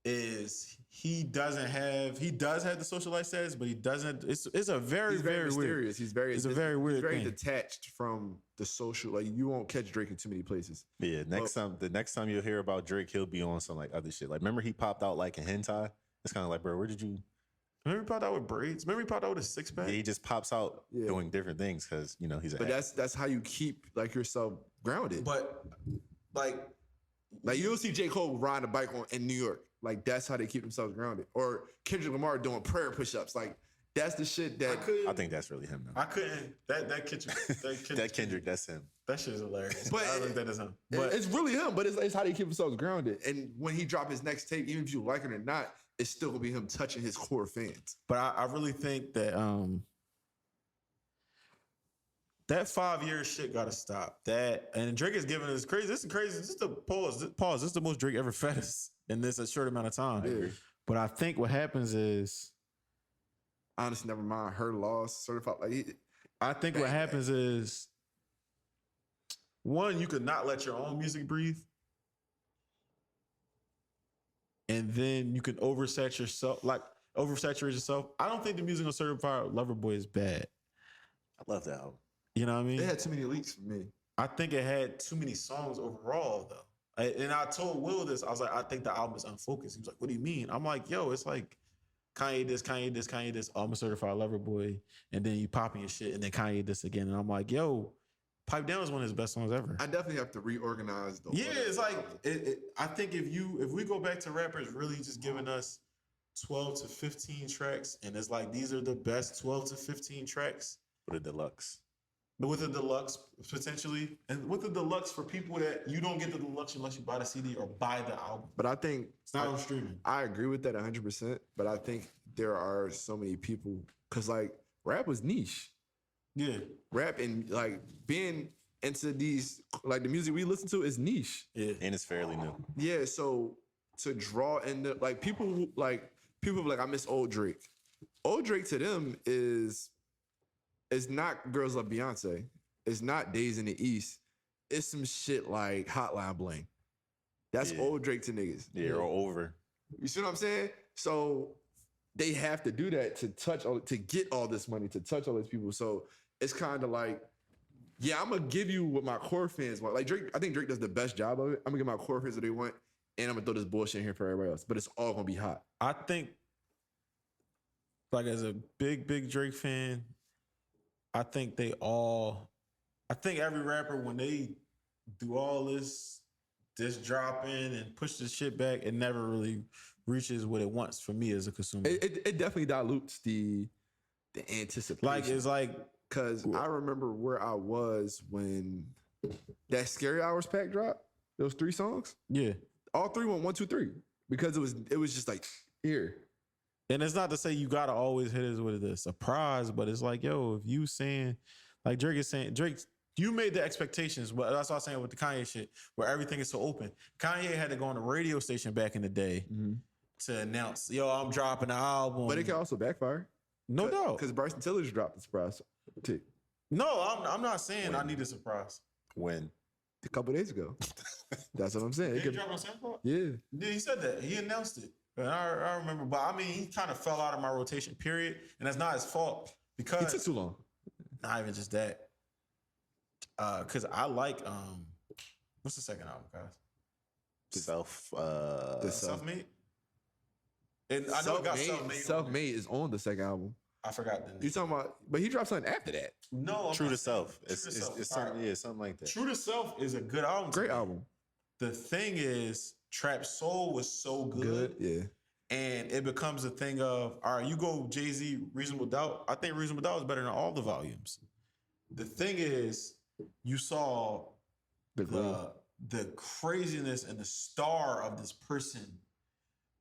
is he does have the socialite status, but he doesn't. It's a very mysterious. Weird. It's a very weird. He's very thing. detached from the social. Like you won't catch Drake in too many places. Yeah, the next time you'll hear about Drake, he'll be on some like other shit. Like remember he popped out like in hentai. It's kind of like, bro, where did you? Remember he popped out with braids. Remember he popped out with a 6-pack. Yeah, he just pops out doing different things because he's. But that's how you keep like yourself grounded. But like Like you don't see J. Cole riding a bike in New York. Like that's how they keep themselves grounded. Or Kendrick Lamar doing prayer push-ups. Like that's the shit that I think that's really him though. I couldn't. That Kendrick, That's him. that shit is hilarious. But I think that is him. But it's really him, but it's how they keep themselves grounded. And when he drop his next tape, even if you like it or not, it's still gonna be him touching his core fans. But I really think that that 5-year shit gotta stop. That and Drake is giving us crazy. This is crazy. This is the pause. This is the most Drake ever fed us in this a short amount of time. Yeah. But I think what happens is Honestly, never mind. Her loss, certified. Like I think what happens is one, you could not let your own music breathe. And then you can oversaturate yourself. I don't think the music on Certified Lover Boy is bad. I love that album. You know what I mean? it had too many leaks for me. I think it had too many songs overall, though. And I told Will this. I was like, I think the album is unfocused. He was like, what do you mean? I'm like, yo, it's like Kanye this, Kanye this, Kanye this. I'm a Certified Lover Boy. And then you popping your shit. And then Kanye this again. And I'm like, yo, Pipe Down is one of his best songs ever. I definitely have to reorganize the Yeah, it's like I think if we go back to rappers really just giving us 12 to 15 tracks, and it's like these are the best 12 to 15 tracks. With a deluxe. But with the deluxe potentially, and with the deluxe for people that you don't get the deluxe unless you buy the CD or buy the album. But I think It's not on streaming. I agree with that 100%. But I think there are so many people because like rap was niche. Yeah, Rap and like being into these like the music we listen to is niche. yeah. And it's fairly new. Yeah, so to draw in the like people like I miss old Drake. Old Drake to them is not Girls Love Beyonce. It's not Days in the East. It's some shit like Hotline Bling. That's Yeah. old Drake to niggas. Yeah, or over. You see what I'm saying? So they have to do that to get all this money, to touch all these people. So it's kind of like, yeah, I'm gonna give you what my core fans want. Like Drake, I think Drake does the best job of it. I'm gonna give my core fans what they want, and I'm gonna throw this bullshit in here for everybody else. But it's all gonna be hot. I think, like as a big Drake fan, I think every rapper when they do all this dropping and push this shit back, it never really reaches what it wants for me as a consumer. It definitely dilutes the anticipation. Like it's like because I remember where I was when that Scary Hours pack dropped. Those 3 songs, yeah. all 3 went 1, 2, 3 because it was just like here. And it's not to say you gotta always hit us with a surprise, but it's like, yo, if you saying, like Drake is saying, you made the expectations, but that's what I was saying with the Kanye shit, where everything is so open. Kanye had to go on a radio station back in the day to announce, yo, I'm dropping an album. But it can also backfire. No doubt. Because Bryson Tiller dropped the surprise tape No, I'm not saying I need a surprise. When? a couple days ago. That's what I'm saying. Did It he could- drop on SoundCloud? yeah. Yeah, he said that. He announced it. And I remember, but I mean, he kind of fell out of my rotation, period. And that's not his fault It because took too long. not even just that. Because I like what's the second album, guys? Self-Made. And I know it got Self-Made. Self-Made is on the second album. I forgot the name. You talking about? But he dropped something after that. No, I'm True not to saying- Self. True It's to Self. something, All right. yeah, something like that. True to Self is a good album. to Great me. album. The thing is, Trap Soul was so Good. Yeah. and it becomes a thing of, all right, you go Jay-Z, Reasonable Doubt. I think Reasonable Doubt is better than all the volumes. The thing is, you saw the craziness and the star of this person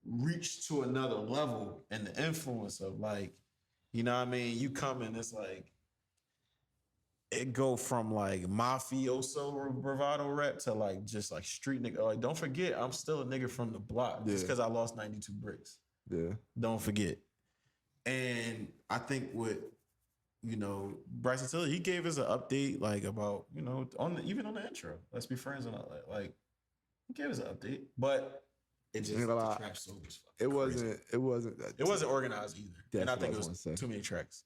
reach to another level, and the influence of like, you know what I mean? You come in, it's like, it go from like mafioso bravado rap to like just like street nigga. Like, don't forget, I'm still a nigga from the block just Yeah. because I lost 92 bricks. Yeah. Don't forget. And I think with, you know, Bryson Tiller, he gave us an update like about, you know, even on the intro. Let's be friends and all that. Like, he gave us an update, but it just Ain't gonna the lie. trap soul was fucking It crazy. wasn't. It wasn't organized either. That's And I what think I it was was gonna say. too many tracks.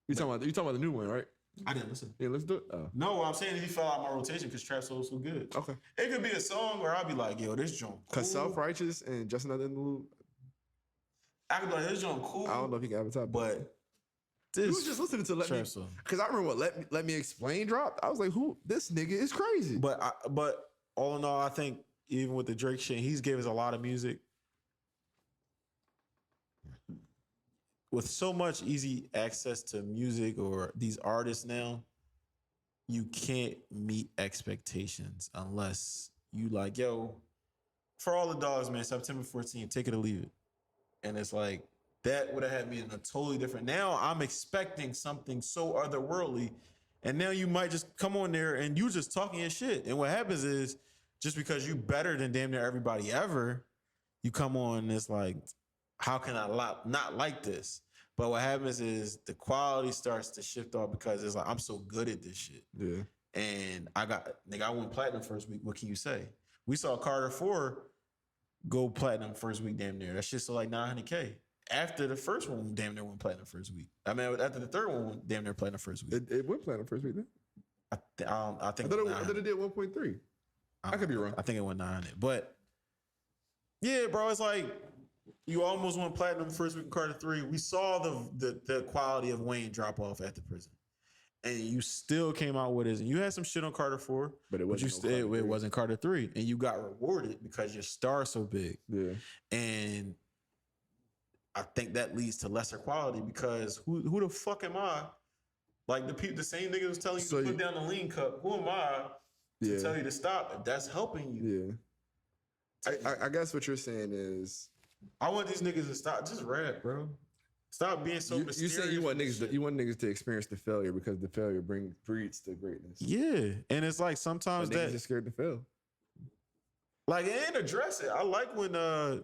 You talking about the new one, right? I didn't listen. Yeah, let's do it. Oh. No, I'm saying he fell out of my rotation because Trap Soul was so good. Okay. It could be a song where I'll be like, yo, this joint cool. Cause Self-Righteous and Just Another Interlude, I could be like, this joint cool. I don't know if he can advertise, But you this was just listening to Let Me. Trap Soul. Cause I remember what Let Me Explain dropped. I was like, who? This nigga is crazy. But all in all, I think even with the Drake shit, he's gave us a lot of music. With so much easy access to music or these artists now, you can't meet expectations unless you like, yo, for all the dogs, man, September 14th, take it or leave it. And it's like, that would have had me in a totally different. Now I'm expecting something so otherworldly. And now you might just come on there and you just talking your shit. And what happens is, just because you better than damn near everybody ever, you come on and it's like, how can I not like this? But what happens is the quality starts to shift off because it's like, I'm so good at this shit. Yeah. And I went platinum first week. What can you say? We saw Carter 4 go platinum first week, damn near. That shit sold like 900K. After the first one, damn near went platinum first week. I mean, after the third one, damn near platinum first week. It went platinum first week then? I think I thought it did 1.3. I could be wrong. I think it went 900. But yeah, bro, it's like you almost went platinum first week in Carter 3. We saw the quality of Wayne drop off at the prison. And you still came out with it. And you had some shit on Carter 4, but it wasn't Carter 3. And you got rewarded because your star's so big. Yeah. And I think that leads to lesser quality because who the fuck am I? Like the same nigga was telling you to put down the lean cup. Who am I to tell you to stop? If that's helping you. Yeah. I guess what you're saying is, I want these niggas to stop. Just rap, bro. Stop being so mysterious. You saying you want niggas to experience the failure because the failure breeds to greatness. Yeah, and it's like sometimes but niggas are scared to fail. Like, and address it. I like when on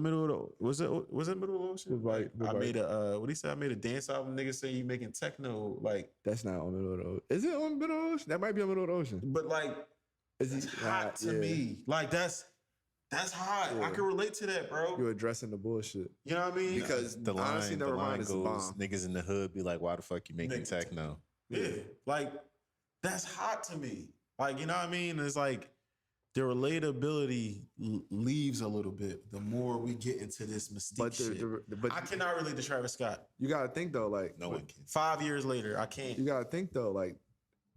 middle of the, was it middle of the ocean? Like, I made a what he said? I made a dance album. Niggas say you making techno. Like, that's not on middle of the ocean. Is it on middle of the ocean? That might be on middle of the ocean. But like, it's hot to me. Like that's hot. Yeah. I can relate to that, bro. You're addressing the bullshit. You know what I mean? Because the line goes, niggas in the hood be like, why the fuck you making techno? Yeah. Like, that's hot to me. Like, you know what I mean? It's like the relatability leaves a little bit the more we get into this mystique shit. But I cannot relate to Travis Scott. You got to think, though, like... No one can. 5 years later, I can't. You got to think, though, like,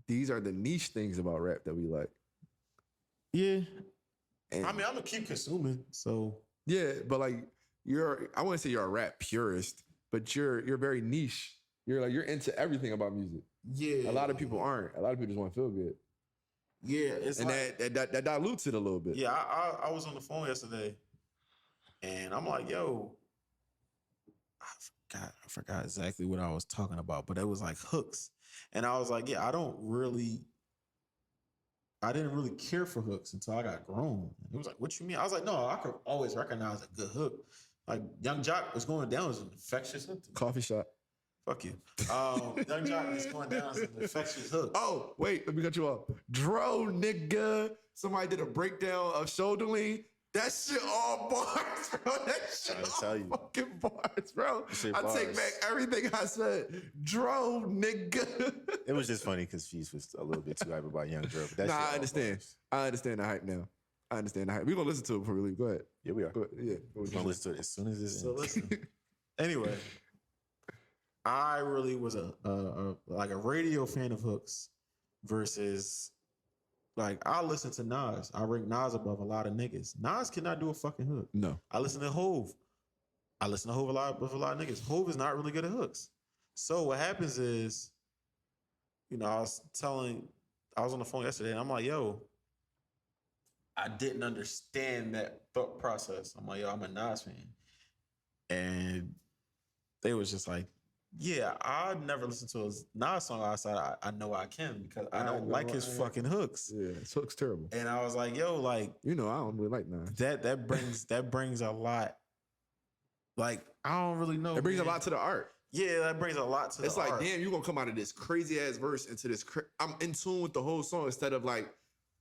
these are the niche things about rap that we like. Yeah. And I mean, I'm gonna keep consuming. So yeah, but like I wouldn't say you're a rap purist, but you're very niche. You're into everything about music. Yeah. A lot of people aren't. A lot of people just want to feel good. Yeah, it's and like, that dilutes it a little bit. Yeah, I was on the phone yesterday, and I'm like, yo, I forgot exactly what I was talking about, but it was like hooks, and I was like, yeah, I didn't really care for hooks until I got grown. It was like, what you mean? I was like, no, I could always recognize a good hook. Like Young Jock was going down as an infectious hook. Coffee shop. Fuck you. Young Jock is going down as an infectious hook. Oh, wait, let me cut you off. Dro, nigga. Somebody did a breakdown of shoulder lean. That shit all bars, bro. That shit all fucking bars, bro. I take back everything I said. Dro, nigga. It was just funny because Feast was a little bit too hype about Young Dro. I understand. I understand the hype now. I understand the hype. We're going to listen to it before we leave. Go ahead. Yeah, we are. Go ahead. Yeah. We're going to listen to it as soon as this ends. Listen. Anyway, I really was a radio fan of hooks versus... Like, I listen to Nas. I rank Nas above a lot of niggas. Nas cannot do a fucking hook. No. I listen to Hove. I listen to Hove with a lot of niggas. Hove is not really good at hooks. So what happens is, I was on the phone yesterday and I'm like, yo, I didn't understand that thought process. I'm like, yo, I'm a Nas fan. And they was just like, yeah, I never listened to a Nas song outside. I know I can because I don't like his fucking hooks. Yeah, his hook's terrible. And I was like, yo, like, I don't really like Nas. That brings a lot. Like, I don't really know. It brings a lot to the art. Yeah, that brings a lot to the art. It's like, damn, you gonna come out of this crazy ass verse into this. I'm in tune with the whole song instead of like,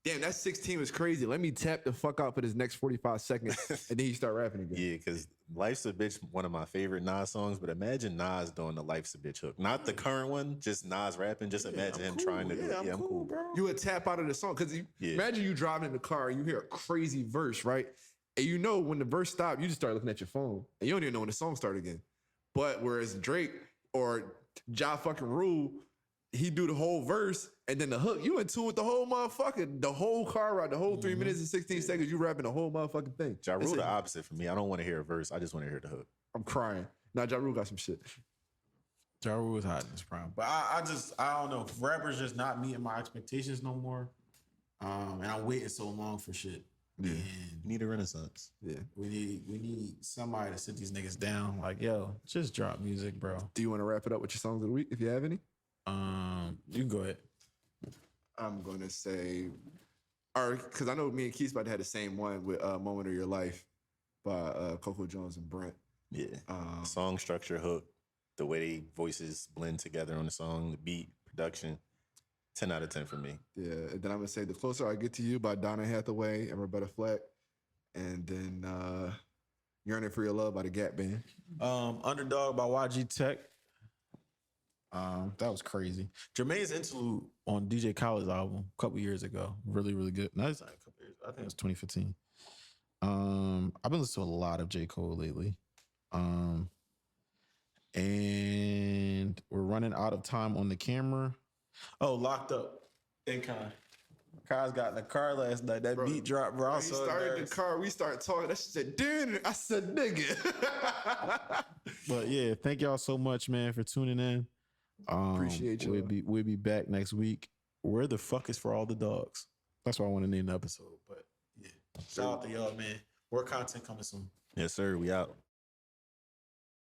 damn, that 16 was crazy. Let me tap the fuck out for this next 45 seconds, and then you start rapping again. Yeah, because Life's a Bitch, one of my favorite Nas songs, but imagine Nas doing the Life's a Bitch hook. Not the current one, just Nas rapping. Just imagine him trying to do it. Yeah, I'm cool, bro. You would tap out of the song, because imagine you driving in the car and you hear a crazy verse, right? And when the verse stopped, you just start looking at your phone, and you don't even know when the song started again. But whereas Drake or Ja fucking Rule, he do the whole verse and then the hook. You in tune with the whole motherfucker, the whole car ride, the whole 3 minutes and 16 seconds. You rapping the whole motherfucking thing. Ja Rule the opposite for me. I don't want to hear a verse. I just want to hear the hook. I'm crying. Now Ja Rule got some shit. Ja Rule was hot in his prime, but I don't know. Rappers just not meeting my expectations no more, and I'm waiting so long for shit. Yeah. And Need a renaissance. Yeah. we need somebody to sit these niggas down. Like, yo, just drop music, bro. Do you want to wrap it up with your songs of the week if you have any? You can go ahead. I'm gonna say, or because I know me and Keith about to have the same one with "Moment of Your Life" by Coco Jones and Brent. Yeah. Song structure, hook, the way they voices blend together on the song, the beat, production. 10 out of 10 for me. Yeah, and then I'm gonna say "The Closer I Get to You" by Donna Hathaway and Roberta Flack, and then "Yearning for Your Love" by the Gap Band. Underdog by YG Tech. That was crazy. Jermaine's interlude on DJ Khaled's album a couple years ago. Really, really good. No, it's not a couple years. I think it was 2015. I've been listening to a lot of J. Cole lately. And we're running out of time on the camera. Oh, Locked Up. And Kai's got in the car last night. That beat dropped, bro. I We was so started the embarrassed. car. We started talking. That shit said, "Dude," I said, "Nigga." But yeah, thank y'all so much, man, for tuning in. Appreciate you. We'll be back next week. Where the fuck is For All the Dogs? That's why I want to name the episode. But yeah, shout out to y'all, man. More content coming soon. Yes, sir. We out.